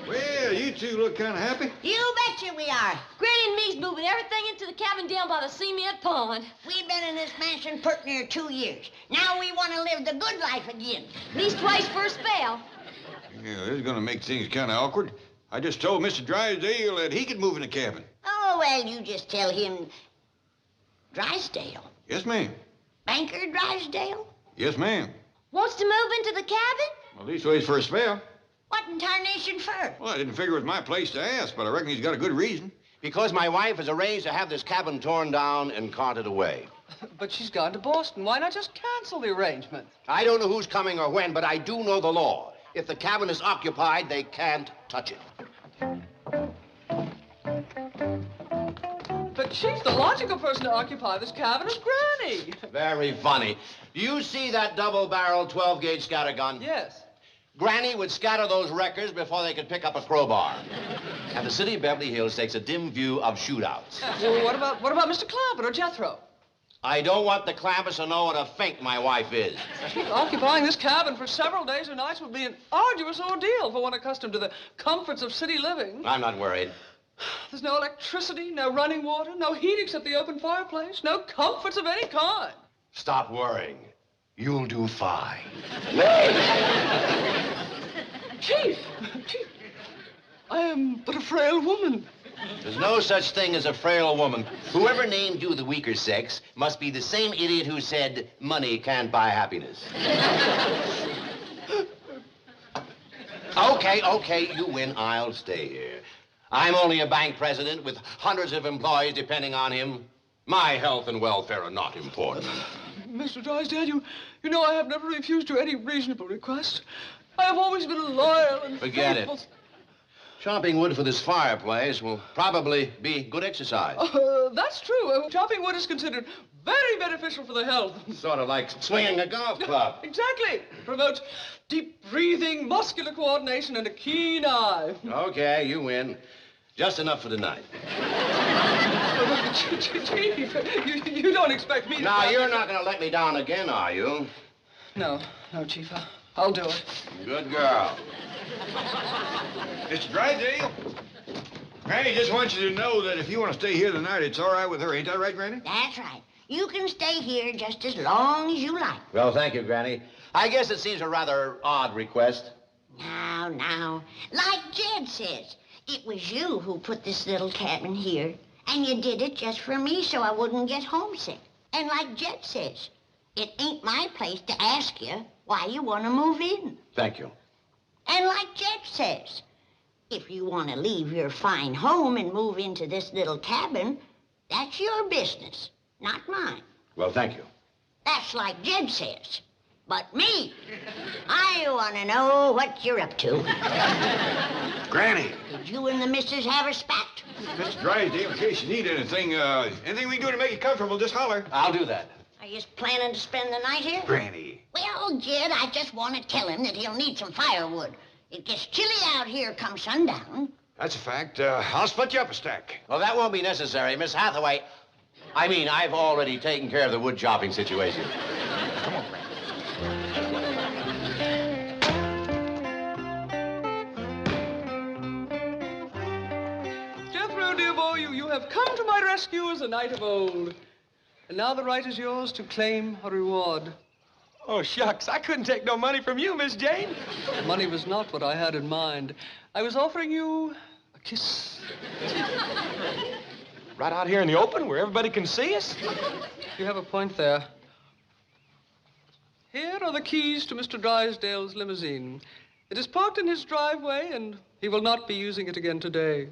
Well, you two look kind of happy. You betcha we are. Granny and me's moving everything into the cabin down by the cement pond. We've been in this mansion pert near 2 years. Now we want to live the good life again. Leastways for a spell. Yeah, this is going to make things kind of awkward. I just told Mr. Drysdale that he could move in the cabin. Oh, well, you just tell him Drysdale. Yes, ma'am. Banker Drysdale? Yes, ma'am. Wants to move into the cabin? Well, leastways for a spell. What in tarnation for? Well, I didn't figure it was my place to ask, but I reckon he's got a good reason. Because my wife has arranged to have this cabin torn down and carted away. But she's gone to Boston. Why not just cancel the arrangement? I don't know who's coming or when, but I do know the law. If the cabin is occupied, they can't touch it. But, Chief, the logical person to occupy this cabin is Granny. Very funny. Do you see that double-barreled 12-gauge scatter gun? Yes. Granny would scatter those wreckers before they could pick up a crowbar. And the city of Beverly Hills takes a dim view of shootouts. Well, what about Mr. Clampett or Jethro? I don't want the Clampetts to know what a fink my wife is. Chief, occupying this cabin for several days or nights would be an arduous ordeal for one accustomed to the comforts of city living. I'm not worried. There's no electricity, no running water, no heat except the open fireplace, no comforts of any kind. Stop worrying. You'll do fine. Chief, I am but a frail woman. There's no such thing as a frail woman. Whoever named you the weaker sex must be the same idiot who said money can't buy happiness. Okay, you win. I'll stay here. I'm only a bank president with hundreds of employees depending on him. My health and welfare are not important. Mr. Drysdale, you know I have never refused you any reasonable request. I have always been loyal and Forget faithful. it. Chopping wood for this fireplace will probably be good exercise. That's true. Chopping wood is considered very beneficial for the health. Sort of like swinging a golf club. Exactly. It promotes deep breathing, muscular coordination, and a keen eye. Okay, you win. Just enough for tonight. Chief, you don't expect me to... Now, you're not going to let me down again, are you? No, Chief. I'll do it. Good girl. Mr. Drysdale? Granny just wants you to know that if you want to stay here tonight, it's all right with her. Ain't that right, Granny? That's right. You can stay here just as long as you like. Well, thank you, Granny. I guess it seems a rather odd request. Now, like Jed says, it was you who put this little cabin here, and you did it just for me so I wouldn't get homesick. And like Jed says, it ain't my place to ask you why you want to move in. Thank you. And like Jed says, if you want to leave your fine home and move into this little cabin, that's your business, not mine. Well, thank you. That's like Jed says. But me, I want to know what you're up to. Granny. Did you and the missus have a spat? Mr. Drysdale, in case you need anything, anything we can do to make you comfortable, just holler. I'll do that. Are you planning to spend the night here? Granny. Well, Jed, I just want to tell him that he'll need some firewood. It gets chilly out here come sundown. That's a fact. I'll split you up a stack. Well, that won't be necessary, Miss Hathaway. I mean, I've already taken care of the wood chopping situation. Come on, Jethro, dear boy, you have come to my rescue as a knight of old. And now the right is yours to claim a reward. Oh, shucks. I couldn't take no money from you, Miss Jane. Money was not what I had in mind. I was offering you a kiss. Right out here in the open where everybody can see us? You have a point there. Here are the keys to Mr. Drysdale's limousine. It is parked in his driveway, and he will not be using it again today.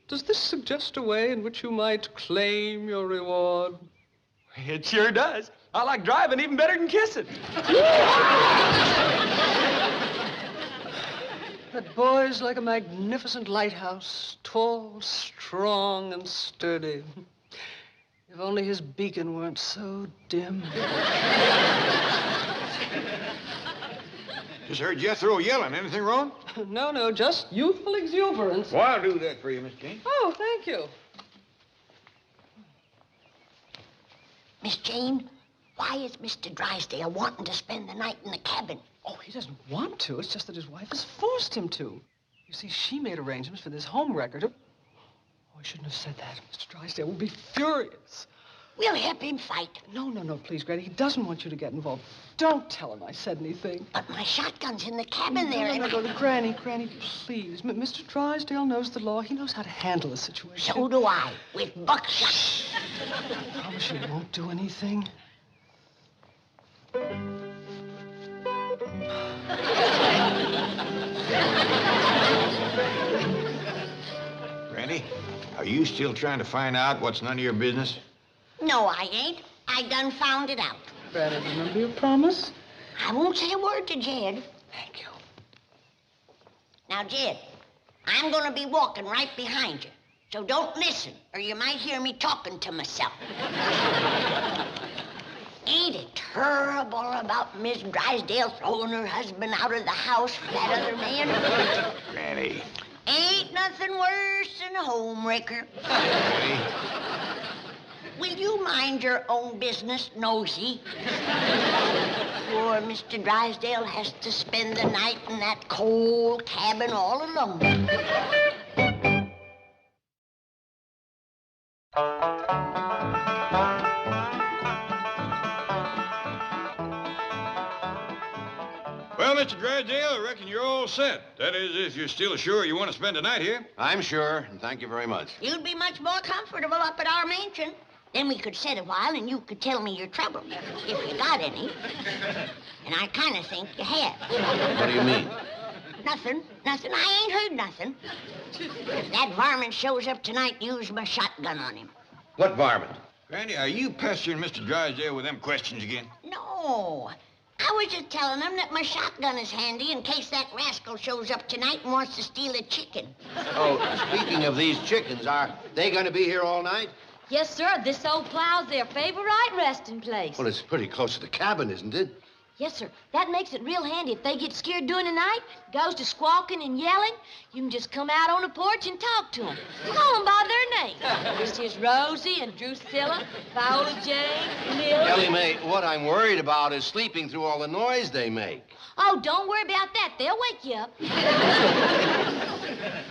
Does this suggest a way in which you might claim your reward? It sure does. I like driving even better than kissing. That boy's like a magnificent lighthouse, tall, strong, and sturdy. If only his beacon weren't so dim. Just heard Jethro yelling. Anything wrong? No, just youthful exuberance. Well, I'll do that for you, Miss Jane. Oh, thank you. Miss Jane, why is Mr. Drysdale wanting to spend the night in the cabin? Oh, he doesn't want to. It's just that his wife has forced him to. You see, she made arrangements for this home record. Oh, I shouldn't have said that. Mr. Drysdale will be furious. We'll help him fight. No, please, Granny. He doesn't want you to get involved. Don't tell him I said anything. But my shotgun's in the cabin there. No, Granny, please. Mr. Drysdale knows the law. He knows how to handle a situation. So do I, with buckshot. I promise you won't do anything. Granny, are you still trying to find out what's none of your business? No, I ain't. I done found it out. Granny, remember your promise? I won't say a word to Jed. Thank you. Now, Jed, I'm going to be walking right behind you. So don't listen, or you might hear me talking to myself. Ain't it terrible about Miss Drysdale throwing her husband out of the house for that other man? Granny. Ain't nothing worse than a homewrecker. Granny. Will you mind your own business, nosy? Poor Mr. Drysdale has to spend the night in that cold cabin all alone. Well, Mr. Drysdale, I reckon you're all set. That is, if you're still sure you want to spend the night here. I'm sure, and thank you very much. You'd be much more comfortable up at our mansion. Then we could sit a while and you could tell me your trouble, if you got any. And I kind of think you have. What do you mean? Nothing. I ain't heard nothing. If that varmint shows up tonight, use my shotgun on him. What varmint? Granny, are you pestering Mr. Drysdale with them questions again? No. I was just telling him that my shotgun is handy in case that rascal shows up tonight and wants to steal a chicken. Oh, speaking of these chickens, are they going to be here all night? Yes, sir. This old plow's their favorite resting place. Well, it's pretty close to the cabin, isn't it? Yes, sir. That makes it real handy. If they get scared during the night, goes to squawking and yelling, you can just come out on the porch and talk to them. Call them by their name. This is Rosie and Drusilla, Viola Jane, Millie. Ellie Mae, what I'm worried about is sleeping through all the noise they make. Oh, don't worry about that. They'll wake you up.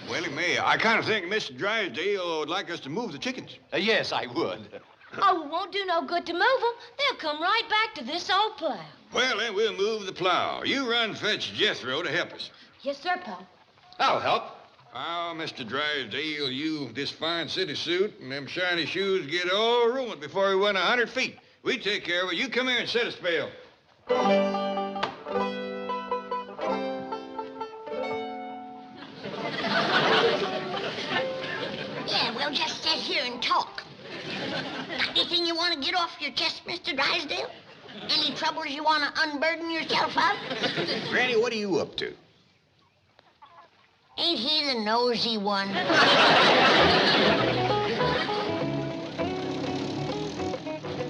Well, May, I kind of think Mr. Drysdale would like us to move the chickens. Yes, I would. Oh, it won't do no good to move them. They'll come right back to this old plow. Well, then we'll move the plow. You run fetch Jethro to help us. Yes, sir, Pa. I'll help. Oh, Mr. Drysdale, you, this fine city suit and them shiny shoes get all ruined before we went 100 feet. We take care of it. You come here and set a spell. Yeah, we'll just sit here and talk. Got anything you want to get off your chest, Mr. Drysdale? Any troubles you want to unburden yourself of? Granny, what are you up to? Ain't he the nosy one?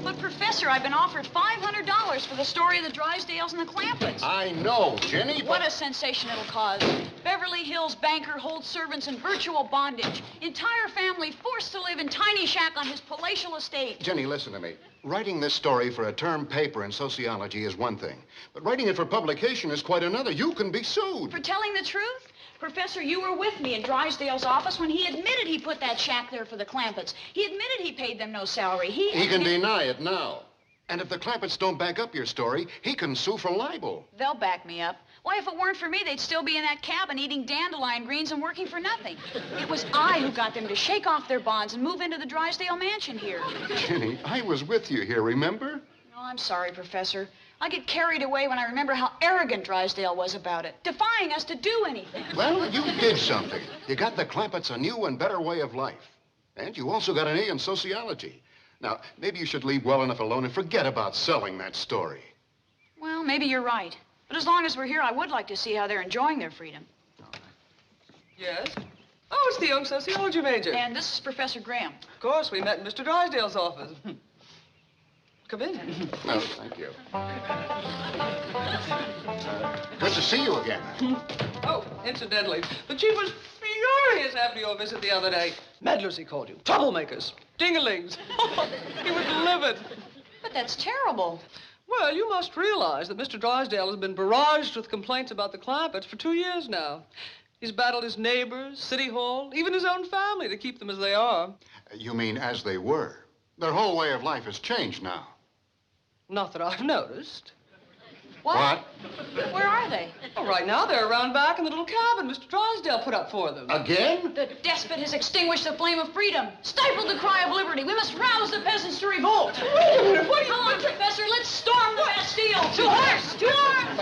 But, Professor, I've been offered $500 for the story of the Drysdales and the Clampetts. I know, Jenny, What a sensation it'll cause. Beverly Hills banker holds servants in virtual bondage. Entire family forced to live in tiny shack on his palatial estate. Jenny, listen to me. Writing this story for a term paper in sociology is one thing, but writing it for publication is quite another. You can be sued. For telling the truth? Professor, you were with me in Drysdale's office when he admitted he put that shack there for the Clampetts. He admitted he paid them no salary. He can deny it now. And if the Clampetts don't back up your story, he can sue for libel. They'll back me up. Why, if it weren't for me, they'd still be in that cabin eating dandelion greens and working for nothing. It was I who got them to shake off their bonds and move into the Drysdale mansion here. Jenny, I was with you here, remember? Oh, I'm sorry, Professor. I get carried away when I remember how arrogant Drysdale was about it, defying us to do anything. Well, you did something. You got the Clampetts a new and better way of life. And you also got an A in sociology. Now, maybe you should leave well enough alone and forget about selling that story. Well, maybe you're right. But as long as we're here, I would like to see how they're enjoying their freedom. Yes? Oh, it's the young sociology major. And this is Professor Graham. Of course, we met in Mr. Drysdale's office. Come in. No, thank you. Good to see you again. Oh, incidentally, the chief was furious after your visit the other day. Meddlers, he called you. Troublemakers. Dinglings. He was livid. But that's terrible. Well, you must realize that Mr. Drysdale has been barraged with complaints about the Clampetts for 2 years now. He's battled his neighbors, City Hall, even his own family to keep them as they are. You mean as they were? Their whole way of life has changed now. Not that I've noticed. What? Where are they? Oh, right now they're around back in the little cabin Mr. Drysdale put up for them. Again? The despot has extinguished the flame of freedom, stifled the cry of liberty. We must rouse the peasants to revolt. Wait a minute, what are you... Come on, Professor, let's storm the Bastille. To horse! To arms!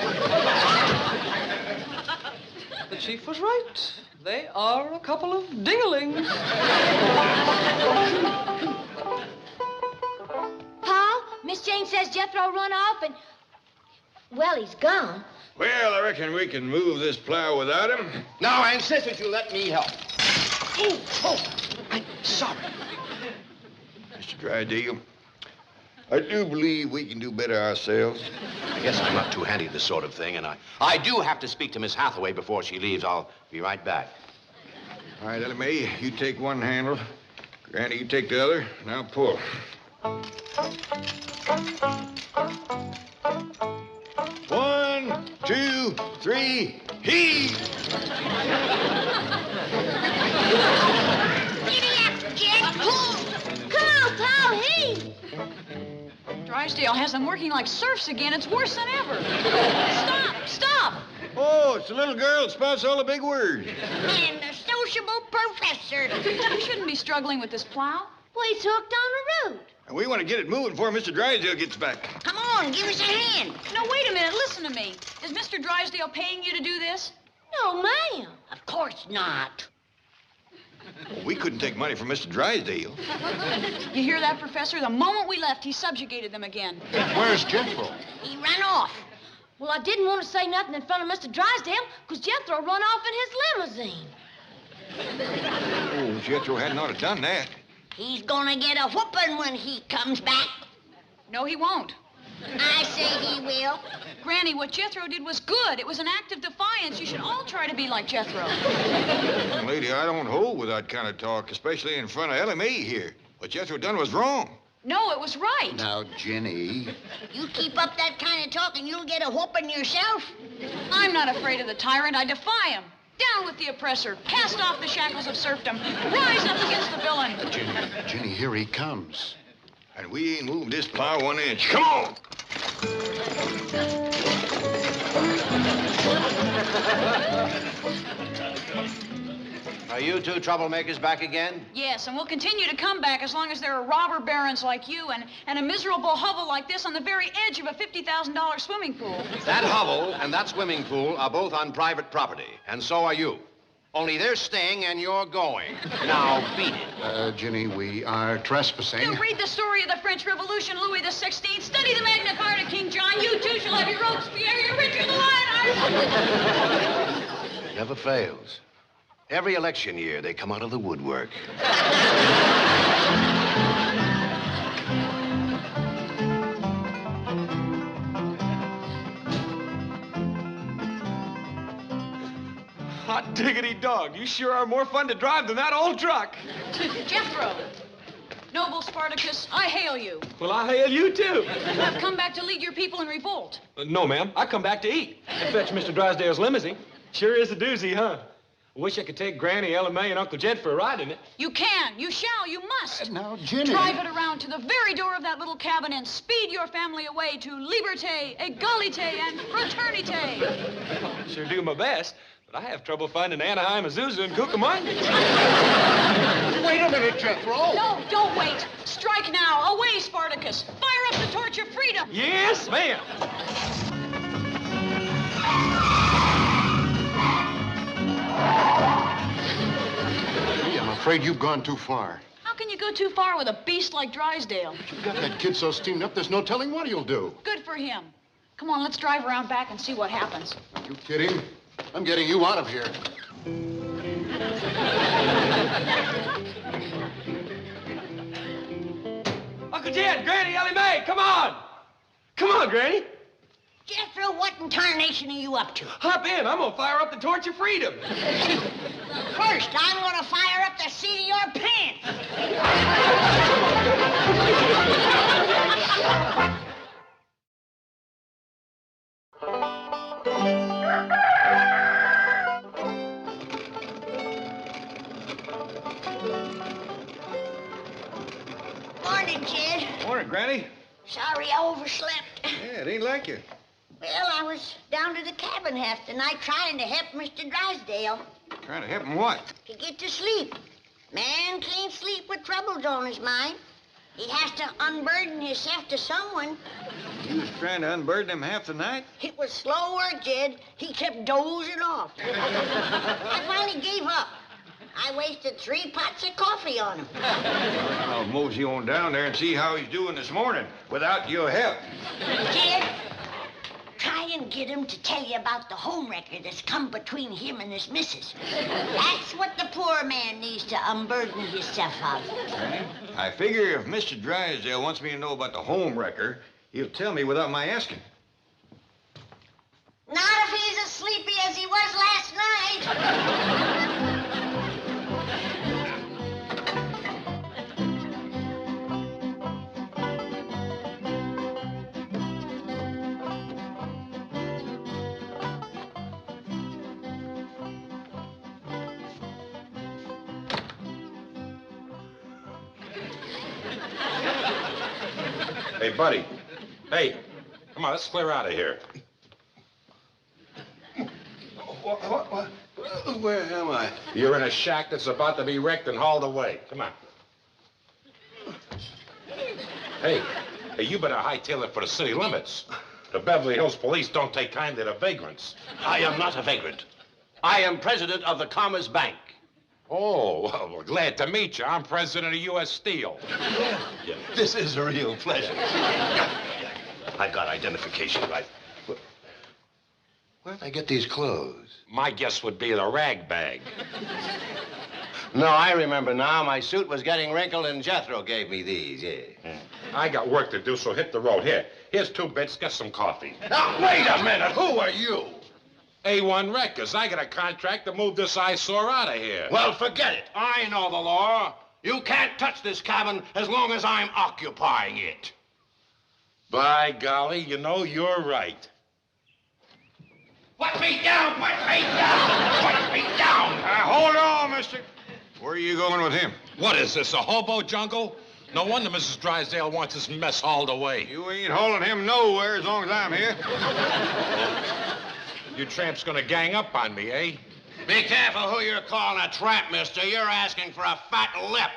The chief was right. They are a couple of dinglings. Pa, Miss Jane says Jethro run off and... Well, he's gone. Well, I reckon we can move this plow without him. Now, I insist that you let me help. Oh, I'm sorry. Mr. Drysdale, I do believe we can do better ourselves. I guess I'm not too handy at this sort of thing, and I do have to speak to Miss Hathaway before she leaves. I'll be right back. All right, Ellie Mae, you take one handle. Granny, you take the other. Now pull. 1, 2, 3, heave! Come on, Pa, heave! Drysdale has them working like serfs again. It's worse than ever. Stop! Stop! Oh, it's the little girl that spouts all the big words. And the sociable professor. You shouldn't be struggling with this plow. Well, he's hooked on the root. And we want to get it moving before Mr. Drysdale gets back. Come on, give us a hand. No, wait a minute. Listen to me. Is Mr. Drysdale paying you to do this? No, ma'am. Of course not. Well, we couldn't take money from Mr. Drysdale. You hear that, Professor? The moment we left, he subjugated them again. Where's Jethro? He ran off. Well, I didn't want to say nothing in front of Mr. Drysdale because Jethro run off in his limousine. Oh, Jethro hadn't ought to done that. He's gonna get a whooping when he comes back. No, he won't. I say he will. Granny, what Jethro did was good. It was an act of defiance. You should all try to be like Jethro. Young lady, I don't hold with that kind of talk, especially in front of LMA here. What Jethro done was wrong. No, it was right. Now, Ginny. You keep up that kind of talk and you'll get a whooping yourself. I'm not afraid of the tyrant. I defy him. Down with the oppressor. Cast off the shackles of serfdom. Rise up against the villain. Ginny, here he comes. And we ain't moved this plow 1 inch. Come on! Are you two troublemakers back again? Yes, and we'll continue to come back as long as there are robber barons like you and a miserable hovel like this on the very edge of a $50,000 swimming pool. That hovel and that swimming pool are both on private property, and so are you. Only they're staying and you're going. Now, beat it. Ginny, we are trespassing. You read the story of the French Revolution, Louis XVI. Study the Magna Carta, King John. You too shall have your Robespierre, your Richard the Lion. Never fails. Every election year, they come out of the woodwork. Hot diggity dog. You sure are more fun to drive than that old truck. Jethro, noble Spartacus, I hail you. Well, I hail you, too. You have come back to lead your people in revolt. No, ma'am. I come back to eat and fetch Mr. Drysdale's limousine. Sure is a doozy, huh? Wish I could take Granny, Ella May, and Uncle Jed for a ride in it. You can, you shall, you must. Now, Ginny. Drive it around to the very door of that little cabin and speed your family away to liberté, égalité, and fraternité. Sure do my best, but I have trouble finding Anaheim, Azusa, and Cucamonga. Wait a minute, Jethro. No, don't wait. Strike now. Away, Spartacus. Fire up the torch of freedom. Yes, ma'am. I'm afraid you've gone too far. How can you go too far with a beast like Drysdale? You've got that kid so steamed up, there's no telling what he'll do. Good for him. Come on, let's drive around back and see what happens. Are you kidding? I'm getting you out of here. Uncle Jed, Granny, Ellie Mae, come on! Come on, Granny. Jethro, what in tarnation are you up to? Hop in. I'm gonna fire up the torch of freedom. First, I'm gonna fire up the seat of your pants. Morning, Jed. Morning, Granny. Sorry I overslept. Yeah, it ain't like you. Well, I was down to the cabin half the night trying to help Mr. Drysdale Trying to help him what? to get to sleep. Man can't sleep with troubles on his mind. He has to unburden himself to someone. You was trying to unburden him half the night? It was slow work, Jed. He kept dozing off. I finally gave up. I wasted 3 pots of coffee on him. I'll mosey on down there and see how he's doing this morning without your help. Jed, try and get him to tell you about the home wrecker that's come between him and his missus. That's what the poor man needs to unburden himself of. Granny, I figure if Mr. Drysdale wants me to know about the home wrecker, he'll tell me without my asking. Not if he's as sleepy as he was last night. Hey, buddy. Hey, come on, let's clear out of here. What? Where am I? You're in a shack that's about to be wrecked and hauled away. Come on. Hey, you better hightail it for the city limits. The Beverly Hills police don't take kindly to vagrants. I am not a vagrant. I am president of the Commerce Bank. Oh, well, we're glad to meet you. I'm president of U.S. Steel. Yeah. This is a real pleasure. I've got identification right. Where'd I get these clothes? My guess would be the rag bag. No, I remember now. My suit was getting wrinkled, and Jethro gave me these, yeah. I got work to do, so hit the road. Here's 2 bits. Get some coffee. Now, wait a minute. Who are you? A1 Records. I got a contract to move this eyesore out of here. Well, forget it. I know the law. You can't touch this cabin as long as I'm occupying it. By golly, you know, you're right. Put me down! Put me down! Put me down! Hold on, mister. Where are you going with him? What is this, a hobo jungle? No wonder Mrs. Drysdale wants this mess hauled away. You ain't hauling him nowhere as long as I'm here. You tramps gonna gang up on me, eh? Be careful who you're calling a tramp, mister. You're asking for a fat lip.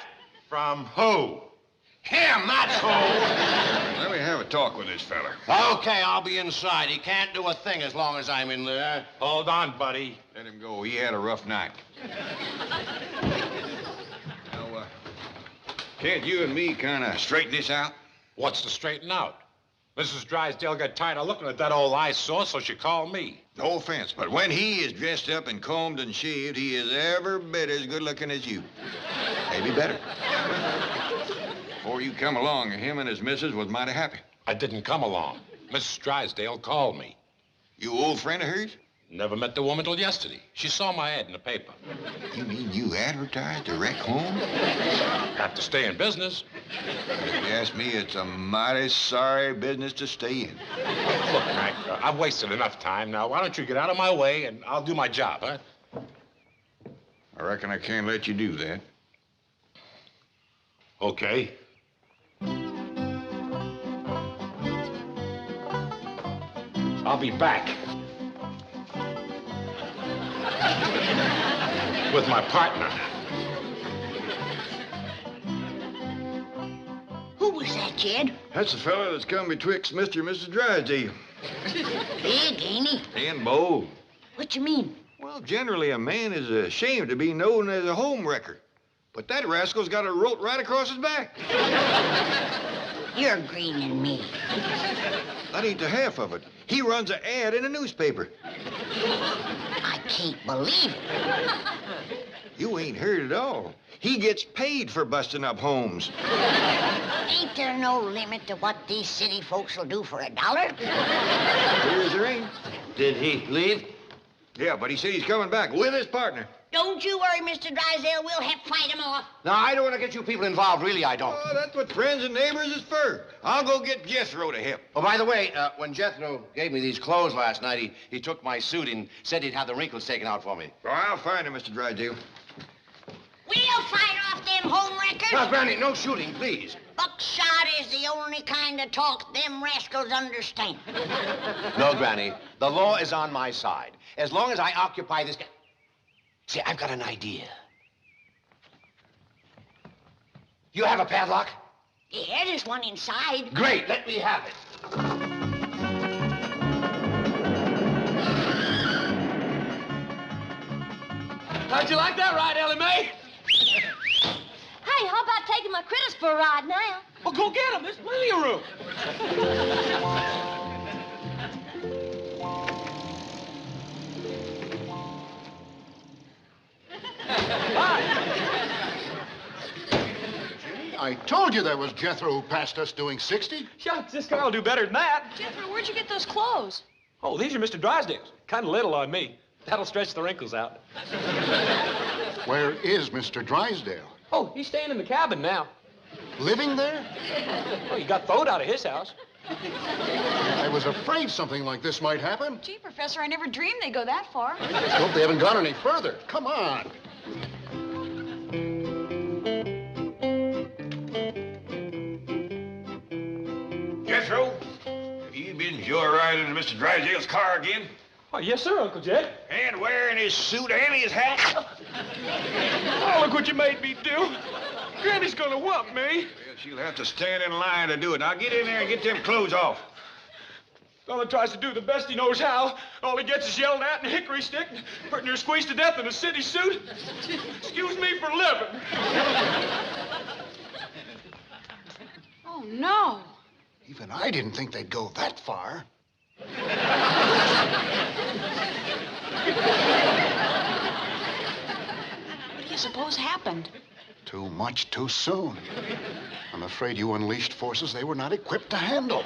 From who? Him, that's who. Let me have a talk with this fella. Okay, I'll be inside. He can't do a thing as long as I'm in there. Hold on, buddy. Let him go. He had a rough night. Now, can't you and me kind of straighten this out? What's to straighten out? Mrs. Drysdale got tired of looking at that old eyesore, so she called me. No offense, but when he is dressed up and combed and shaved, he is every bit as good looking as you. Maybe better. Before you come along, him and his missus was mighty happy. I didn't come along. Mrs. Drysdale called me. You old friend of hers? Never met the woman till yesterday. She saw my ad in the paper. You mean you advertised a wreck home? Got to stay in business. If you ask me, it's a mighty sorry business to stay in. Look, Mac, I've wasted enough time now. Why don't you get out of my way and I'll do my job, huh? I reckon I can't let you do that. Okay. I'll be back. With my partner. Who was that, Jed? That's the fella that's come betwixt Mr. and Mrs. Drysdale. Big, ain't he? And bold. What you mean? Well, generally a man is ashamed to be known as a home wrecker. But that rascal's got a rope right across his back. You're greening me. That ain't the half of it. He runs an ad in a newspaper. I can't believe it. You ain't heard it all. He gets paid for busting up homes. Ain't there no limit to what these city folks will do for $1? Here's the ring. Did he leave? Yeah, but he said he's coming back with his partner. Don't you worry, Mr. Drysdale. We'll help fight him off. No, I don't want to get you people involved. Really, I don't. Oh, that's what friends and neighbors is for. I'll go get Jethro to help. Oh, by the way, when Jethro gave me these clothes last night, he took my suit and said he'd have the wrinkles taken out for me. Well, I'll find him, Mr. Drysdale. We'll fight off them home wreckers. Now, Granny, no shooting, please. Buckshot is the only kind of talk them rascals understand. No, Granny. The law is on my side. As long as I occupy this... See, I've got an idea. You have a padlock? Yeah, there's one inside. Great, let me have it. How'd you like that ride, Ellie Mae? Hey, how about taking my critters for a ride now? Well, go get them. There's plenty of room. I told you there was Jethro who passed us doing 60. Shucks, this guy will do better than that. Jethro, where'd you get those clothes? Oh, these are Mr. Drysdale's. Kind of little on me. That'll stretch the wrinkles out. Where is Mr. Drysdale? Oh, he's staying in the cabin now. Living there? Oh, he got throwed out of his house. I was afraid something like this might happen. Gee, Professor, I never dreamed they'd go that far. Let's hope they haven't gone any further. Come on. Jethro, have you been joyriding in Mr. Drysdale's car again? Oh, yes, sir, Uncle Jed. And wearing his suit and his hat? Oh, look what you made me do. Granny's gonna whoop me. Well, she'll have to stand in line to do it. Now get in there and get them clothes off. Fella tries to do the best he knows how. All he gets is yelled at and a hickory stick, pretty near squeezed to death in a city suit. Excuse me for living. Oh, no. Even I didn't think they'd go that far. What do you suppose happened? Too much too soon. I'm afraid you unleashed forces they were not equipped to handle.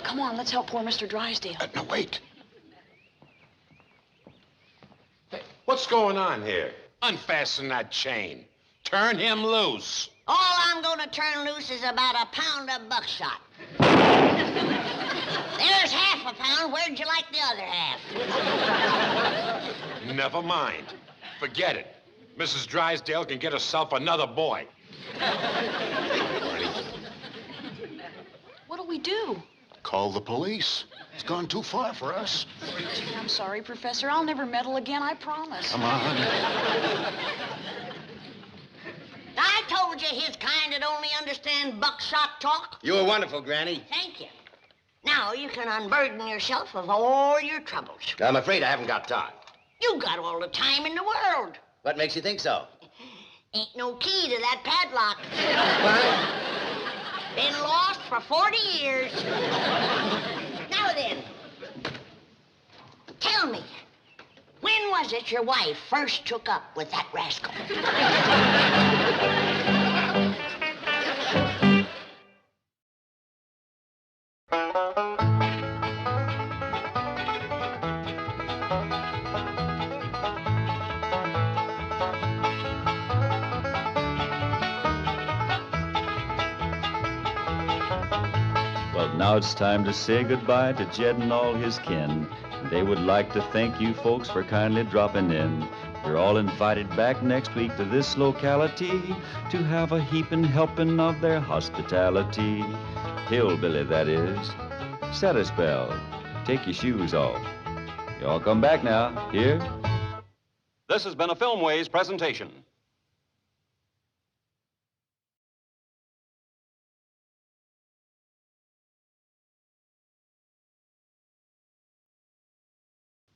Come on, let's help poor Mr. Drysdale. No, wait. What's going on here? Unfasten that chain. Turn him loose. All I'm going to turn loose is about a pound of buckshot. There's half a pound. Where'd you like the other half? Never mind. Forget it. Mrs. Drysdale can get herself another boy. What'll we do? Call the police. It's gone too far for us. Gee, I'm sorry, Professor. I'll never meddle again, I promise. Come on. I told you his kind would only understand buckshot talk. You were wonderful, Granny. Thank you. Now you can unburden yourself of all your troubles. I'm afraid I haven't got time. You got all the time in the world. What makes you think so? Ain't no key to that padlock. Been lost for 40 years. Now then, tell me, when was it your wife first took up with that rascal? Now it's time to say goodbye to Jed and all his kin. They would like to thank you folks for kindly dropping in. You're all invited back next week to this locality to have a heaping helping of their hospitality. Hillbilly, that is. Set a spell. Take your shoes off. Y'all come back now. Here? This has been a Filmways presentation.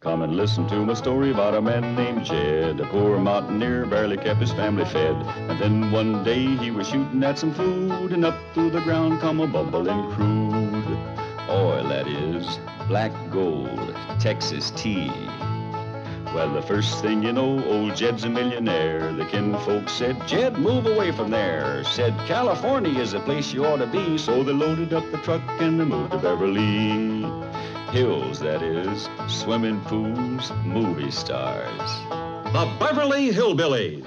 Come and listen to my story about a man named Jed. A poor mountaineer barely kept his family fed. And then one day he was shooting at some food, and up through the ground come a bubbling crude oil, that is, black gold, Texas tea. Well, the first thing you know, old Jed's a millionaire. The kinfolks said, Jed, move away from there. Said, California is the place you ought to be. So they loaded up the truck and they moved to Beverly Hills, that is, swimming pools, movie stars. The Beverly Hillbillies.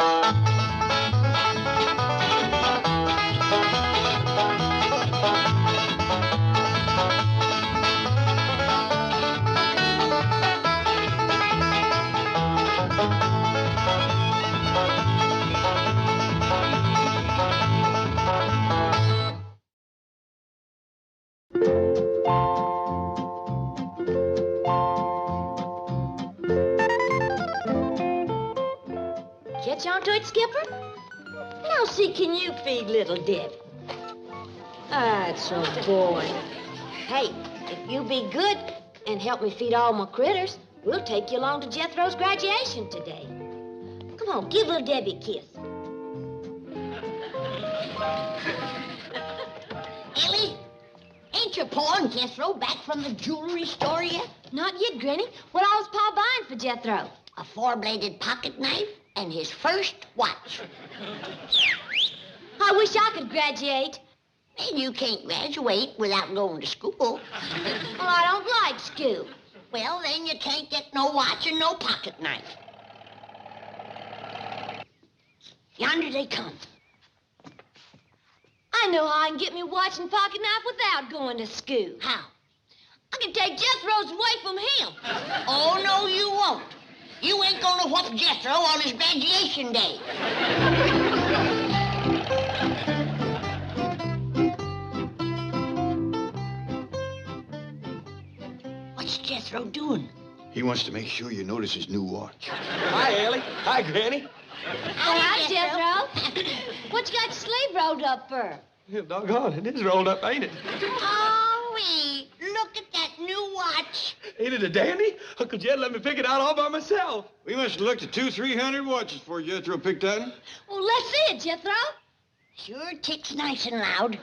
Catch on to it, Skipper? Now see, can you feed little Debbie? That's so boy. Hey, if you be good and help me feed all my critters, we'll take you along to Jethro's graduation today. Come on, give little Debbie a kiss. Ellie, ain't your Pa and Jethro back from the jewelry store yet? Not yet, Granny. What all was Pa buying for Jethro? A four-bladed pocket knife and his first watch. I wish I could graduate. And you can't graduate without going to school. Well, I don't like school. Well, then you can't get no watch and no pocket knife. Yonder they come. I know how I can get me watch and pocket knife without going to school. How? I can take Jethro's away from him. Oh, no, you won't. You ain't gonna whoop Jethro on his graduation day. What's Jethro doing? He wants to make sure you notice his new watch. Hi, Ellie. Hi, Granny. Hi, Jethro. What you got your sleeve rolled up for? Yeah, doggone, it is rolled up, ain't it? Oh, look at that new watch. Ain't it a dandy? Uncle Jed let me pick it out all by myself. We must have looked at 200-300 watches before Jethro picked that one. Well, let's see it, Jethro. Sure ticks nice and loud.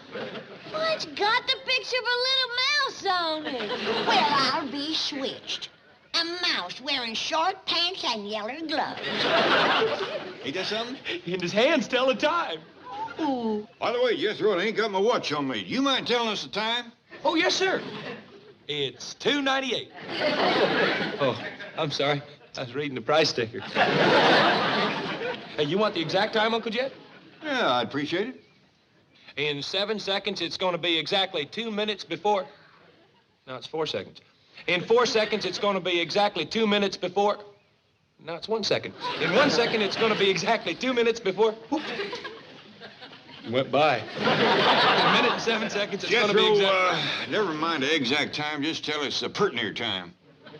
Well, it's got the picture of a little mouse on it. Well, I'll be switched. A mouse wearing short pants and yeller gloves. Ain't that something? And his hands tell the time. Ooh. By the way, Jethro, I ain't got my watch on me. You mind telling us the time? Oh, yes, sir. It's 2.98. Oh, I'm sorry. I was reading the price sticker. Hey, you want the exact time, Uncle Jet? Yeah, I'd appreciate it. In 7 seconds, it's going to be exactly 2 minutes before... No, it's 4 seconds. In 4 seconds, it's going to be exactly 2 minutes before... No, it's 1 second. In 1 second, it's going to be exactly 2 minutes before... Whoop. Went by. In a minute and 7 seconds, it's going to be exact... never mind the exact time. Just tell us the pert near time.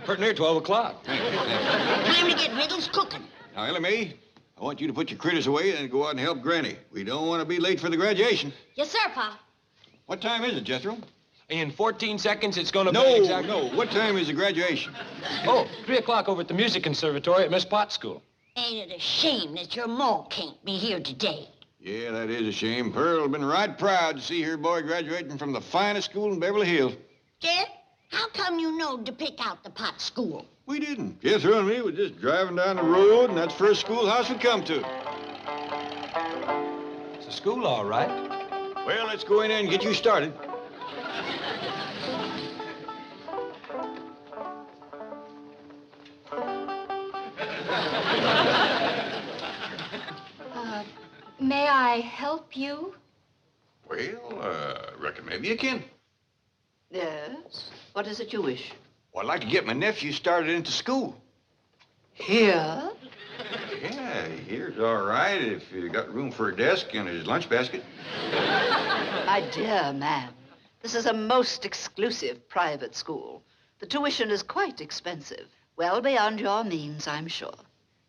Pert near 12 o'clock. Thank you, thank you. Time to get Riddles cooking. Now, Ellie Mae, I want you to put your critters away and go out and help Granny. We don't want to be late for the graduation. Yes, sir, Pa. What time is it, Jethro? In 14 seconds, it's going to be exactly... No. What time is the graduation? Oh, 3 o'clock over at the music conservatory at Miss Potts' school. Ain't it a shame that your ma can't be here today? Yeah, that is a shame. Pearl's been right proud to see her boy graduating from the finest school in Beverly Hills. Jeff, how come you know to pick out the Potts school? We didn't. Jethro and me were just driving down the road, and that's the first schoolhouse we come to. It's a school, all right. Well, let's go in there and get you started. May I help you? Well, reckon maybe you can. Yes? What is it you wish? Well, I'd like to get my nephew started into school. Here? Yeah, here's all right if you got room for a desk and his lunch basket. My dear man, this is a most exclusive private school. The tuition is quite expensive. Well beyond your means, I'm sure.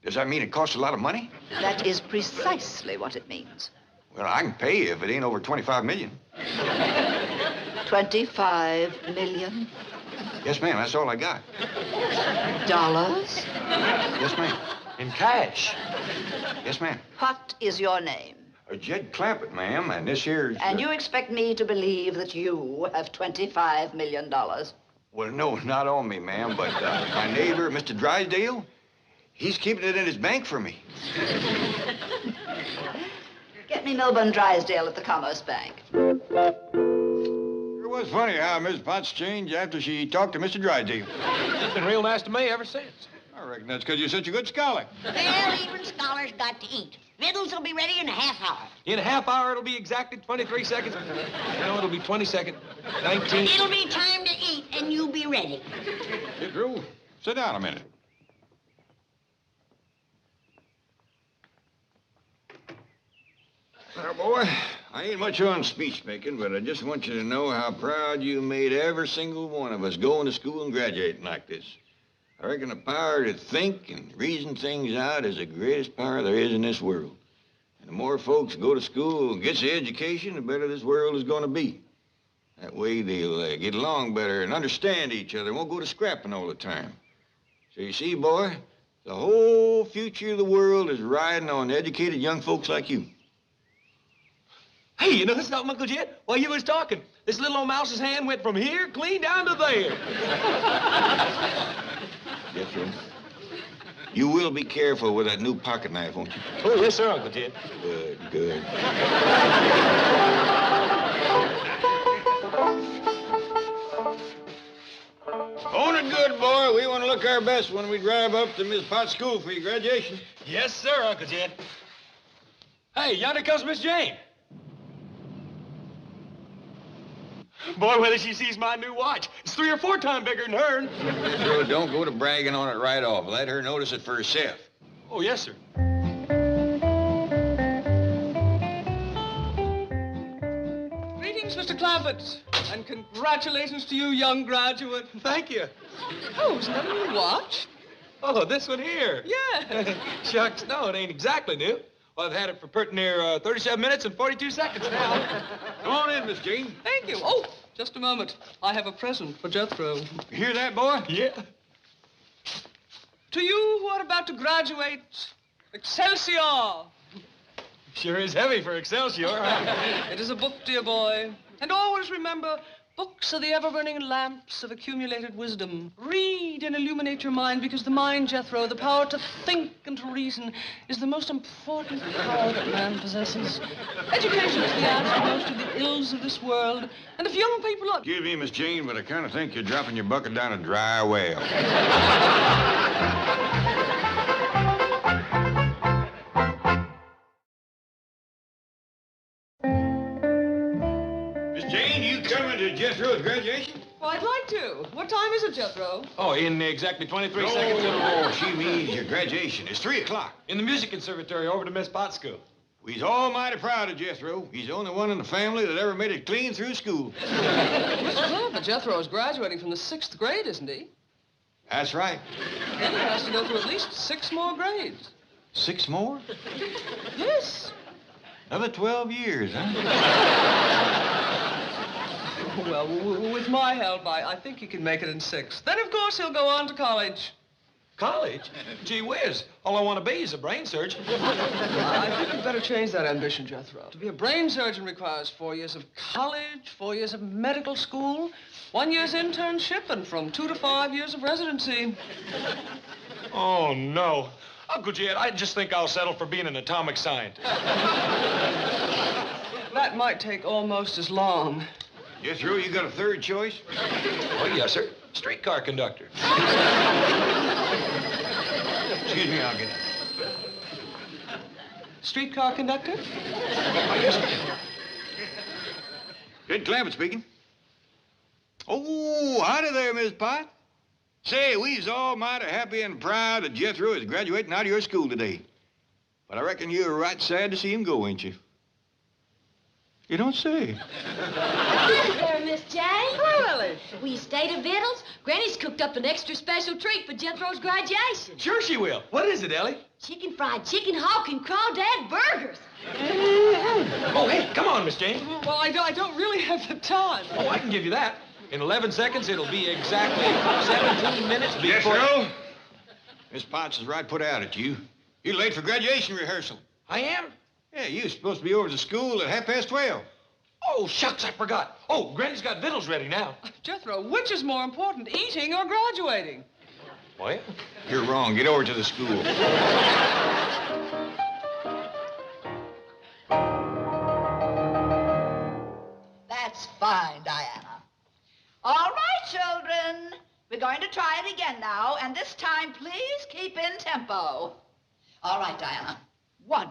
Does that mean it costs a lot of money? That is precisely what it means. Well, I can pay you if it ain't over 25 million. 25 million? Yes, ma'am, that's all I got. Dollars? Yes, ma'am. In cash? Yes, ma'am. What is your name? Jed Clampett, ma'am, and this here's... And you expect me to believe that you have $25 million? Well, no, not on me, ma'am, but my neighbor, Mr. Drysdale, he's keeping it in his bank for me. Get me Milburn Drysdale at the Commerce Bank. It was funny how Miss Potts changed after she talked to Mr. Drysdale. She's been real nice to me ever since. I reckon that's because you're such a good scholar. Well, even scholars got to eat. Riddles will be ready in a half hour. In a half hour, it'll be exactly 23 seconds. No, it'll be 20 seconds. 19. It'll be time to eat, and you'll be ready. Jethro, sit down a minute. Now, boy, I ain't much on speech making, but I just want you to know how proud you made every single one of us going to school and graduating like this. I reckon the power to think and reason things out is the greatest power there is in this world. And the more folks go to school and gets the education, the better this world is going to be. That way they'll get along better and understand each other, won't go to scrapping all the time. So you see, boy, the whole future of the world is riding on educated young folks like you. Hey, you know something, Uncle Jed? While you was talking, this little old mouse's hand went from here clean down to there. Yes, sir. You will be careful with that new pocket knife, won't you? Oh, yes, sir, Uncle Jed. Good, good. Own it good, boy. We want to look our best when we drive up to Miss Potts' school for your graduation. Yes, sir, Uncle Jed. Hey, yonder comes Miss Jane. Boy, whether she sees my new watch, it's 3 or 4 times bigger than hers. So don't go to bragging on it right off. Let her notice it for herself. Oh, yes, sir. Greetings, Mr. Clampetts, and congratulations to you, young graduate. Thank you. Oh, isn't that a new watch? Oh, this one here. Yeah. Shucks, no, it ain't exactly new. Well, I've had it for pretty near 37 minutes and 42 seconds now. Come on in, Miss Jane. Thank you. Oh, just a moment. I have a present for Jethro. You hear that, boy? Yeah. To you who are about to graduate, Excelsior! Sure is heavy for Excelsior. It is a book, dear boy. And always remember, Books are the ever-burning lamps of accumulated wisdom. Read and illuminate your mind, because the mind, Jethro, the power to think and to reason, is the most important power that man possesses. Education is the answer to most of the ills of this world. And if young people are... Excuse me, Miss Jane, but I kind of think you're dropping your bucket down a dry well. Jane, you coming to Jethro's graduation? Well, I'd like to. What time is it, Jethro? Oh, in exactly 23 seconds. Oh, she means your graduation. It's 3 o'clock. In the music conservatory over to Miss Potts' school. He's almighty proud of Jethro. He's the only one in the family that ever made it clean through school. Mr. Clampett, Jethro is graduating from the 6th grade, isn't he? That's right. Then he has to go through at least 6 more grades. 6 more? Yes. Another 12 years, huh? Well, with my help, I think he can make it in 6. Then, of course, he'll go on to college. College? Gee whiz. All I want to be is a brain surgeon. I think you'd better change that ambition, Jethro. To be a brain surgeon requires 4 years of college, 4 years of medical school, 1 year's internship, and from 2 to 5 years of residency. Oh, no. Uncle Jed, I just think I'll settle for being an atomic scientist. That might take almost as long. Jethro, you got a third choice? Oh, yes, sir. Streetcar conductor. Excuse me, I'll get it. Streetcar conductor? Oh, yes, sir. Ed Clampett speaking. Oh, howdy there, Miss Potts. Say, we's all mighty happy and proud that Jethro is graduating out of your school today. But I reckon you're right sad to see him go, ain't you? You don't say. Hi there, Miss Jane. Hello, Ellie. Will you stay to victuals? Granny's cooked up an extra special treat for Jethro's graduation. Sure she will. What is it, Ellie? Chicken fried chicken hawk and crawdad burgers. Oh, hey, come on, Miss Jane. Well, I don't really have the time. Oh, I can give you that. In 11 seconds, it'll be exactly 17 minutes before... Jethro, Miss Potts is right put out at you. You're late for graduation rehearsal. I am? Yeah, you were supposed to be over to school at 12:30. Oh, shucks, I forgot. Oh, Granny's got victuals ready now. Jethro, which is more important, eating or graduating? Well? You're wrong. Get over to the school. That's fine, Diana. All right, children. We're going to try it again now, and this time, please keep in tempo. All right, Diana. 1,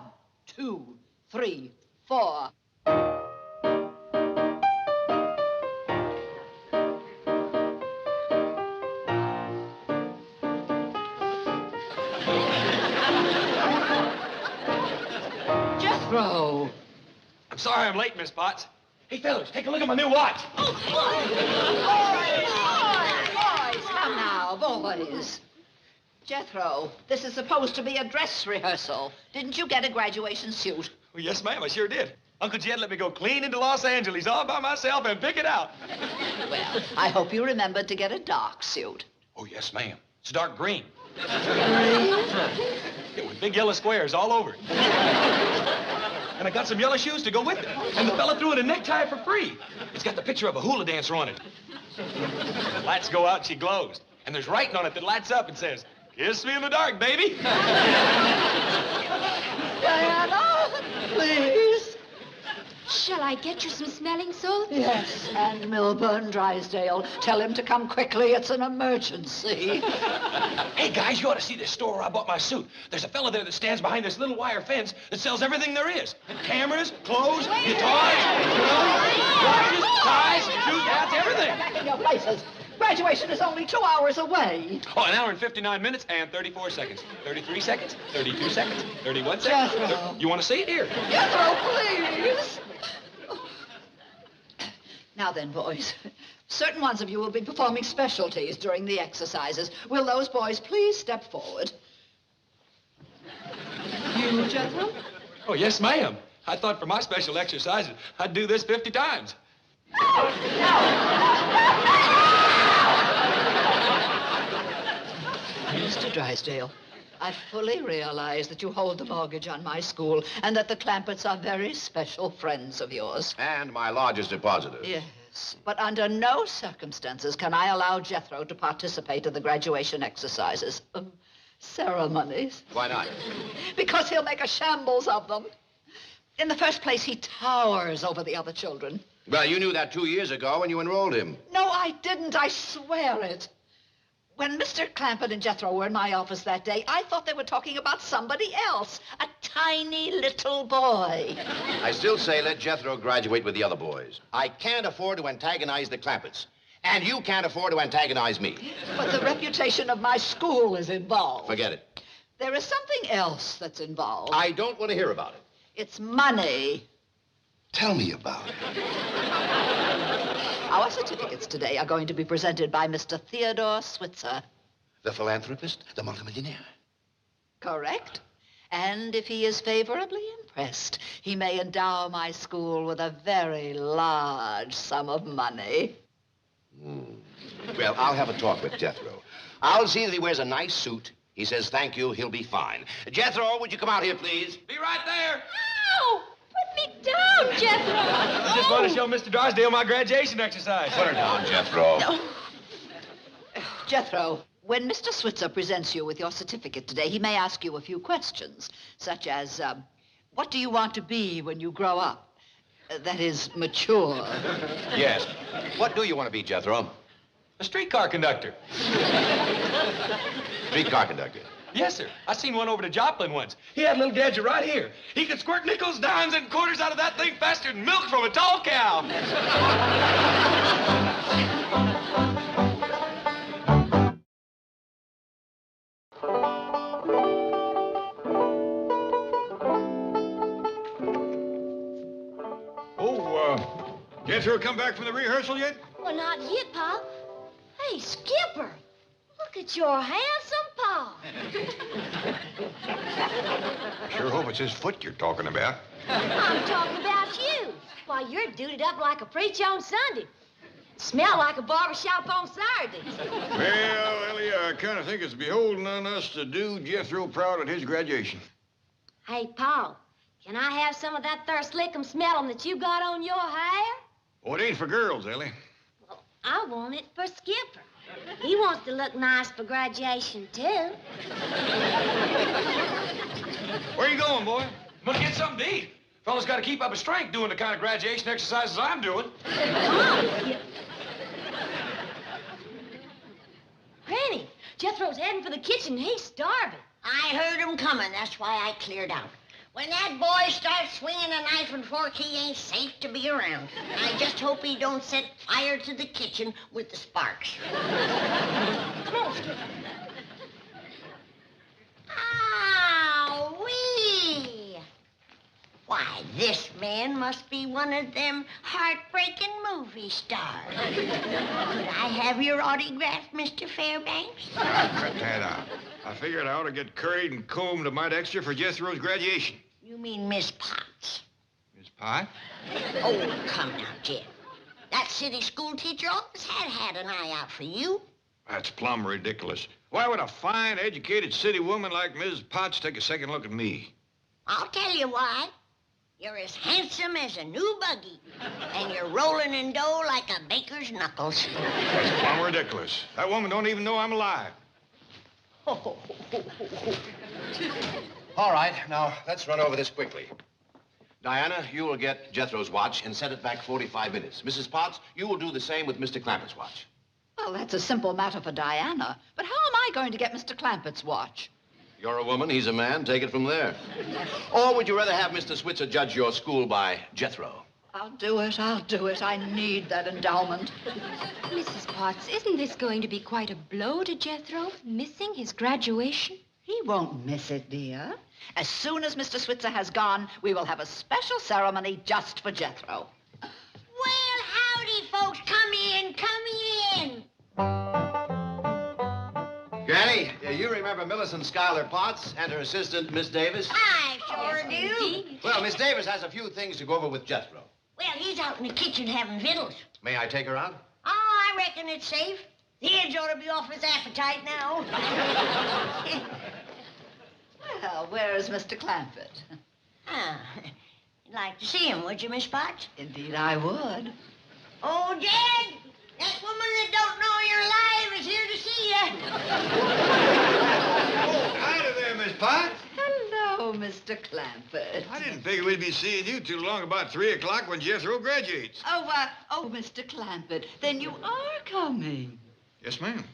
2, 3, 4. Jethro. I'm sorry I'm late, Miss Potts. Hey, fellas, take a look at my new watch. Boys, come now, boys. Jethro, this is supposed to be a dress rehearsal. Didn't you get a graduation suit? Well, yes, ma'am, I sure did. Uncle Jed let me go clean into Los Angeles all by myself and pick it out. Well, I hope you remembered to get a dark suit. Oh, yes, ma'am. It's dark green. Yeah, with big yellow squares all over it. And I got some yellow shoes to go with it. And the fella threw in a necktie for free. It's got the picture of a hula dancer on it. The lights go out and she glows. And there's writing on it that lights up and says, "Kiss me in the dark, baby." Diana, please. Shall I get you some smelling salts? Yes, and Milburn Drysdale. Tell him to come quickly. It's an emergency. Hey, guys, you ought to see this store where I bought my suit. There's a fella there that stands behind this little wire fence that sells everything there is. Cameras, clothes, guitars, watches, ties, shoes, hats, everything. Back in your places. Graduation is only 2 hours away. Oh, 1 hour and 59 minutes and 34 seconds. 33 seconds, 32 seconds, 31 seconds. Jethro. You want to see it? Here. Jethro, please. Now then, boys, certain ones of you will be performing specialties during the exercises. Will those boys please step forward? You, Jethro? Oh, yes, ma'am. I thought for my special exercises, I'd do this 50 times. Mr. Drysdale, I fully realize that you hold the mortgage on my school and that the Clampetts are very special friends of yours. And my lodge is deposited. Yes, Clampetts, but under no circumstances can I allow Jethro to participate in the graduation exercises. Ceremonies. Why not? Because he'll make a shambles of them. In the first place, he towers over the other children. Well, you knew that 2 years ago when you enrolled him. No, I didn't. I swear it. When Mr. Clampett and Jethro were in my office that day, I thought they were talking about somebody else. A tiny little boy. I still say let Jethro graduate with the other boys. I can't afford to antagonize the Clampetts. And you can't afford to antagonize me. But the reputation of my school is involved. Forget it. There is something else that's involved. I don't want to hear about it. It's money. Tell me about it. Our certificates today are going to be presented by Mr. Theodore Switzer. The philanthropist, the multimillionaire. Correct. And if he is favorably impressed, he may endow my school with a very large sum of money. Well, I'll have a talk with Jethro. I'll see that he wears a nice suit. He says thank you, he'll be fine. Jethro, would you come out here, please? Be right there. Ow! Put me down, Jethro. I just want to show Mr. Drysdale my graduation exercise. Put her down, Jethro. No. Jethro, when Mr. Switzer presents you with your certificate today, he may ask you a few questions, such as, what do you want to be when you grow up? That is, mature. Yes. What do you want to be, Jethro? A streetcar conductor. Streetcar conductor? Yes, sir. I seen one over to Joplin once. He had a little gadget right here. He could squirt nickels, dimes, and quarters out of that thing faster than milk from a tall cow. Jethro come back from the rehearsal yet? Well, not yet, Pop. Hey, Skipper, look at your handsome Pa. Sure hope it's his foot you're talking about. I'm talking about you. Why, you're duded up like a preach on Sunday. Smell like a barbershop on Saturdays. Well, Ellie, I kind of think it's beholden on us to do Jethro proud at his graduation. Hey, Paul, can I have some of that there slickum smellin' that you got on your hair? Oh, it ain't for girls, Ellie. Well, I want it for Skipper. He wants to look nice for graduation, too. Where you going, boy? I'm gonna get something to eat. Fella's got to keep up his strength doing the kind of graduation exercises I'm doing. Come on, Skipper. Granny, Jethro's heading for the kitchen. He's starving. I heard him coming. That's why I cleared out. When that boy starts swinging a knife and fork, he ain't safe to be around. I just hope he don't set fire to the kitchen with the sparks. Come on, Skipper. Ow-wee! Why, this man must be one of them heartbreaking movie stars. Could I have your autograph, Mr. Fairbanks? Cut that out. I figured I ought to get curried and combed a mite extra for Jethro's graduation. You mean Miss Potts? Miss Pie? Oh, come now, Jed. That city school teacher always had an eye out for you. That's plumb ridiculous. Why would a fine, educated city woman like Ms. Potts take a second look at me? I'll tell you why. You're as handsome as a new buggy, and you're rolling in dough like a baker's knuckles. That's plumb ridiculous. That woman don't even know I'm alive. All right, now, let's run over this quickly. Diana, you will get Jethro's watch and set it back 45 minutes. Mrs. Potts, you will do the same with Mr. Clampett's watch. Well, that's a simple matter for Diana. But how am I going to get Mr. Clampett's watch? You're a woman, he's a man. Take it from there. Or would you rather have Mr. Switzer judge your school by Jethro? I'll do it. I need that endowment. Mrs. Potts, isn't this going to be quite a blow to Jethro, missing his graduation? He won't miss it, dear. As soon as Mr. Switzer has gone, we will have a special ceremony just for Jethro. Well, howdy, folks. Come in, come in. Granny, you remember Millicent Schuyler Potts and her assistant, Miss Davis? I sure do. Well, Miss Davis has a few things to go over with Jethro. Well, he's out in the kitchen having victuals. May I take her out? Oh, I reckon it's safe. The edge ought to be off his appetite now. Well, where is Mr. Clampett? Ah, you'd like to see him, would you, Miss Potts? Indeed, I would. Oh, Jed, that woman that don't know you're alive is here to see you. Howdy there, Miss Potts. Hello, Mr. Clampett. I didn't figure we'd be seeing you too long about 3 o'clock when Jethro graduates. Oh, Mr. Clampett, then you are coming. Yes, ma'am.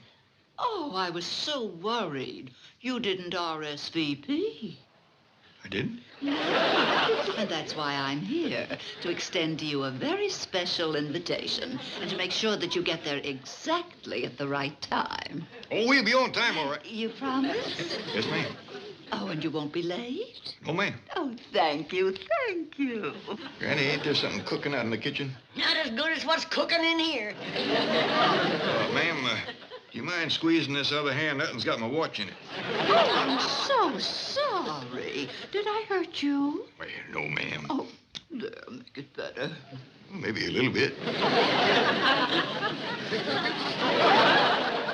Oh, I was so worried. You didn't RSVP. I didn't? And that's why I'm here, to extend to you a very special invitation and to make sure that you get there exactly at the right time. Oh, we'll be on time, all right. You promise? Yes, ma'am. Oh, and you won't be late? No, ma'am. Oh, thank you, thank you. Granny, ain't there something cooking out in the kitchen? Not as good as what's cooking in here. Ma'am, you mind squeezing this other hand? Nothing's got my watch in it. Oh, I'm so sorry. Did I hurt you? Well, no, ma'am. Oh, there, make it better. Maybe a little bit.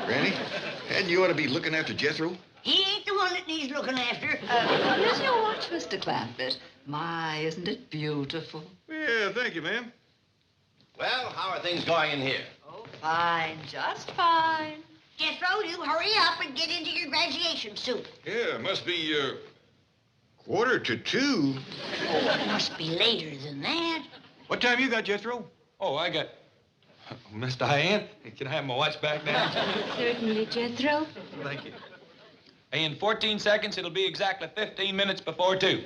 Granny, hadn't you ought to be looking after Jethro? He ain't the one that needs looking after. Here's your watch, Mr. Clampett. My, isn't it beautiful? Yeah, thank you, ma'am. Well, how are things going in here? Oh, fine, just fine. Jethro, you hurry up and get into your graduation suit. Yeah, it must be, 1:45. Oh, it must be later than that. What time you got, Jethro? Oh, I got... Miss Diane, can I have my watch back now? Certainly, Jethro. Thank you. Hey, in 14 seconds, it'll be exactly 15 minutes before 2.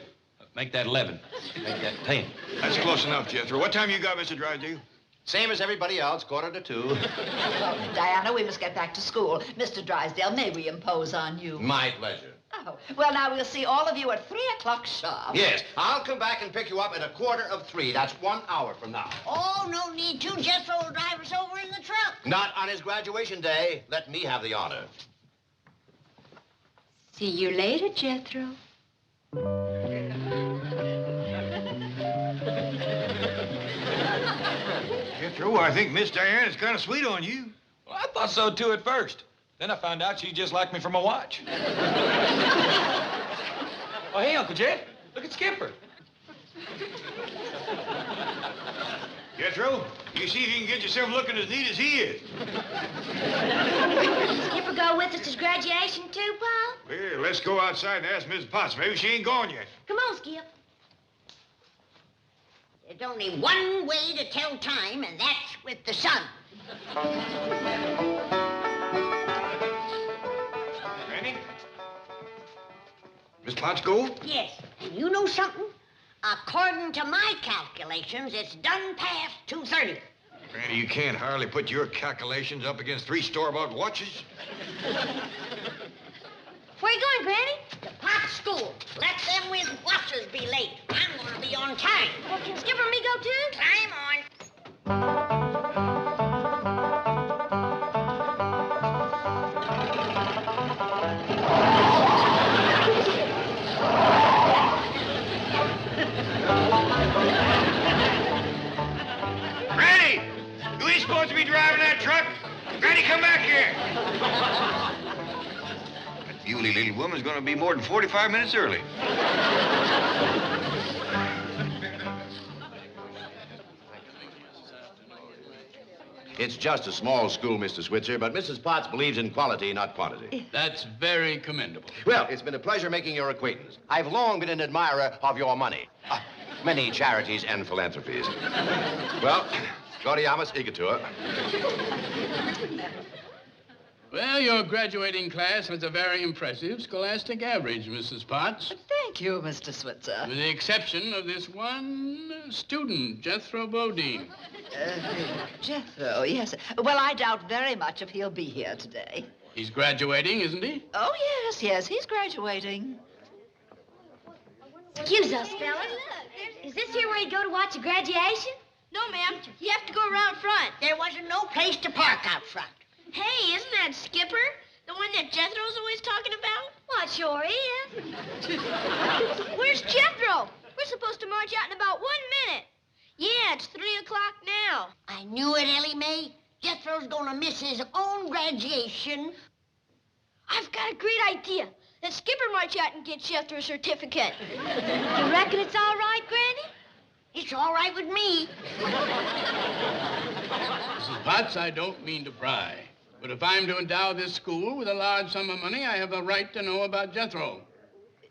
Make that 11. Make that 10. That's close enough, Jethro. What time you got, Mr. Drysdale? Same as everybody else, 1:45. Diana, we must get back to school. Mr. Drysdale, may we impose on you? My pleasure. Oh, well, now we'll see all of you at 3 o'clock sharp. Yes, I'll come back and pick you up at 2:45. That's 1 hour from now. Oh, no need to. Jethro will drive us over in the truck. Not on his graduation day. Let me have the honor. See you later, Jethro. Jethro, I think Miss Diane is kind of sweet on you. Well, I thought so, too, at first. Then I found out she just liked me from a watch. Oh, hey, Uncle Jed. Look at Skipper. Jethro, you see if you can get yourself looking as neat as he is. Skipper go with us to graduation, too, Paul? Well, let's go outside and ask Mrs. Potts. Maybe she ain't gone yet. Come on, Skip. There's only one way to tell time, and that's with the sun. Granny? Miss Potts go? Yes, and you know something? According to my calculations, it's done past 2:30. Granny, you can't hardly put your calculations up against 3 store-bought watches. Where you going, Granny? To Potts School. Let them with watches be late. I'm going to be on time. Well, can Skipper and me go, too? Climb on. Granny! You ain't supposed to be driving that truck. Granny, come back here. That beauty little woman's going to be more than 45 minutes early. It's just a small school, Mr. Switzer, but Mrs. Potts believes in quality, not quantity. That's very commendable. Well, it's been a pleasure making your acquaintance. I've long been an admirer of your money. Many charities and philanthropies. Well, Gaudiamus igitur. Well, your graduating class has a very impressive scholastic average, Mrs. Potts. Thank you, Mr. Switzer. With the exception of this one student, Jethro Bodine. Jethro, yes. Well, I doubt very much if he'll be here today. He's graduating, isn't he? Oh, yes, he's graduating. Excuse us, fellas. Is this here where you go to watch a graduation? No, ma'am. You have to go around front. There wasn't no place to park out front. Hey, isn't that Skipper? The one that Jethro's always talking about? Well, it sure is. Where's Jethro? We're supposed to march out in about 1 minute. Yeah, it's 3 o'clock now. I knew it, Ellie Mae. Jethro's gonna miss his own graduation. I've got a great idea. Let Skipper march out and get Jethro's certificate. You reckon it's all right, Granny? It's all right with me. Mrs. Potts, I don't mean to pry, but if I'm to endow this school with a large sum of money, I have a right to know about Jethro.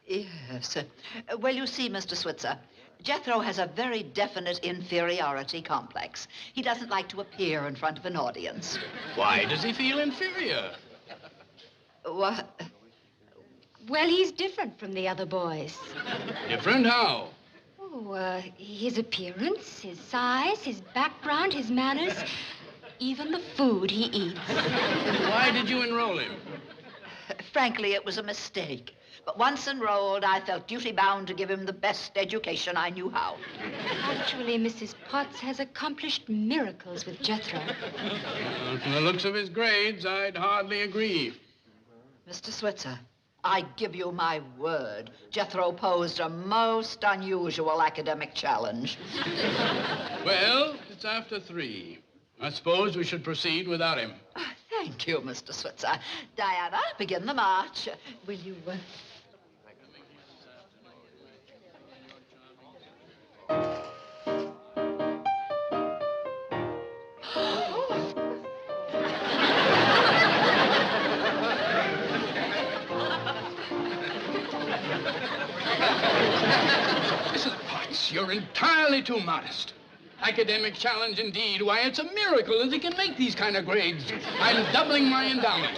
Yes. Well, you see, Mr. Switzer, Jethro has a very definite inferiority complex. He doesn't like to appear in front of an audience. Why does he feel inferior? What? Well, he's different from the other boys. Different how? Oh, his appearance, his size, his background, his manners, even the food he eats. Why did you enroll him? Frankly, it was a mistake. But once enrolled, I felt duty-bound to give him the best education I knew how. Actually, Mrs. Potts has accomplished miracles with Jethro. From the looks of his grades, I'd hardly agree. Mr. Switzer, I give you my word, Jethro posed a most unusual academic challenge. Well, it's after 3. I suppose we should proceed without him. Thank you, Mr. Switzer. Diana, begin the march. Will you... Mrs. Potts, you're entirely too modest. Academic challenge indeed. Why, it's a miracle that he can make these kind of grades. I'm doubling my endowment.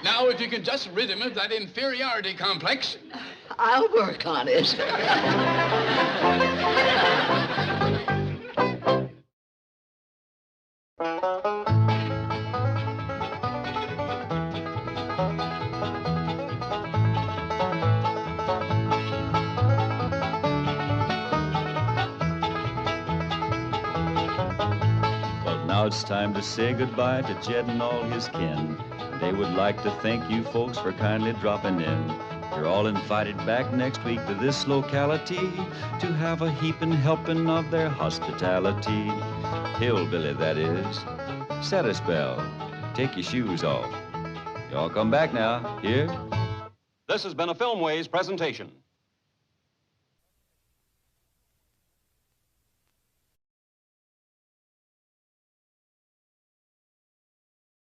Now, if you can just rid him of that inferiority complex. I'll work on it. Now it's time to say goodbye to Jed and all his kin. They would like to thank you folks for kindly dropping in. You're all invited back next week to this locality to have a heaping helping of their hospitality. Hillbilly, that is. Set a spell. Take your shoes off. Y'all come back now. Here? This has been a Filmways presentation.